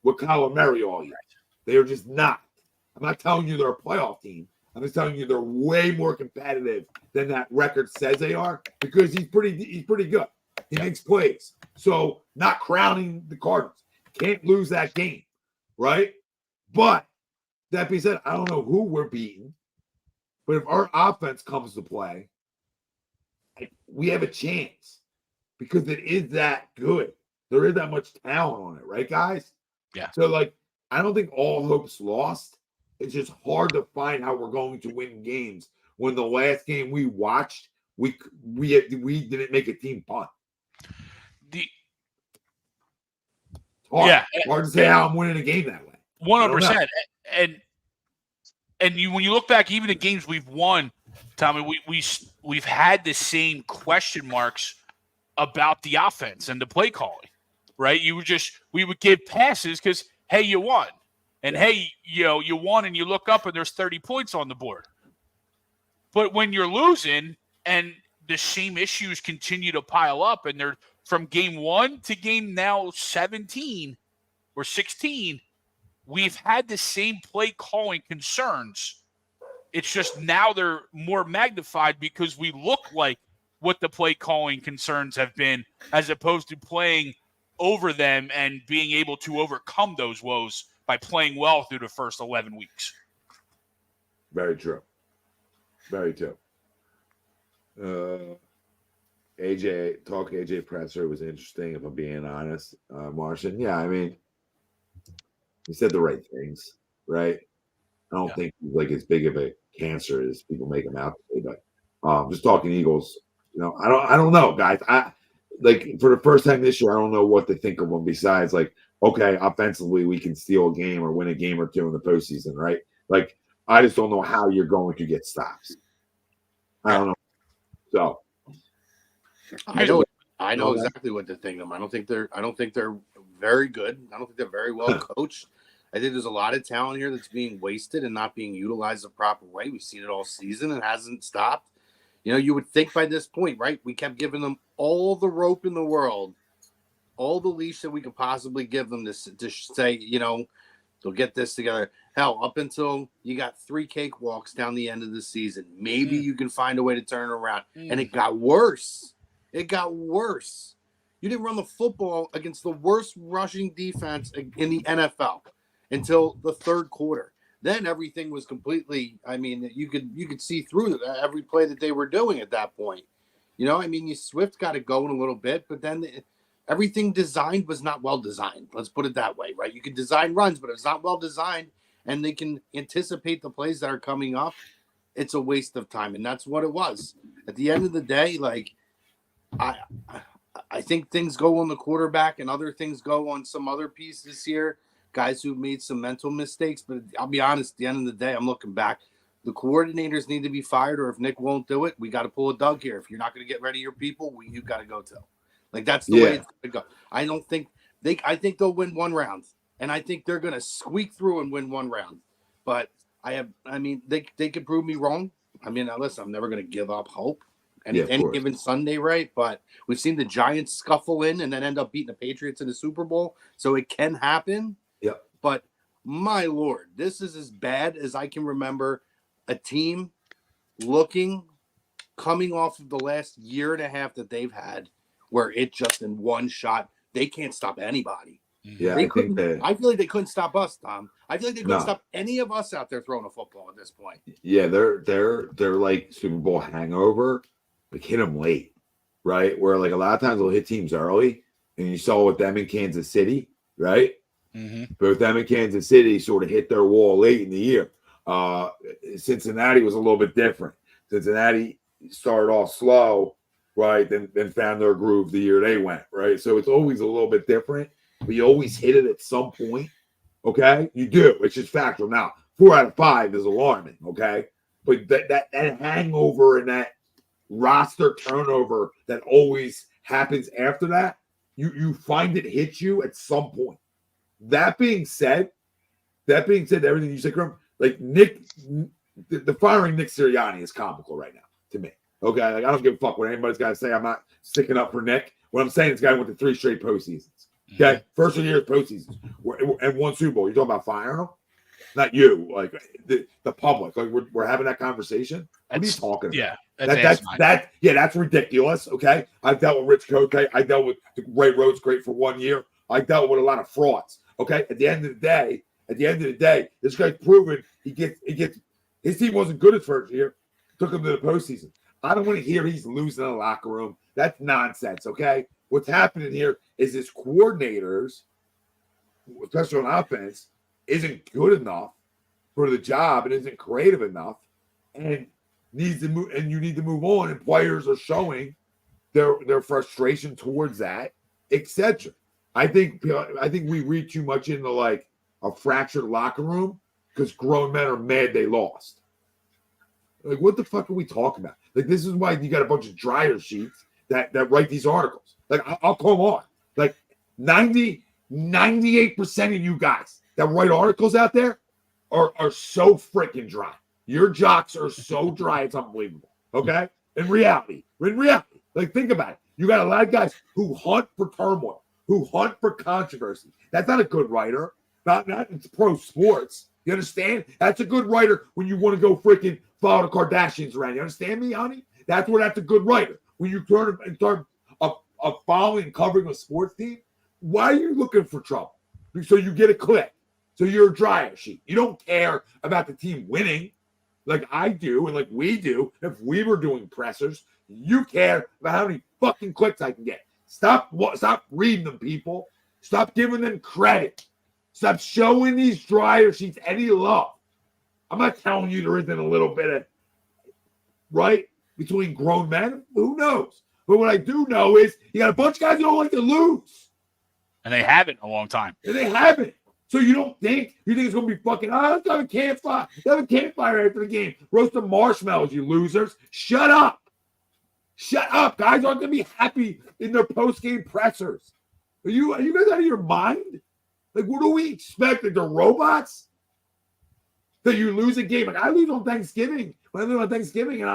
Speaker 1: with Kyler Murray all year. They are just not. I'm not telling you they're a playoff team. I'm just telling you they're way more competitive than that record says they are because he's pretty good. He makes plays. So not crowning the Cardinals. Can't lose that game, right? But that being said, I don't know who we're beating. But if our offense comes to play, we have a chance because it is that good. There is that much talent on it, right, guys?
Speaker 7: Yeah.
Speaker 1: So, like, I don't think all hope's lost. It's just hard to find how we're going to win games when the last game we watched, we didn't make a team punt. Hard to say how I'm winning a game that way.
Speaker 7: 100%. And when you look back, even the games we've won, Tommy, we've had the same question marks about the offense and the play calling, right? We would give passes because, hey, you won. And hey, you won and you look up and there's 30 points on the board. But when you're losing and the same issues continue to pile up and they're from game 1 to game now 17 or 16, we've had the same play calling concerns. It's just now they're more magnified because we look like what the play calling concerns have been, as opposed to playing over them and being able to overcome those woes by playing well through the first 11 weeks.
Speaker 1: Very true. Very true. AJ Presser was interesting, if I'm being honest. Martian, yeah, I mean, he said the right things, right? I don't think he's like as big of a cancer as people make him out to be, but just talking Eagles, I don't know, guys. I like for the first time this year, I don't know what to think of them besides like, okay, offensively we can steal a game or win a game or two in the postseason, right? Like, I just don't know how you're going to get stops. I don't know. So
Speaker 9: I know exactly what to think of them. I don't think they're very good. I don't think they're very well coached. I think there's a lot of talent here that's being wasted and not being utilized the proper way. We've seen it all season and hasn't stopped. You would think by this point, right? We kept giving them all the rope in the world, all the leash that we could possibly give them to say, they'll get this together. Hell, up until you got 3 cakewalks down the end of the season, maybe you can find a way to turn it around. And it got worse. It got worse. You didn't run the football against the worst rushing defense in the NFL until the third quarter. Then everything was completely, I mean, you could see through every play that they were doing at that point. Swift got it going a little bit, but then everything designed was not well designed. Let's put it that way, right? You can design runs, but if it's not well designed and they can anticipate the plays that are coming up, it's a waste of time. And that's what it was. At the end of the day, like, I think things go on the quarterback and other things go on some other pieces here, guys who made some mental mistakes. But I'll be honest, at the end of the day, I'm looking back. The coordinators need to be fired, or if Nick won't do it, we got to pull a Doug here. If you're not going to get rid of your people, you got to go to. Like, that's the way it's going to go. I think they'll win one round, and I think they're going to squeak through and win one round. But they could prove me wrong. Listen, I'm never going to give up hope. Any given Sunday, right? But we've seen the Giants scuffle in and then end up beating the Patriots in the Super Bowl. So it can happen.
Speaker 1: Yep.
Speaker 9: But my Lord, this is as bad as I can remember a team coming off of the last year and a half that they've had, where it just in one shot, they can't stop anybody.
Speaker 1: Yeah,
Speaker 9: I feel like they couldn't stop us, Tom. I feel like they couldn't stop any of us out there throwing a football at this point.
Speaker 1: Yeah, they're like Super Bowl hangover. Like, hit them late, right? Where like a lot of times they'll hit teams early, and you saw with them in Kansas City, right?
Speaker 7: Mm-hmm.
Speaker 1: But with them in Kansas City, sort of hit their wall late in the year. Cincinnati was a little bit different. Cincinnati started off slow, right? Then found their groove the year they went, right? So it's always a little bit different, but you always hit it at some point, okay? You do. It's just factual. Now, 4 out of 5 is alarming, okay? But that hangover and that roster turnover that always happens after that, you find it hits you at some point. That being said, everything you said, like the firing Nick Sirianni is comical right now to me. Okay, like, I don't give a fuck what anybody's got to say. I'm not sticking up for Nick. What I'm saying is, this guy went to 3 straight postseasons. Okay, first of the year's postseasons and 1 Super Bowl. You're talking about firing him? Not you, like the public. Like, we're having that conversation. What are you talking about? That's ridiculous. Okay, I've dealt with Rich Coach. I dealt with Ray Rhodes, great for 1 year. I dealt with a lot of frauds. Okay, at the end of the day, this guy's proven he gets. His team wasn't good his first year. Took him to the postseason. I don't want to hear he's losing in the locker room. That's nonsense. Okay, what's happening here is his coordinators, especially on offense, isn't good enough for the job and isn't creative enough, and needs to move. And you need to move on. And players are showing their frustration towards that, etc. I think we read too much into like a fractured locker room because grown men are mad they lost. Like, what the fuck are we talking about? Like, this is why you got a bunch of dryer sheets that write these articles. Like, I'll come on. Like, 98% of you guys that write articles out there are so freaking dry. Your jocks are so dry, it's unbelievable. Okay? In reality, like, think about it. You got a lot of guys who hunt for turmoil, who hunt for controversy. That's not a good writer. Not it's pro sports. You understand? That's a good writer when you want to go freaking follow the Kardashians around. You understand me, honey? That's a good writer. when you turn and start following and covering a sports team, why are you looking for trouble? So you get a click. So you're a dryer sheet. You don't care about the team winning like I do and like we do. If we were doing pressers, you care about how many fucking clicks I can get. Stop reading them, people. Stop giving them credit. Stop showing these dryer sheets any love. I'm not telling you there isn't a little bit of right between grown men. Who knows? But what I do know is you got a bunch of guys who don't like to lose.
Speaker 7: And they haven't in a long time.
Speaker 1: And they haven't. So you think it's going to be fucking, let's have a campfire. Let's have a campfire after the game. Roast some marshmallows, you losers. Shut up. Shut up. Guys aren't going to be happy in their post-game pressers. Are you guys out of your mind? Like, what do we expect? Like, they're robots? That you lose a game. Like, I lose on Thanksgiving. When I lose on Thanksgiving, and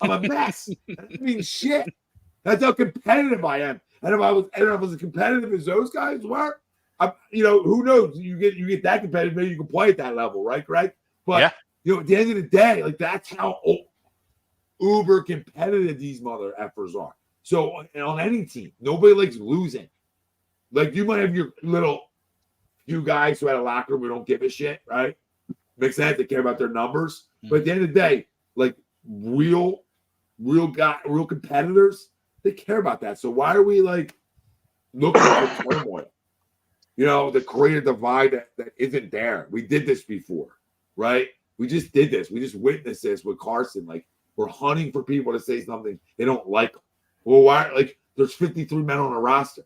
Speaker 1: I'm a mess. I mean, shit. That's how competitive I am. And if I was as competitive as those guys were, who knows? You get that competitive, maybe you can play at that level, right, Greg? But at the end of the day, like that's how uber competitive these mother effers are. So on any team, nobody likes losing. Like you might have your little few guys who had a locker room who don't give a shit, right? Makes sense. They care about their numbers, but at the end of the day, like real competitors, they care about that. So why are we like looking for turmoil? To create a divide that isn't there. We did this before, right? We just did this. We just witnessed this with Carson. Like we're hunting for people to say something they don't like. Well, why? Like there's 53 men on a roster.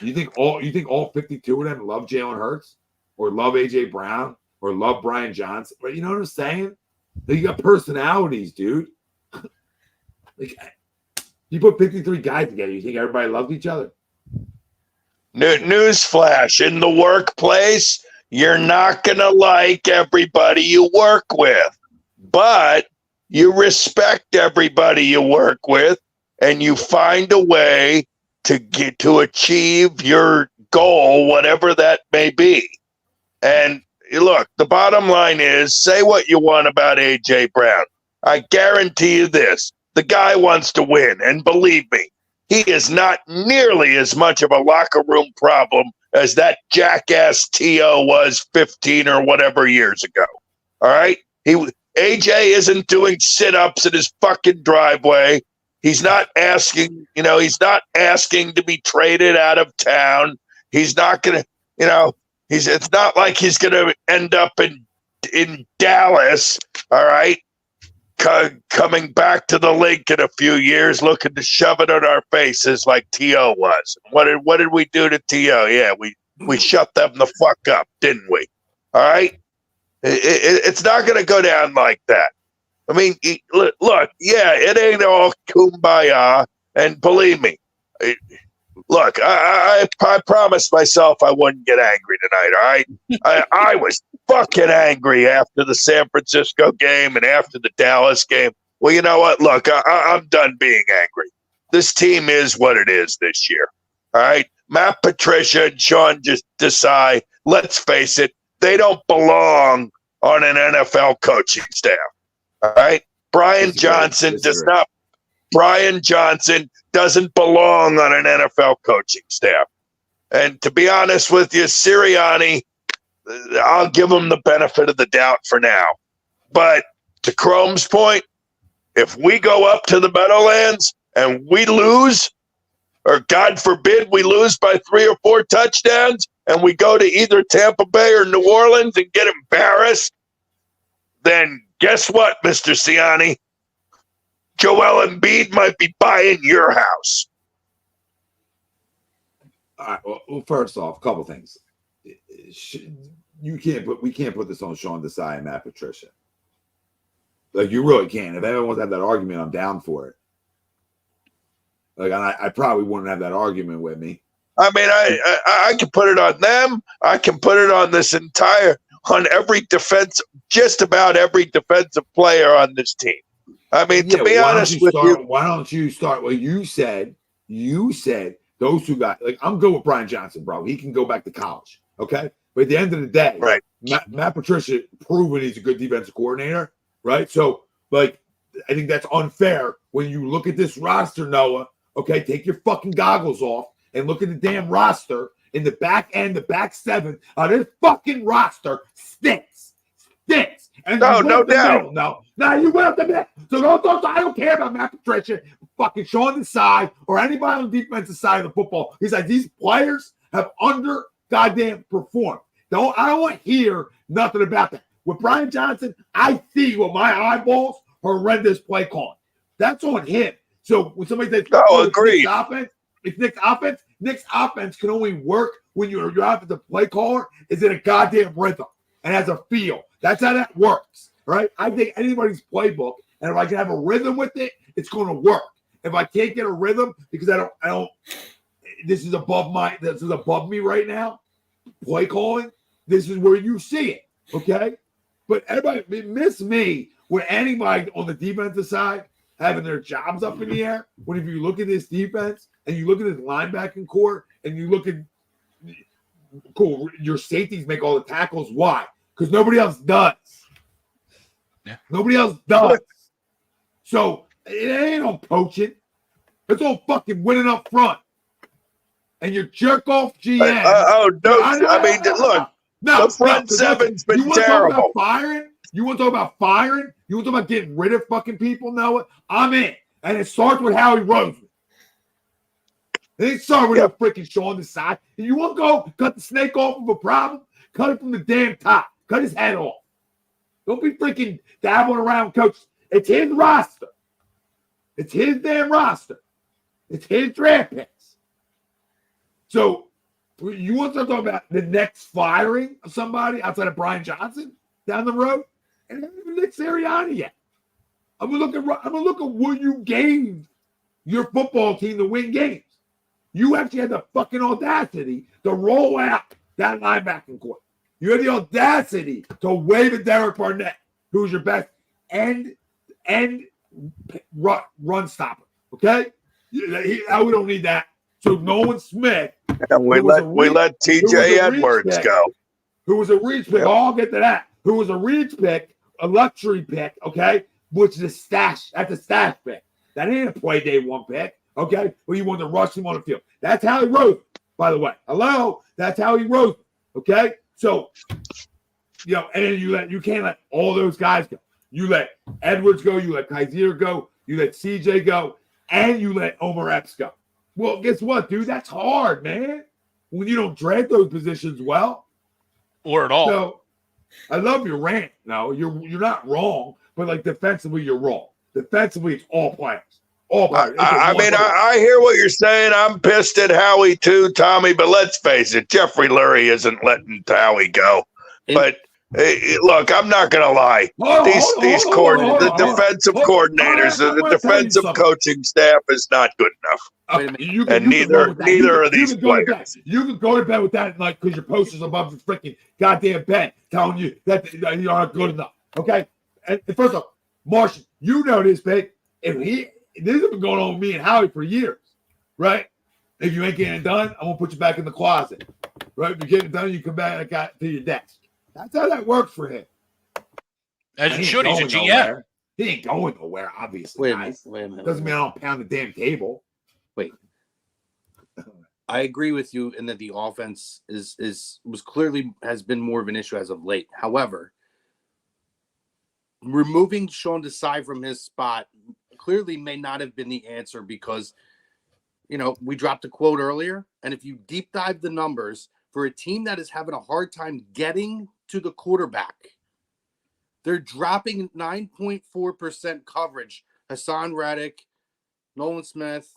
Speaker 1: You think all 52 of them love Jalen Hurts or love AJ Brown or love Brian Johnson? But you know what I'm saying? Like, you got personalities, dude. Like you put 53 guys together. You think everybody loves each other?
Speaker 8: Newsflash, in the workplace, you're not going to like everybody you work with, but you respect everybody you work with and you find a way to achieve your goal, whatever that may be. And look, the bottom line is, say what you want about AJ Brown. I guarantee you this, the guy wants to win, and believe me, he is not nearly as much of a locker room problem as that jackass T.O. was 15 or whatever years ago. All right? AJ isn't doing sit-ups in his fucking driveway. He's not asking, to be traded out of town. He's not going to, it's not like he's going to end up in Dallas, all right? Coming back to the link in a few years, looking to shove it on our faces like T.O. was. What did we do to T.O.? Yeah, we shut them the fuck up, didn't we? All right? It's not going to go down like that. I mean, look, yeah, it ain't all kumbaya, and believe me, look, I promised myself I wouldn't get angry tonight, all right? I was fucking angry after the San Francisco game and after the Dallas game. Well, you know what? Look, I'm done being angry. This team is what it is this year, all right? Matt Patricia and Sean Desai, let's face it, they don't belong on an NFL coaching staff, all right? Brian Johnson doesn't belong on an NFL coaching staff. And to be honest with you, Sirianni, I'll give him the benefit of the doubt for now. But to Chrome's point, if we go up to the Meadowlands and we lose, or God forbid we lose by 3 or 4 touchdowns, and we go to either Tampa Bay or New Orleans and get embarrassed, then guess what, Mr. Sirianni? Joel Embiid might be buying your house.
Speaker 1: All right. Well, first off, a couple things. We can't put this on Sean Desai and Matt Patricia. Like, you really can't. If anyone wants to have that argument, I'm down for it. Like, I probably wouldn't have that argument with me.
Speaker 8: I mean, I can put it on them. I can put it on every defense, just about every defensive player on this team. I mean, to be honest with you,
Speaker 1: why don't you start? Well, you said those two guys. Like, I'm good with Brian Johnson, bro. He can go back to college, okay? But at the end of the day,
Speaker 8: right?
Speaker 1: Matt Patricia proven he's a good defensive coordinator, right? So, like, I think that's unfair when you look at this roster, Noah. Okay, take your fucking goggles off and look at the damn roster in the back end, the back seven of this fucking roster stinks. And
Speaker 8: No,
Speaker 1: you went
Speaker 8: no
Speaker 1: up the
Speaker 8: doubt.
Speaker 1: middle. No, you went up the middle. So I don't care about Matt Patricia, fucking Sean Desai, or anybody on the defensive side of the football. He's like, these players have under goddamn performed. I don't want to hear nothing about that. With Brian Johnson, I see with my eyeballs horrendous play calling. That's on him. So when somebody says,
Speaker 8: agreed.
Speaker 1: It's Nick's offense can only work when your offensive play caller is in a goddamn rhythm and has a feel. That's how that works, right? I think anybody's playbook, and if I can have a rhythm with it, it's going to work. If I can't get a rhythm because I don't. This is above me right now. Play calling. This is where you see it, okay? But everybody miss me with anybody on the defensive side having their jobs up in the air. When if you look at this defense and you look at this linebacking core and you look at your safeties make all the tackles. Why? Because nobody else does.
Speaker 7: Yeah.
Speaker 1: Nobody else does. So it ain't on coaching. It's all fucking winning up front. And your jerk off GM.
Speaker 8: Look. The front seven's been terrible.
Speaker 1: You want to talk about firing? You want to talk about getting rid of fucking people? Noah? I'm in. And it starts with Howie Roseman. It didn't start with no freaking Sean Desai. If you want to go cut the snake off of a problem, cut it from the damn top. Cut his head off. Don't be freaking dabbling around, coach. It's his roster. It's his damn roster. It's his draft picks. So you want to start talking about the next firing of somebody outside of Brian Johnson down the road? And not even Nick Sirianni yet. I'm gonna look at what you gave your football team to win games. You actually had the fucking audacity to roll out that linebacking core. You had the audacity to wave at Derek Barnett, who's your best end run stopper. Okay, we don't need that. So Nolan Smith.
Speaker 8: And we let TJ Edwards go.
Speaker 1: Who was a reach pick. I'll get to that. Who was a reach pick, a luxury pick, okay? Which is a stash. That's a stash pick. That ain't a play day one pick, okay? Well, you want to rush him on the field. That's how he wrote, by the way. Hello? That's how he wrote, okay? So, and then you can't let all those guys go. You let Edwards go, you let Kaiser go, you let CJ go, and you let Omar Epps go. Well, guess what, dude? That's hard, man. When you don't draft those positions well.
Speaker 7: Or at all.
Speaker 1: So, I love your rant. No, you're not wrong, but like defensively, you're wrong. Defensively, it's all players. All players.
Speaker 8: I hear what you're saying. I'm pissed at Howie too, Tommy, but let's face it, Jeffrey Lurie isn't letting Howie go. But hey, look, I'm not going to lie. These defensive coordinators, the defensive coaching staff is not good enough. And neither are these players.
Speaker 1: You can go to bed with that, like, because your poster's above the freaking goddamn bed telling you that you aren't good enough. Okay? And first off, Martian, you know this, babe. This has been going on with me and Howie for years, right? If you ain't getting it done, I'm going to put you back in the closet. Right? If you're getting it done, you come back to your desk. That's how that works for him.
Speaker 7: As it should. He's a GM.
Speaker 1: Nowhere. He ain't going nowhere, obviously.
Speaker 9: Wait a minute.
Speaker 1: Doesn't mean I don't pound the damn table.
Speaker 9: Wait. I agree with you in that the offense has been more of an issue as of late. However, removing Sean Desai from his spot clearly may not have been the answer because, we dropped a quote earlier, and if you deep dive the numbers for a team that is having a hard time getting to the quarterback, they're dropping 9.4% coverage. Hassan Reddick, Nolan Smith,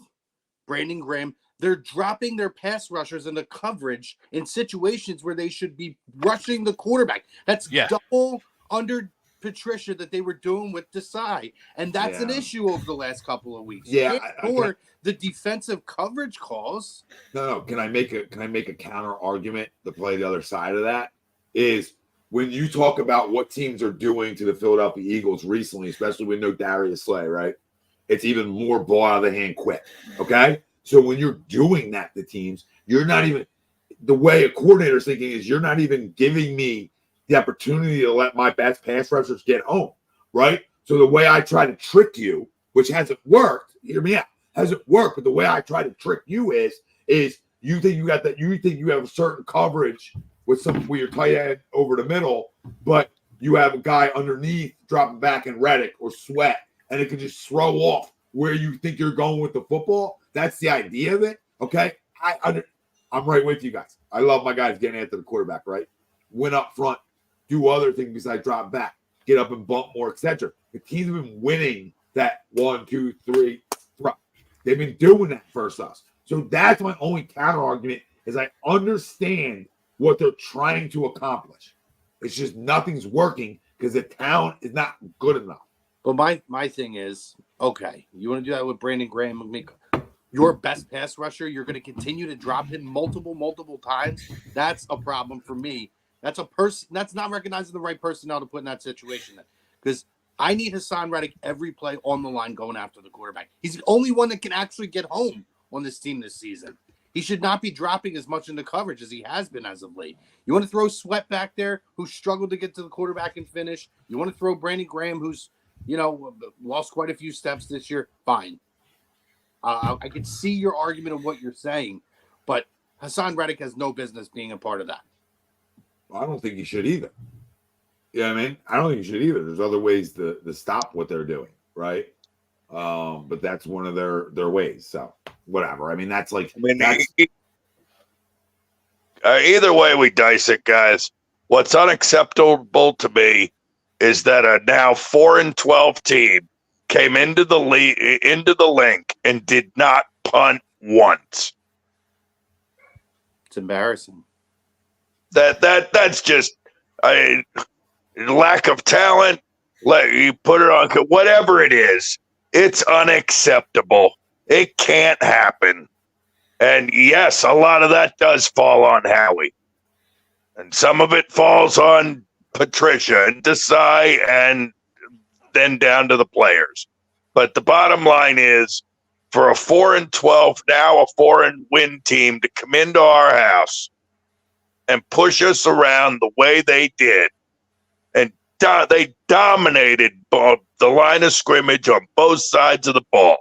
Speaker 9: Brandon Graham, they're dropping their pass rushers into coverage in situations where they should be rushing the quarterback. That's double under Patricia that they were doing with Desai. And that's an issue over the last couple of weeks.
Speaker 1: Yeah.
Speaker 9: Or the defensive coverage calls.
Speaker 1: No. Can I make a counter argument to play the other side of that? Is when you talk about what teams are doing to the Philadelphia Eagles recently, especially with no Darius Slay, right? It's even more ball out of the hand quick. Okay? So when you're doing that to teams, you're not even the way a coordinator's thinking is you're not even giving me the opportunity to let my best pass rushers get home, right? So the way I try to trick you, which hasn't worked, hear me out, hasn't worked, but the way I try to trick you is you think you got that, you think you have a certain coverage with your tight end over the middle, but you have a guy underneath dropping back in Reddick or Sweat, and it can just throw off where you think you're going with the football. That's the idea of it. Okay. I'm right with you guys. I love my guys getting after the quarterback, right? Win up front, do other things besides drop back, get up and bump more, etc. The teams have been winning that 1, 2, 3 throw. They've been doing that versus us. So that's my only counter argument is I understand what they're trying to accomplish. It's just nothing's working because the talent is not good enough.
Speaker 9: But my thing is, okay, you want to do that with Brandon Graham and Mika. Your best pass rusher, you're going to continue to drop him multiple times. That's a problem for me. That's a person. That's not recognizing the right personnel to put in that situation. Because I need Hassan Reddick every play on the line going after the quarterback. He's the only one that can actually get home on this team this season. He should not be dropping as much into coverage as he has been as of late. You want to throw Sweat back there, who struggled to get to the quarterback and finish. You want to throw Brandon Graham, who's, lost quite a few steps this year. Fine. I can see your argument of what you're saying, but Hassan Reddick has no business being a part of that.
Speaker 1: Well, I don't think he should either. You know what I mean? I don't think he should either. There's other ways to stop what they're doing, right? But that's one of their ways. So whatever. I mean, that's like
Speaker 8: either way we dice it, guys. What's unacceptable to me is that a now 4-12 team came into the link and did not punt once.
Speaker 9: It's embarrassing.
Speaker 8: That's just lack of talent. You put it on whatever it is. It's unacceptable. It can't happen. And yes, a lot of that does fall on Howie, and some of it falls on Patricia and Desai, and then down to the players. But the bottom line is, for a 4-12, now a 4-win team to come into our house and push us around the way they did, and they dominated the line of scrimmage on both sides of the ball.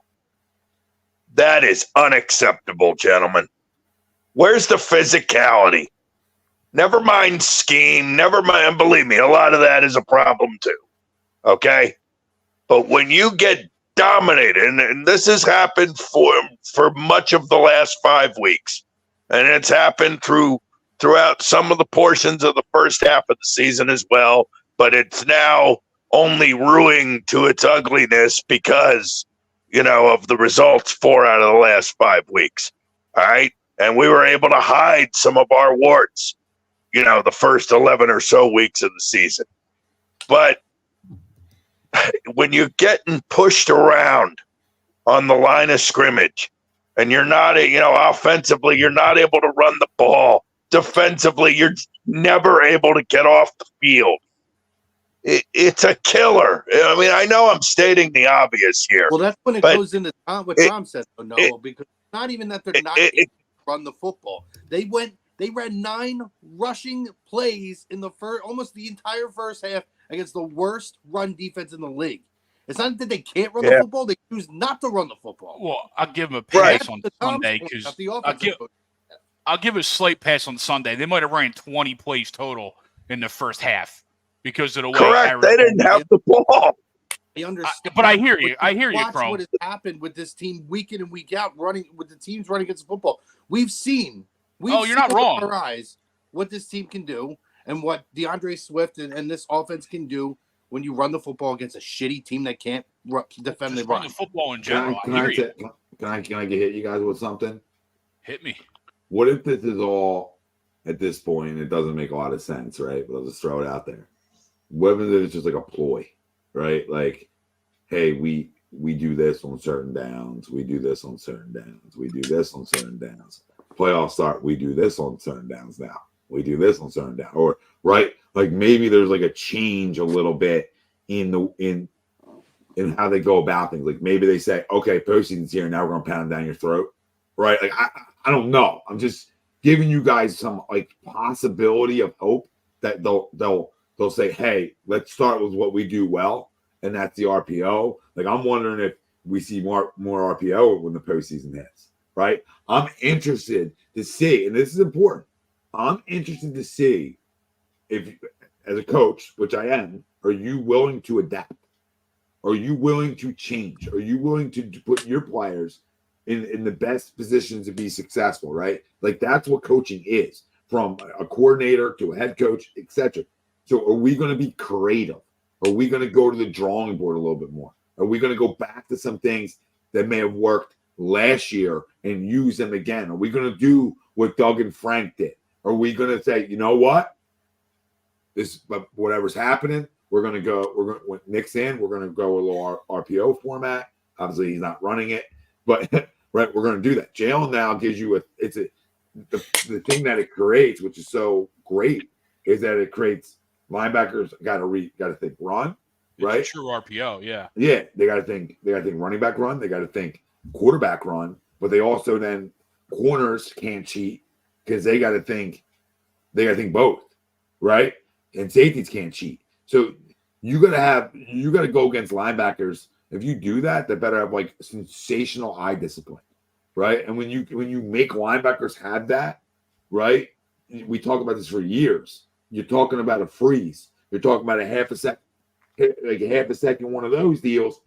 Speaker 8: That is unacceptable, gentlemen. Where's the physicality? Never mind scheme, never mind. Believe me, a lot of that is a problem too. Okay? But when you get dominated, and this has happened for much of the last 5 weeks, and it's happened throughout some of the portions of the first half of the season as well, but it's now only ruining to its ugliness because, of the results 4 out of the last 5 weeks. All right? And we were able to hide some of our warts, the first 11 or so weeks of the season. But when you're getting pushed around on the line of scrimmage and you're not, offensively, you're not able to run the ball. Defensively, you're never able to get off the field. It's a killer. I mean, I know I'm stating the obvious here.
Speaker 9: Well, that's when it goes into what Tom said, because it's not even that they're not able to run the football. They ran 9 rushing plays in the almost the entire first half against the worst run defense in the league. It's not that they can't run the football; they choose not to run the football.
Speaker 7: Well, I'll give them a pass on Sunday because I'll give a slight pass on Sunday. They might have ran 20 plays total in the first half because of the way.
Speaker 8: Correct. They didn't have the ball.
Speaker 9: I understand,
Speaker 7: but I hear you. I hear you,
Speaker 9: watch
Speaker 7: Chrome.
Speaker 9: What has happened with this team week in and week out, running with the teams running against the football? We've seen
Speaker 7: you're not wrong.
Speaker 9: With our eyes what this team can do and what DeAndre Swift and this offense can do when you run the football against a shitty team that can't defend the run.
Speaker 7: The football in general.
Speaker 1: Can I get hit you guys with something?
Speaker 7: Hit me.
Speaker 1: What if this is all at this point? It doesn't make a lot of sense, right? But I'll just throw it out there. What if it's just like a ploy, right? Like, hey, we do this on certain downs. We do this on certain downs. We do this on certain downs. Playoffs start. We do this on certain downs now. We do this on certain downs. Or right, like maybe there's like a change a little bit in how they go about things. Like maybe they say, okay, postseason's here. Now we're gonna pound down your throat, right? Like I don't know. I'm just giving you guys some like possibility of hope that they'll say, hey, let's start with what we do well, and that's the RPO. Like, I'm wondering if we see more RPO when the postseason hits, right? I'm interested to see, and this is important. I'm interested to see if, as a coach, which I am, are you willing to adapt? Are you willing to change? Are you willing to put your players in the best positions to be successful, right? Like, that's what coaching is, from a coordinator to a head coach, etc. So are we going to be creative? Are we going to go to the drawing board a little bit more? Are we going to go back to some things that may have worked last year and use them again? Are we going to do what Doug and Frank did? Are we going to say, you know what? Whatever's happening, we're going to go, when Nick's in, we're going to go a little RPO format. Obviously, he's not running it, but right, we're going to do that. Jalen now gives you the thing that it creates, which is so great, is that it creates linebackers got to think run, right?
Speaker 7: It's a true RPO, yeah.
Speaker 1: Yeah, they got to think running back run. They got to think quarterback run, but they also then corners can't cheat because they got to think both, right? And safeties can't cheat. So you got to go against linebackers. If you do that, they better have like sensational eye discipline, right? And when you make linebackers have that, right? We talk about this for years. You're talking about a freeze. You're talking about a half a second one of those deals.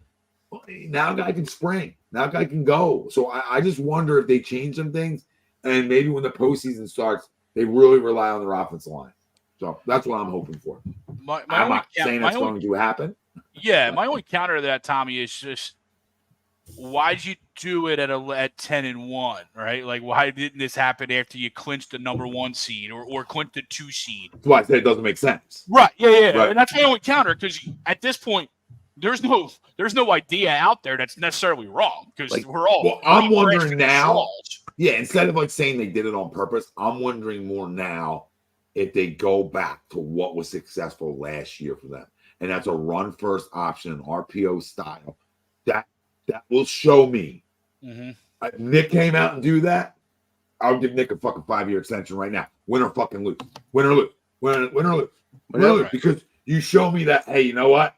Speaker 1: Now a guy can spring. Now a guy can go. So I just wonder if they change some things, and maybe when the postseason starts, they really rely on their offensive line. So that's what I'm hoping for. I'm not saying that's going to happen.
Speaker 7: Yeah, my only counter to that, Tommy, is just why'd you do it at 10-1, right? Like, why didn't this happen after you clinched the number 1 seed or clinched the 2 seed?
Speaker 1: That's why I said it doesn't make sense.
Speaker 7: Right. Yeah.
Speaker 1: Right.
Speaker 7: And that's my only counter, because at this point, there's no idea out there that's necessarily wrong, because we're all.
Speaker 1: Well, I'm wondering now. Yeah, instead of like saying they did it on purpose, I'm wondering more now if they go back to what was successful last year for them, and that's a run first option, RPO style. That will show me.
Speaker 7: Mm-hmm.
Speaker 1: If Nick came out and do that, I'll give Nick a fucking 5-year extension right now. Win or fucking lose. Win or lose. Win or lose. Win or lose. Because you show me that, hey, you know what?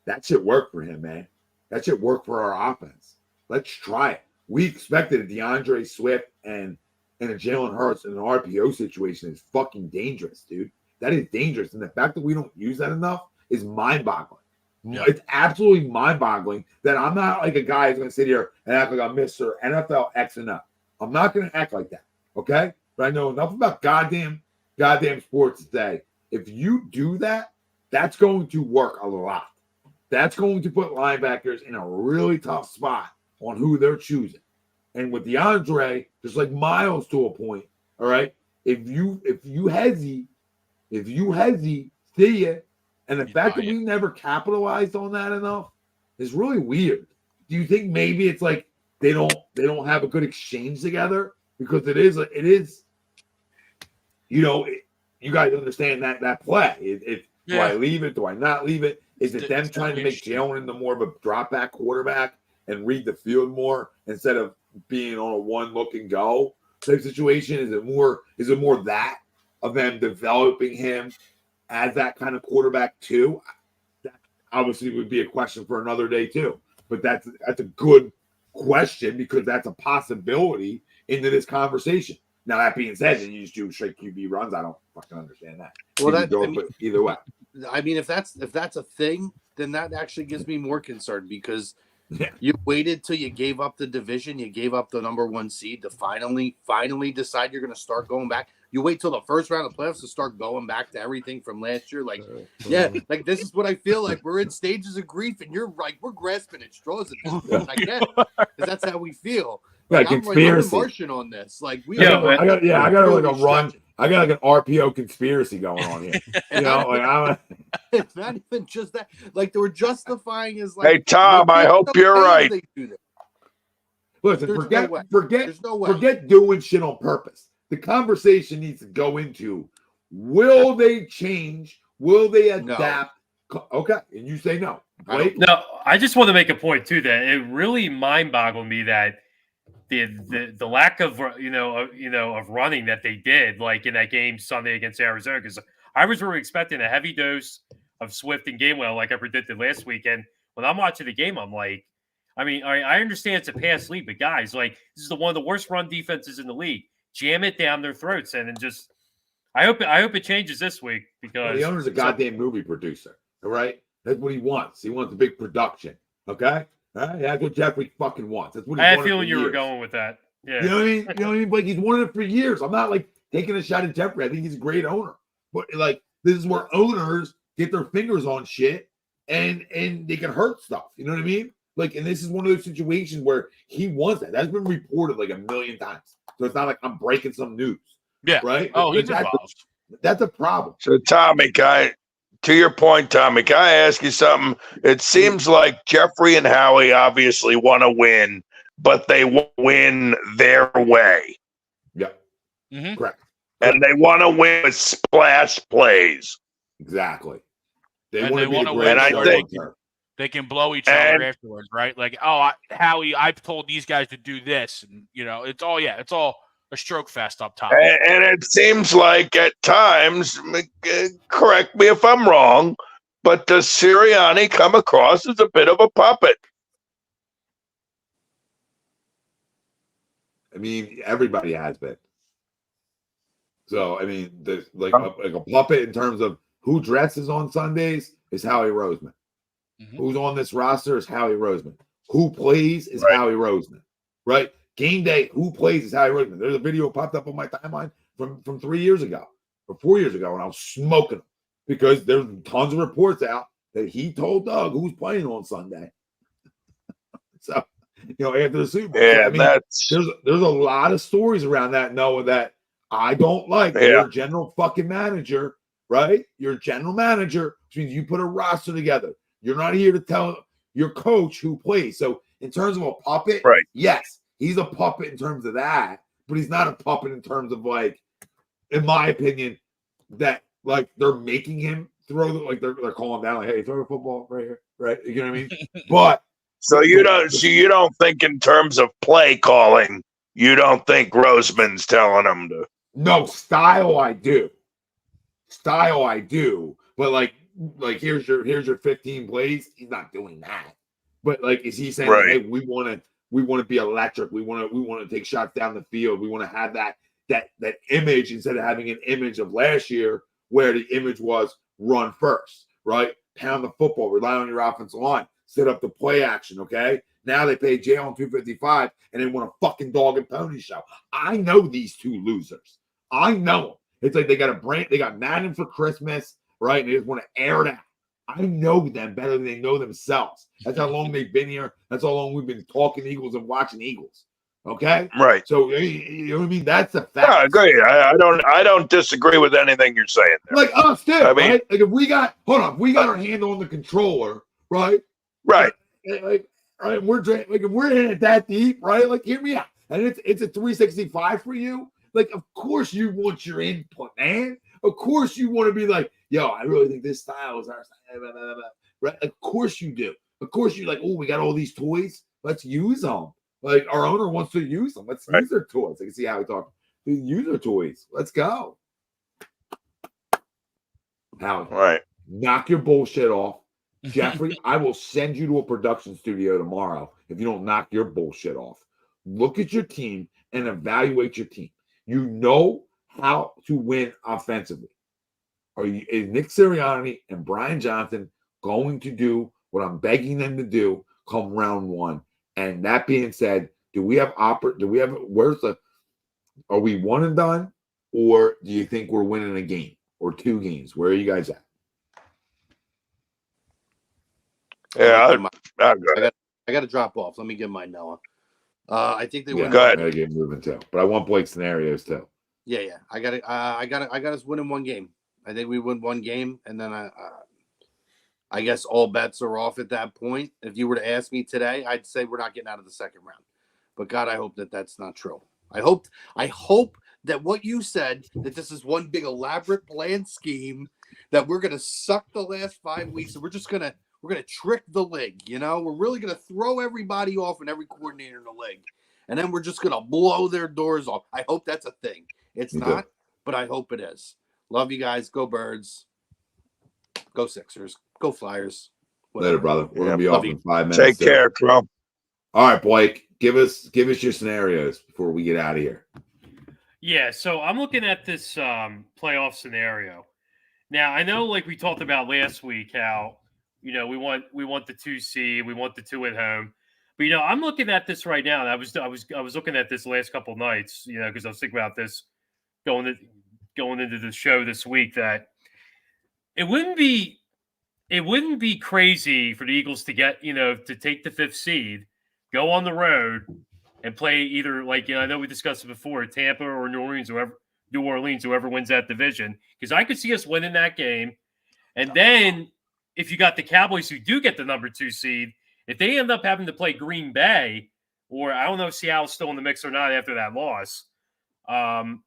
Speaker 1: That shit worked for him, man. That shit worked for our offense. Let's try it. We expected a DeAndre Swift and a Jalen Hurts in an RPO situation is fucking dangerous, dude. That is dangerous. And the fact that we don't use that enough is mind-boggling. Yeah. It's absolutely mind-boggling that I'm not like a guy who's going to sit here and act like I'm Mr. NFL X and O. I'm not going to act like that, okay? But I know enough about goddamn sports to say, if you do that, that's going to work a lot. That's going to put linebackers in a really tough spot on who they're choosing. And with DeAndre, just like Miles to a point, all right? If you hezzy, see ya. And the fact that we never capitalized on that enough is really weird. Do you think maybe it's like they don't have a good exchange together? Because it is, you guys understand that play. Do I leave it? Do I not leave it? Is it them trying to make Jalen into more of a drop back quarterback and read the field more instead of being on a one look and go type situation? Is it more that of them developing him as that kind of quarterback too? That obviously would be a question for another day too. But that's a good question, because that's a possibility into this conversation. Now, that being said, then you just do straight QB runs. I don't fucking understand that. Well, either way.
Speaker 9: I mean, if that's a thing, then that actually gives me more concern, because you waited till you gave up the division, you gave up the number 1 seed to finally decide you're going to start going back. You wait till the first round of playoffs to start going back to everything from last year. Like, like this is what I feel like. We're in stages of grief, and you're right. We're grasping at straws at this point. I get it, because that's how we feel. Like, I'm
Speaker 1: conspiracy.
Speaker 9: I'm Martian on this. Like, we
Speaker 1: I got like a run. I got like an RPO conspiracy going on here.
Speaker 9: It's not even just that. Like, they were justifying his. Like,
Speaker 8: hey Tom, I hope you're right.
Speaker 1: Listen, forget doing shit on purpose. The conversation needs to go into: will they change? Will they adapt? No. Okay, and you say no. Blake?
Speaker 10: No, I just want to make a point too that it really mind-boggled me that the lack of of running that they did, like in that game Sunday against Arizona, because I was really expecting a heavy dose of Swift and Gainwell like I predicted last week, and when I'm watching the game, I'm like, I mean, I understand it's a pass lead, but guys, like, this is one of the worst run defenses in the league. Jam it down their throats, and then just I hope it changes this week because
Speaker 1: the owner's a goddamn movie producer, all right? That's what he wants. He wants a big production, okay? All right? That's what Jeffrey fucking wants. That's what
Speaker 10: I
Speaker 1: he
Speaker 10: had a feeling you were going with that. Yeah.
Speaker 1: You know what I mean? You know what I mean? Like, he's wanted it for years. I'm not like taking a shot at Jeffrey. I think he's a great owner. But like, this is where owners get their fingers on shit and they can hurt stuff. You know what I mean? Like, and this is one of those situations where he wants that. That's been reported like a million times. So it's not like I'm breaking some news.
Speaker 7: Yeah.
Speaker 1: Right?
Speaker 7: Oh, he's
Speaker 1: that's,
Speaker 7: involved.
Speaker 1: That's a problem.
Speaker 8: So, Tommy, to your point, Tommy, can I ask you something? It seems like Jeffrey and Howie obviously want to win, but they win their way.
Speaker 1: Yeah.
Speaker 7: Mm-hmm.
Speaker 1: Correct.
Speaker 8: And they want to win with splash plays.
Speaker 1: Exactly. They
Speaker 7: And
Speaker 1: want
Speaker 7: they
Speaker 1: to be the
Speaker 7: wanna
Speaker 1: great
Speaker 7: win,
Speaker 8: I
Speaker 7: so
Speaker 8: think
Speaker 7: they can blow each other afterwards, right? Like, oh, Howie, I've told these guys to do this, and it's all a stroke fest up top.
Speaker 8: And it seems like at times, correct me if I'm wrong, but does Sirianni come across as a bit of a puppet?
Speaker 1: I mean, everybody has been. So, I mean, there's like a puppet in terms of who dresses on Sundays is Howie Roseman.
Speaker 7: Mm-hmm.
Speaker 1: Who's on this roster is Howie Roseman. Who plays is Howie Roseman. Right? Game day, who plays is Howie Roseman. There's a video popped up on my timeline from 3 years ago or 4 years ago, and I was smoking him because there's tons of reports out that he told Doug who's playing on Sunday. So, after the Super Bowl.
Speaker 8: Yeah,
Speaker 1: I mean, there's a lot of stories around that, Noah, that I don't like.
Speaker 8: Yeah.
Speaker 1: You're a general fucking manager, right? You're a general manager, which means you put a roster together. You're not here to tell your coach who plays. So in terms of a puppet,
Speaker 8: right?
Speaker 1: Yes, he's a puppet in terms of that, but he's not a puppet in terms of, like, in my opinion, that like they're making him throw like they're calling down like, hey, throw a football right here, right? You know what I mean? But
Speaker 8: so you don't think in terms of play calling, you don't think Roseman's telling them to?
Speaker 1: No, style I do, but like here's your 15 plays. He's not doing that. But like, is he saying, hey, we want to be electric. We want to take shots down the field. We want to have that image instead of having an image of last year where the image was run first, right? Pound the football, rely on your offensive line, set up the play action. Okay. Now they pay Jalen $255 and they want a fucking dog and pony show. I know these two losers. I know them. It's like they got Madden for Christmas, right? And they just want to air it out. I know them better than they know themselves. That's how long they've been here. That's how long we've been talking Eagles and watching Eagles. Okay?
Speaker 8: Right.
Speaker 1: So you know what I mean? That's a fact.
Speaker 8: I agree. I don't disagree with anything you're saying there.
Speaker 1: Like us too,
Speaker 8: I mean,
Speaker 1: right? Like if we got our hand on the controller, right?
Speaker 8: Right.
Speaker 1: Like right, if we're in it that deep, right? Like, hear me out. And it's a 365 for you. Like, of course you want your input, man. Of course you want to be like, yo, I really think this style is our style. Blah, blah, blah, blah. Right? Of course you do. Of course you're like, oh, we got all these toys. Let's use them. Like, our owner wants to use them. Let's use their toys. I can see how we talk. Use their toys. Let's go. Now, knock your bullshit off. Jeffrey, I will send you to a production studio tomorrow if you don't knock your bullshit off. Look at your team and evaluate your team. You know how to win offensively. Is Nick Sirianni and Brian Johnson going to do what I'm begging them to do come round one? And that being said, are we one and done, or do you think we're winning a game or two games? Where are you guys at?
Speaker 8: Yeah,
Speaker 9: I got to drop off. Let me get my Noah. I think they win.
Speaker 1: Go ahead. I gotta get moving too, but I want Blake scenarios too.
Speaker 9: Yeah. I got us winning one game. I think we win one game, and then I guess all bets are off at that point. If you were to ask me today, I'd say we're not getting out of the second round. But God, I hope that that's not true. I hope that what you said, that this is one big elaborate planned scheme, that we're gonna suck the last 5 weeks, and we're gonna trick the league. We're really gonna throw everybody off and every coordinator in the league, and then we're just gonna blow their doors off. I hope that's a thing. It's not, but I hope it is. Love you guys. Go Birds. Go Sixers. Go Flyers.
Speaker 1: Later, brother. We're gonna be
Speaker 8: love
Speaker 1: off
Speaker 8: you.
Speaker 1: in 5 minutes.
Speaker 8: Take care, Crow.
Speaker 1: All right, Blake. Give us your scenarios before we get out of here.
Speaker 10: Yeah, so I'm looking at this playoff scenario. Now, I know, like we talked about last week, how we want the 2 seed, we want the 2 at home, but I'm looking at this right now. And I was looking at this last couple nights, because I was thinking about this going into the show this week, that it wouldn't be crazy for the Eagles to get to take the 5th seed, go on the road, and play either, like, I know we discussed it before, Tampa or New Orleans, whoever wins that division, because I could see us winning that game. And then if you got the Cowboys who do get the number 2 seed, if they end up having to play Green Bay, or I don't know if Seattle's still in the mix or not after that loss, I'm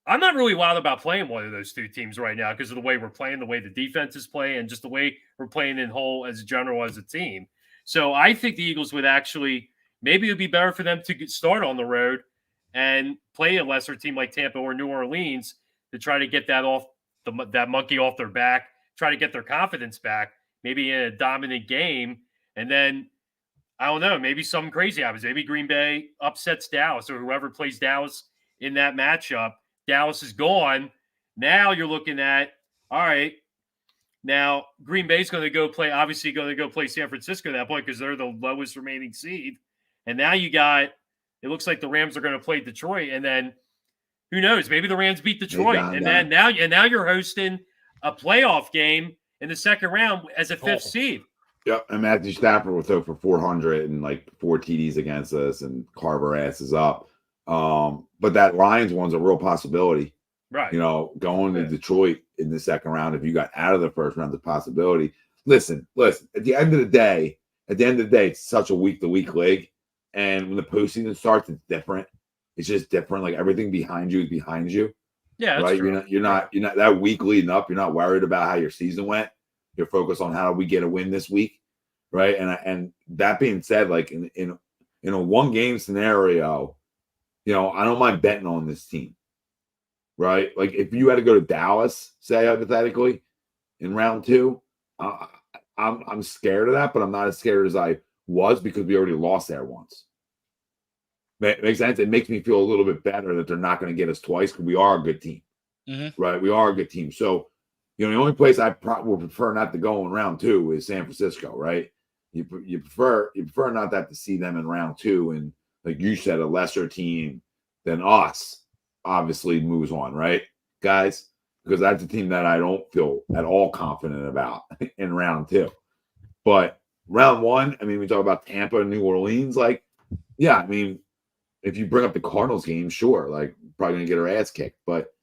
Speaker 10: not really wild about playing one of those 2 teams right now because of the way we're playing, the way the defense is playing, and just the way we're playing in whole as a general as a team. So I think the Eagles would actually, maybe it would be better for them to start on the road and play a lesser team like Tampa or New Orleans to try to get that monkey off their back, try to get their confidence back, maybe in a dominant game. And then, I don't know, maybe something crazy happens. Maybe Green Bay upsets Dallas, or whoever plays Dallas in that matchup. Dallas is gone. Now you're looking at, all right, now Green Bay's going to go play San Francisco at that point because they're the lowest remaining seed. And now it looks like the Rams are going to play Detroit. And then who knows? Maybe the Rams beat Detroit. Then now you're hosting a playoff game in the second round as a 5th seed.
Speaker 1: Yep. And Matthew Stafford will throw for 400 and like 4 TDs against us and carve our asses up. But that Lions one's a real possibility.
Speaker 10: Right.
Speaker 1: Going to Detroit in the second round, if you got out of the first round, the possibility. Listen, at the end of the day, it's such a week-to-week league. And when the postseason starts, it's different. It's just different. Like, everything behind you is behind you.
Speaker 10: Yeah, that's
Speaker 1: right.
Speaker 10: True.
Speaker 1: You're not that week leading up. You're not worried about how your season went. You're focused on how do we get a win this week, right? And that being said, like in a 1-game scenario, I don't mind betting on this team, right? Like, if you had to go to Dallas, say hypothetically, in round 2, I'm scared of that, but I'm not as scared as I was because we already lost there once. Makes sense. It makes me feel a little bit better that they're not going to get us twice because we are a good team, right? We are a good team. So, the only place I would prefer not to go in round 2 is San Francisco, right? You prefer not to have to see them in round 2, and like you said, a lesser team than us obviously moves on, right, guys? Because that's a team that I don't feel at all confident about in round 2. But round 1, we talk about Tampa and New Orleans. Like, yeah, if you bring up the Cardinals game, sure, like, probably going to get our ass kicked. But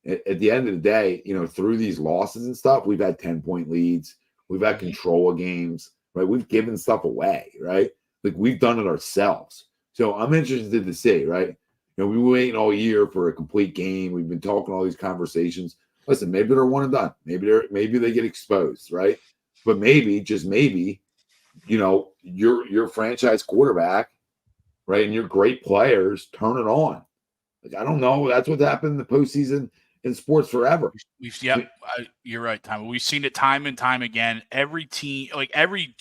Speaker 1: at the end of the day, through these losses and stuff, we've had 10-point leads. We've had control of games, right? We've given stuff away, right? Like, we've done it ourselves. So I'm interested to see, right? We were waiting all year for a complete game. We've been talking all these conversations. Listen, maybe they're one and done. Maybe they get exposed, right? But maybe, just maybe, your franchise quarterback, right, and your great players turn it on. Like, I don't know. That's what's happened in the postseason in sports forever.
Speaker 7: You're right, Tom. We've seen it time and time again. Every team, like every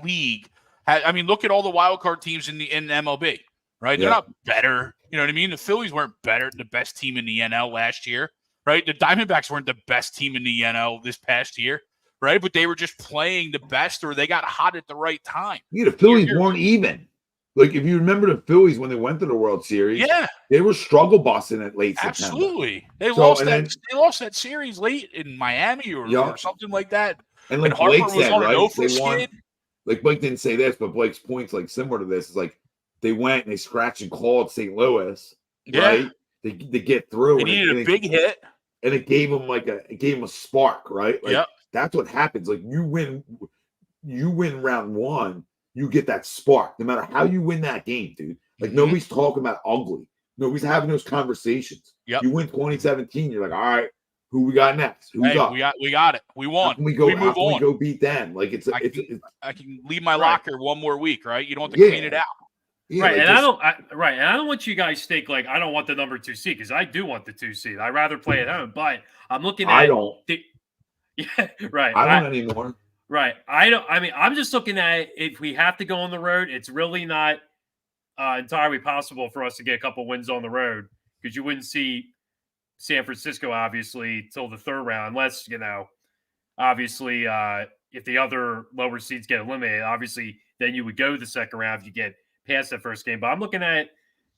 Speaker 7: league, look at all the wild card teams in MLB, right? They're not better. You know what I mean? The Phillies weren't better, the best team in the NL last year, right? The Diamondbacks weren't the best team in the NL this past year, right? But they were just playing the best, or they got hot at the right time.
Speaker 1: Yeah, the Phillies weren't even. Like, if you remember the Phillies when they went to the World Series, they were struggle busting at late September.
Speaker 7: Absolutely. They lost that series late in Miami or something like that.
Speaker 1: And like
Speaker 7: Harper
Speaker 1: Blake said, right?
Speaker 7: They
Speaker 1: won. Like, Blake didn't say this, but Blake's point's like similar to this. Is like they went and they scratched and clawed St. Louis, right? They get through.
Speaker 7: They needed a big hit.
Speaker 1: And it gave them a spark, right? Like, that's what happens. Like, you win round 1. You get that spark, no matter how you win that game, dude. Like, nobody's talking about ugly. Nobody's having those conversations. You win 2017. You're like, all right, who we got next? Who's up?
Speaker 7: We got it. We won.
Speaker 1: We move on. We go beat them. Like,
Speaker 7: I can leave my locker one more week, right? You don't have to clean it out.
Speaker 1: Yeah,
Speaker 10: right,
Speaker 1: like
Speaker 10: and I don't want you guys to think like I don't want the number 2 seed, because I do want the 2 seed. I'd rather play at home, but I'm looking at.
Speaker 1: I don't.
Speaker 10: Yeah, right.
Speaker 1: I don't anymore.
Speaker 10: Right. I'm just looking at it, if we have to go on the road, it's really not entirely possible for us to get a couple wins on the road because you wouldn't see San Francisco, obviously, till the third round, unless, obviously, if the other lower seeds get eliminated, obviously, then you would go to the second round if you get past that first game. But I'm looking at,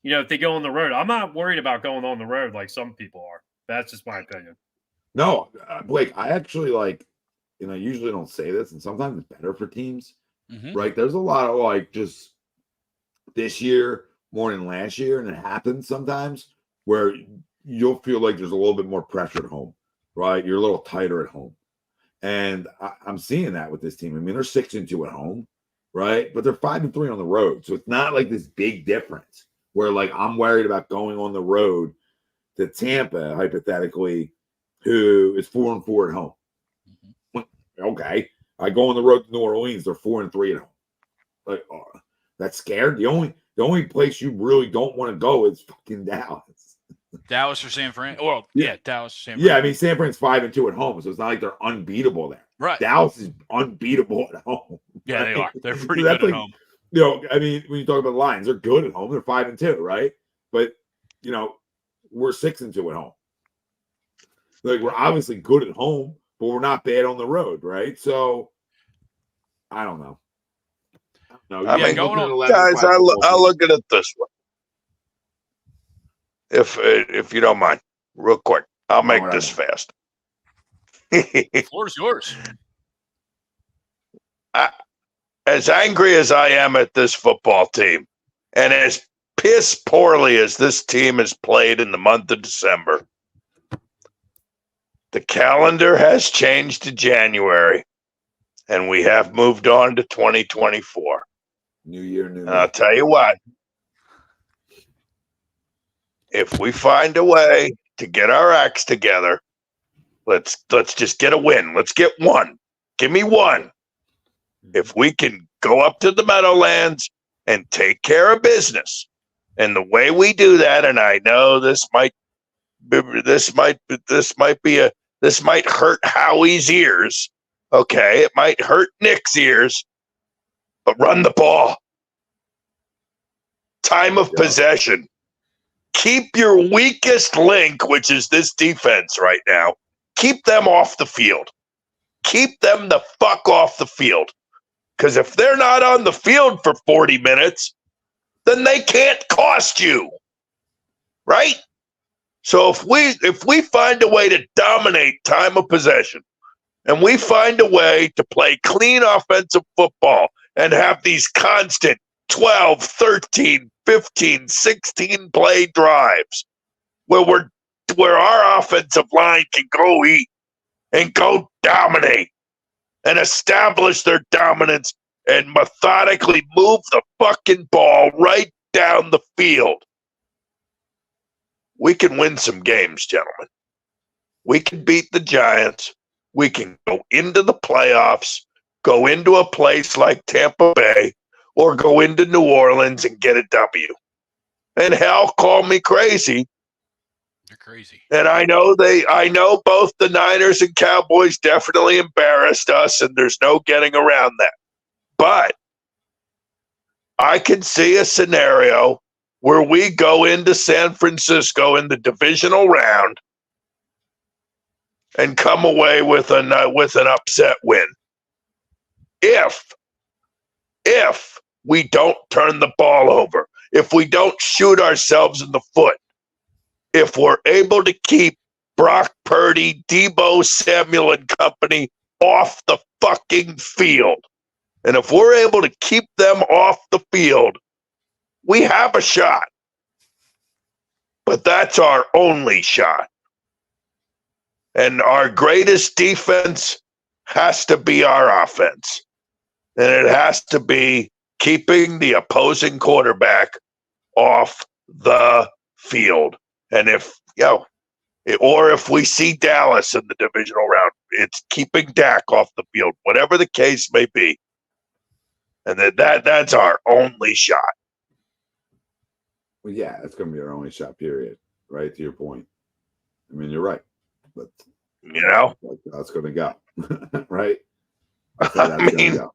Speaker 10: if they go on the road, I'm not worried about going on the road like some people are. That's just my opinion.
Speaker 1: No, Blake, I actually I usually don't say this, and sometimes it's better for teams, right? There's a lot of just this year more than last year, and it happens sometimes where you'll feel like there's a little bit more pressure at home, right? You're a little tighter at home. And I'm seeing that with this team. I mean, they're 6-2 at home, right? But they're 5-3 on the road. So it's not like this big difference where I'm worried about going on the road to Tampa, hypothetically, who is 4-4 at home. Okay. I go on the road to New Orleans, they're 4-3 at home. That's scared. The only place you really don't want to go is fucking Dallas.
Speaker 7: Dallas or San Fran? Well, Dallas or San Fran.
Speaker 1: Yeah, I mean, San Fran's 5-2 at home, so it's not like they're unbeatable there.
Speaker 7: Right.
Speaker 1: Dallas is unbeatable at home.
Speaker 7: Yeah,
Speaker 1: right?
Speaker 7: they are. They're pretty good at home.
Speaker 1: I mean, when you talk about the Lions, they're good at home. They're 5-2, right? But, we're 6-2 at home. We're obviously good at home, but we're not bad on the road, right? So, I don't know.
Speaker 8: I mean, guys, I look at it this way. If you don't mind, real quick, I'll make this fast.
Speaker 7: The floor's yours.
Speaker 8: As angry as I am at this football team, and as piss poorly as this team has played in the month of December, the calendar has changed to January, and we have moved on to 2024.
Speaker 1: New year, new.
Speaker 8: And I'll tell you what. If we find a way to get our acts together, let's just get a win. Let's get one. Give me one. If we can go up to the Meadowlands and take care of business, and the way we do that, and I know this might hurt Howie's ears. Okay, it might hurt Nick's ears, but run the ball. Time of possession. Keep your weakest link, which is this defense right now, keep them off the field. Keep them the fuck off the field. Because if they're not on the field for 40 minutes, then they can't cost you. Right? So if we find a way to dominate time of possession, and we find a way to play clean offensive football and have these constant 12, 13, 15, 16 play drives where our offensive line can go eat and go dominate and establish their dominance and methodically move the fucking ball right down the field. We can win some games, gentlemen. We can beat the Giants. We can go into the playoffs, go into a place like Tampa Bay, or go into New Orleans and get a W. And hell, call me crazy.
Speaker 7: You're crazy.
Speaker 8: And I know both the Niners and Cowboys definitely embarrassed us, and there's no getting around that. But I can see a scenario where we go into San Francisco in the divisional round and come away with an upset win. If we don't turn the ball over, if we don't shoot ourselves in the foot, if we're able to keep Brock Purdy, Deebo Samuel and company off the fucking field, and if we're able to keep them off the field, we have a shot. But that's our only shot. And our greatest defense has to be our offense. And it has to be keeping the opposing quarterback off the field. And if we see Dallas in the divisional round, it's keeping Dak off the field, whatever the case may be. And that's our only shot.
Speaker 1: Well, yeah, that's going to be our only shot, period. Right, to your point. I mean, you're right. But,
Speaker 8: that's
Speaker 1: going to go. Right? That's how that's going to go.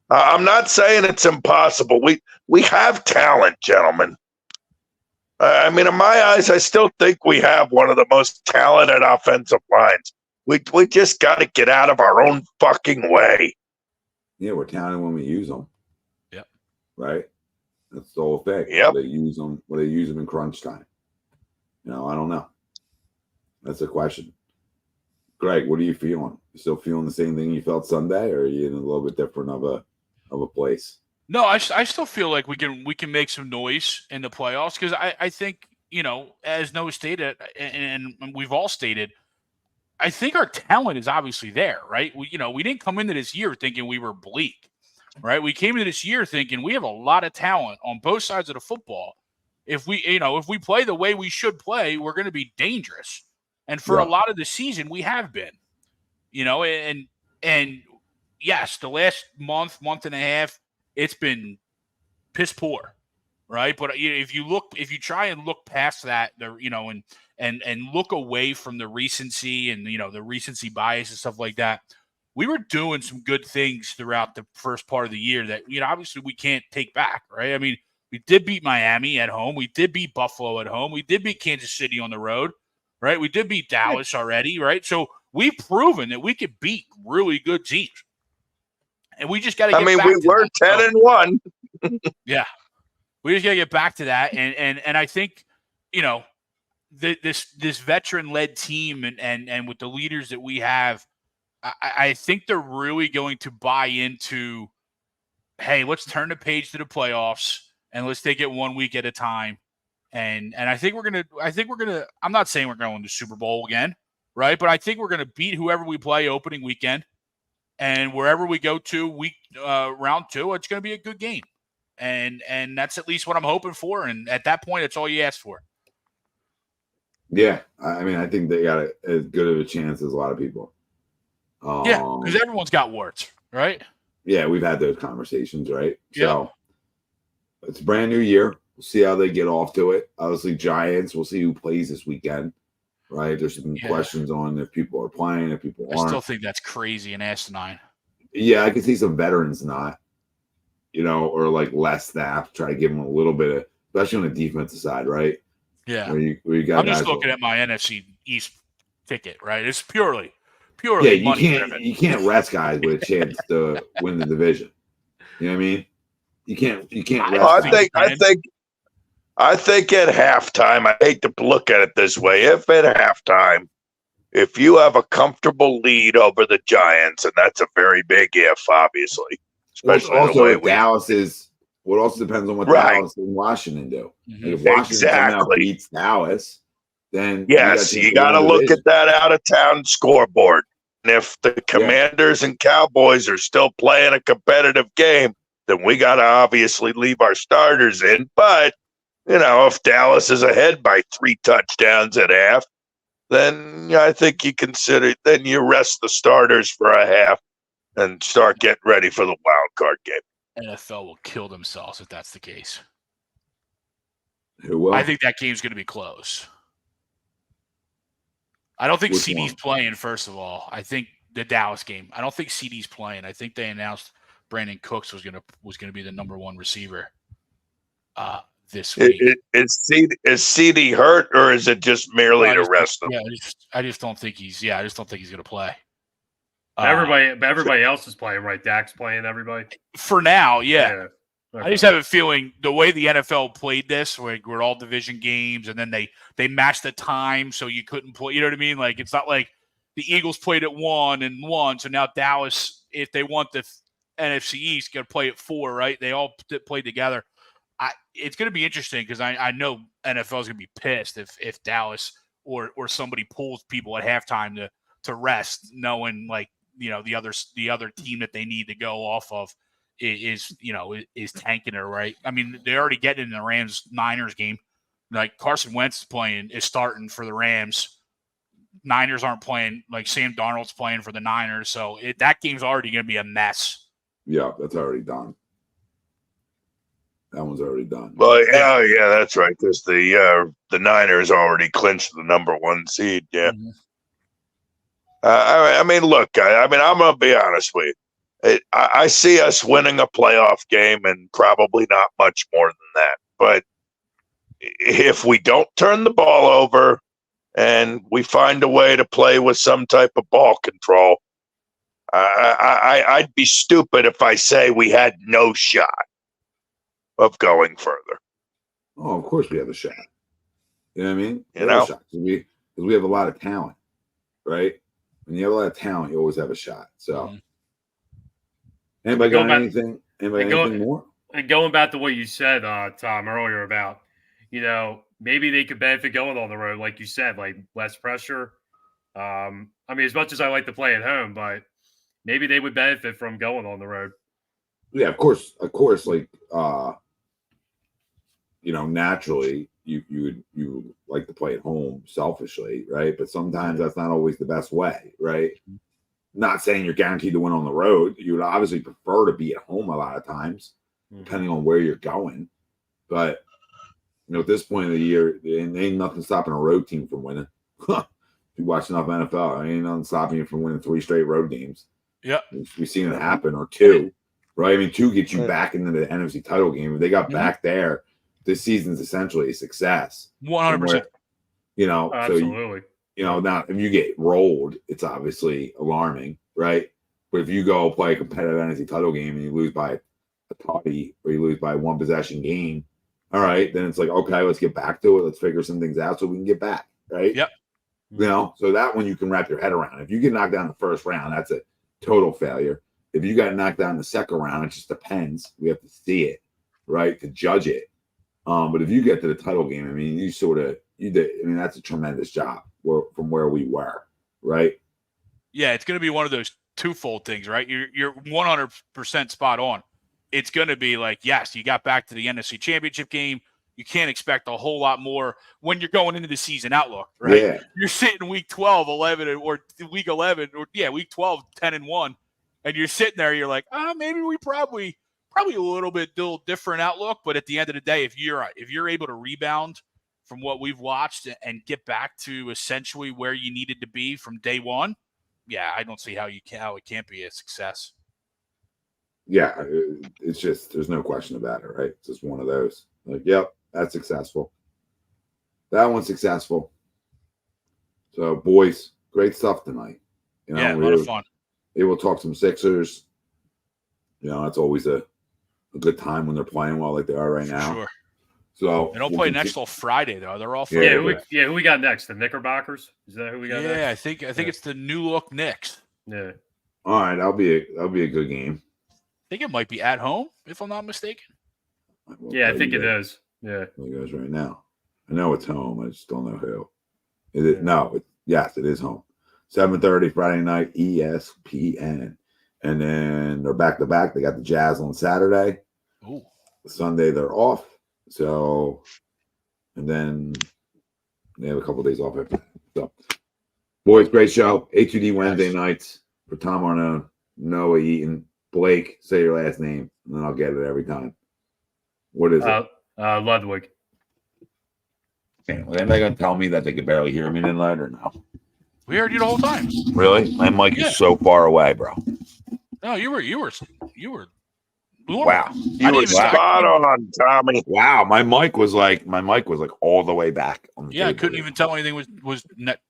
Speaker 8: I'm not saying it's impossible. We have talent, gentlemen. I mean, in my eyes, I still think we have one of the most talented offensive lines. We just got to get out of our own fucking way.
Speaker 1: Yeah, we're talented when we use them.
Speaker 7: Yep.
Speaker 1: Right? That's the whole thing.
Speaker 8: Yep.
Speaker 1: They use them in crunch time. I don't know. That's a question. Greg, what are you feeling? You still feeling the same thing you felt Sunday, or are you in a little bit different of a place?
Speaker 7: No, I still feel like we can make some noise in the playoffs because I think, as Noah stated, and we've all stated, I think our talent is obviously there, right? We didn't come into this year thinking we were bleak, right? We came into this year thinking we have a lot of talent on both sides of the football. If we play the way we should play, we're going to be dangerous. And for a lot of the season, we have been, and yes, the last month and a half, it's been piss poor, right? But if you try and look past that, and look away from the recency and the recency bias and stuff like that, we were doing some good things throughout the first part of the year that obviously we can't take back, right? I mean, we did beat Miami at home, we did beat Buffalo at home, we did beat Kansas City on the road, right? We did beat Dallas already, right? So we've proven that we could beat really good teams. And we just got to get back to that.
Speaker 8: we were 10-1.
Speaker 7: Yeah. We just got to get back to that. And I think, this veteran-led team and with the leaders that we have, I think they're really going to buy into, hey, let's turn the page to the playoffs and let's take it 1 week at a time. And I think we're gonna I'm not saying we're going to Super Bowl again, right? But I think we're gonna beat whoever we play opening weekend. And wherever we go to round 2, it's going to be a good game. And that's at least what I'm hoping for. And at that point, it's all you ask for.
Speaker 1: Yeah. I mean, I think they got as good of a chance as a lot of people.
Speaker 7: Yeah, because everyone's got warts, right?
Speaker 1: Yeah, we've had those conversations, right?
Speaker 7: Yeah.
Speaker 1: So it's a brand new year. We'll see how they get off to it. Obviously, Giants, we'll see who plays this weekend. Right, there's some questions on if people are playing, if people aren't.
Speaker 7: I still think that's crazy and asinine.
Speaker 1: Yeah, I can see some veterans not, or like less staff. Try to give them a little bit of, especially on the defensive side, right?
Speaker 7: Yeah,
Speaker 1: where you got.
Speaker 7: I'm just looking at my NFC East ticket, right? It's purely.
Speaker 1: Yeah, you can't rest guys with a chance to win the division. You know what I mean? You can't. Rest
Speaker 8: I think at halftime, I hate to look at it this way. If at halftime, if you have a comfortable lead over the Giants, and that's a very big if, obviously, especially
Speaker 1: also
Speaker 8: the way
Speaker 1: Dallas is. What also depends on what Dallas and Washington do.
Speaker 7: Mm-hmm.
Speaker 1: Like if Washington somehow beats Dallas, then
Speaker 8: yes, you got to look at that out of town scoreboard. And if the Commanders and Cowboys are still playing a competitive game, then we got to obviously leave our starters in, but. If Dallas is ahead by 3 touchdowns at half, then I think you rest the starters for a half and start getting ready for the wild card game.
Speaker 7: NFL will kill themselves if that's the case.
Speaker 1: Who will?
Speaker 7: I think that game's going to be close. I don't think CD's playing, first of all. I think the Dallas game. I don't think CD's playing. I think they announced Brandon Cooks was going to be the number 1 receiver. This week.
Speaker 8: Is CD hurt, or is it just merely to rest him?
Speaker 7: Yeah, I just don't think he's going to play.
Speaker 10: Everybody else is playing, right? Dak's playing. Everybody
Speaker 7: for now, yeah.
Speaker 10: Okay.
Speaker 7: I just have a feeling the way the NFL played this, where we're all division games, and then they matched the time, so you couldn't play. You know what I mean? Like it's not like the Eagles played at 1-1, so now Dallas, if they want the NFC East, got to play at 4, right? They all played together. It's going to be interesting because I know NFL is going to be pissed if Dallas or somebody pulls people at halftime to rest, knowing like the other team that they need to go off of is tanking her, right? I mean, they're already getting in the Rams-Niners game. Like Carson Wentz is starting for the Rams. Niners aren't playing. Like Sam Darnold's playing for the Niners, so that game's already going to be a mess.
Speaker 1: Yeah, that's already done. That one's already done.
Speaker 8: Well, yeah, that's right. Because the Niners already clinched the number 1 seed. Yeah. I mean, look, I'm going to be honest with you. I see us winning a playoff game and probably not much more than that. But if we don't turn the ball over and we find a way to play with some type of ball control, I'd be stupid if I say we had no shot of going further.
Speaker 1: Oh, of course we have a shot. You know what I mean?
Speaker 8: You know?
Speaker 1: Because we have a lot of talent, right? When you have a lot of talent, you always have a shot. So, anybody got anything? Anything more?
Speaker 10: And going back to what you said, Tom, earlier about, maybe they could benefit going on the road, like you said, like less pressure. I mean, as much as I like to play at home, but maybe they would benefit from going on the road.
Speaker 1: Yeah, of course. Like, naturally, you like to play at home selfishly, right? But sometimes that's not always the best way, right? Not saying you're guaranteed to win on the road. You would obviously prefer to be at home a lot of times, depending on where you're going. But at this point of the year, ain't nothing stopping a road team from winning. If you watch enough NFL, ain't nothing stopping you from winning 3 straight road games.
Speaker 7: Yeah,
Speaker 1: we've seen it happen, or 2, right? I mean, 2 gets you back into the NFC title game. If they got back there, this season's essentially a success.
Speaker 7: 100%.
Speaker 10: Absolutely.
Speaker 1: So now if you get rolled, it's obviously alarming, right? But if you go play a competitive NFC title game and you lose by a toddy or you lose by 1 possession game, all right, then it's like, okay, let's get back to it. Let's figure some things out so we can get back, right?
Speaker 7: Yep.
Speaker 1: So that one you can wrap your head around. If you get knocked down the first round, that's a total failure. If you got knocked down the second round, it just depends. We have to see it, right, to judge it. But if you get to the title game, I mean, you did. I mean, that's a tremendous job from where we were, right?
Speaker 7: Yeah, it's going to be one of those twofold things, right? You're 100% spot on. It's going to be like, yes, you got back to the NFC Championship game. You can't expect a whole lot more when you're going into the season outlook, right?
Speaker 1: Yeah.
Speaker 7: You're sitting week 12, 11, or week 11, or week 12, 10-1, and you're sitting there. You're like, maybe we probably a little bit different outlook, but at the end of the day, if you're able to rebound from what we've watched and get back to essentially where you needed to be from day one, yeah, I don't see how it can't be a success.
Speaker 1: Yeah, it's just there's no question about it, right? It's just one of those. Like, yep, that's successful. That one's successful. So, boys, great stuff tonight.
Speaker 7: A lot of fun.
Speaker 1: Able to talk some Sixers. That's always a good time when they're playing well like they are right now.
Speaker 7: Sure.
Speaker 1: So
Speaker 7: they don't play next till Friday though. They're all Friday.
Speaker 10: Who we got next? The Knickerbockers? Is that who we got next?
Speaker 7: Yeah, I think it's the new look Knicks.
Speaker 10: Yeah.
Speaker 1: All right, that'll be a good game.
Speaker 7: I think it might be at home, if I'm not mistaken.
Speaker 10: Yeah, I think it is. Yeah.
Speaker 1: It goes right now. I know it's home. I just don't know who. Is it? No. Yes, it is home. 7:30 Friday night, ESPN. And then they're back to back. They got the Jazz on Saturday.
Speaker 7: Ooh.
Speaker 1: Sunday they're off. So, and then they have a couple of days off after that. So, boys, great show. A2D Wednesday nights for Tom Arnone, Noah Eaton, Blake. Say your last name, and then I'll get it every time. What is it?
Speaker 10: Ludwig.
Speaker 1: Okay, well, anybody gonna tell me that they could barely hear me tonight or no?
Speaker 7: We heard you the whole time.
Speaker 1: Really? My mic is so far away, bro.
Speaker 7: No, you were.
Speaker 1: Wow,
Speaker 8: you were spot on, Tommy.
Speaker 1: Wow, my mic was like all the way back. On the
Speaker 7: I
Speaker 1: table.
Speaker 7: couldn't even tell anything was net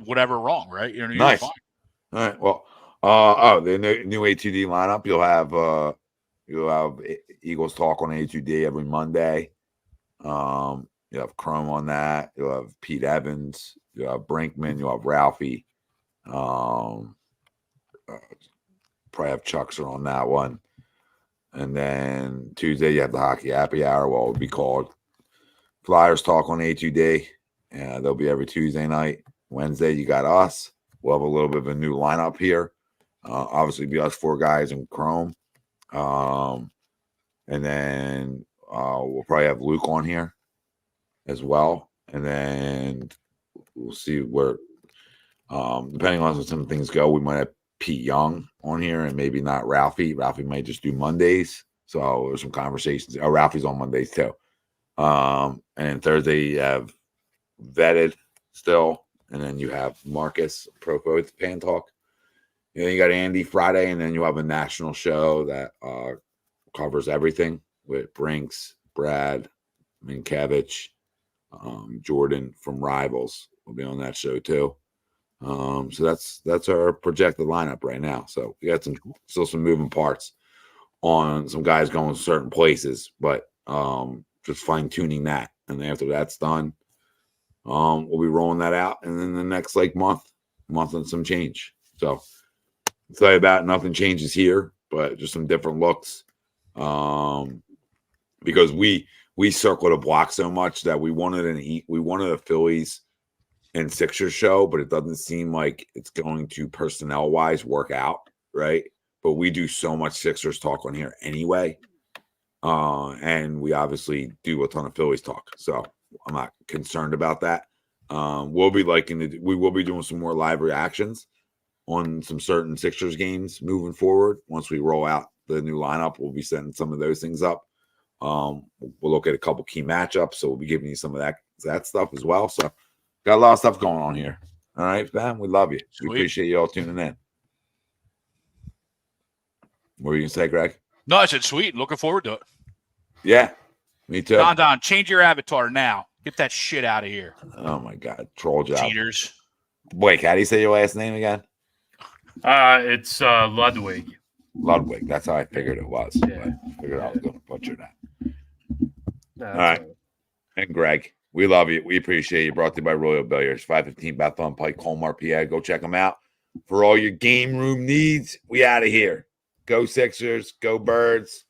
Speaker 7: whatever wrong, right? You
Speaker 1: Nice.
Speaker 7: Fine.
Speaker 1: All right. Well, the new A2D lineup. You'll have Eagles talk on A2D every Monday. You have Chrome on that. You'll have Pete Evans. You'll have Brinkman. You'll have Ralphie. Probably have Chuckser on that one. And then Tuesday, you have the Hockey Happy Hour, what would be called Flyers Talk on A2D. They'll be every Tuesday night. Wednesday, you got us. We'll have a little bit of a new lineup here. Obviously, be us 4 guys in Chrome. And then we'll probably have Luke on here as well. And then we'll see where, depending on how some things go, we might have Pete Young on here and maybe not Ralphie. Ralphie might just do Mondays. So there's some conversations. Oh, Ralphie's on Mondays too. And Thursday you have Vetted still. and then you have Marcus Proco with Pan Talk. And then you got Andy Friday, and then you have a national show that covers everything with Brinks, Brad, Minkiewicz, Jordan from Rivals will be on that show too. So that's our projected lineup right now. So we got still some moving parts on some guys going certain places, but just fine tuning that. And after that's done, we'll be rolling that out, and then the next month and some change. So I'll tell you about nothing changes here, but just some different looks. Because we circle the block so much that we wanted a Phillies and Sixers show, but it doesn't seem like it's going to personnel wise work out, right? But we do so much Sixers talk on here anyway. And we obviously do a ton of Phillies talk. So I'm not concerned about that. We will be doing some more live reactions on some certain Sixers games moving forward. Once we roll out the new lineup, we'll be setting some of those things up. We'll look at a couple key matchups, so we'll be giving you some of that stuff as well. So got a lot of stuff going on here. All right, fam, we love you.
Speaker 7: Sweet.
Speaker 1: We appreciate you all tuning in. What were you gonna say, Greg?
Speaker 7: No, I said sweet. Looking forward to it.
Speaker 1: Yeah, me too.
Speaker 7: Don, change your avatar now. Get that shit out of here.
Speaker 1: Oh my god, troll job.
Speaker 7: Cheaters.
Speaker 1: Blake, how do you say your last name again?
Speaker 10: It's Ludwig.
Speaker 1: Ludwig. That's how I figured it was.
Speaker 10: Yeah.
Speaker 1: I figured I was going to butcher that.
Speaker 10: No,
Speaker 1: all right. And Greg, we love you. We appreciate you. Brought to you by Royal Billiards, 515 Bethlehem Pike, Colmar, PA. Go check them out for all your game room needs. We out of here. Go Sixers. Go Birds.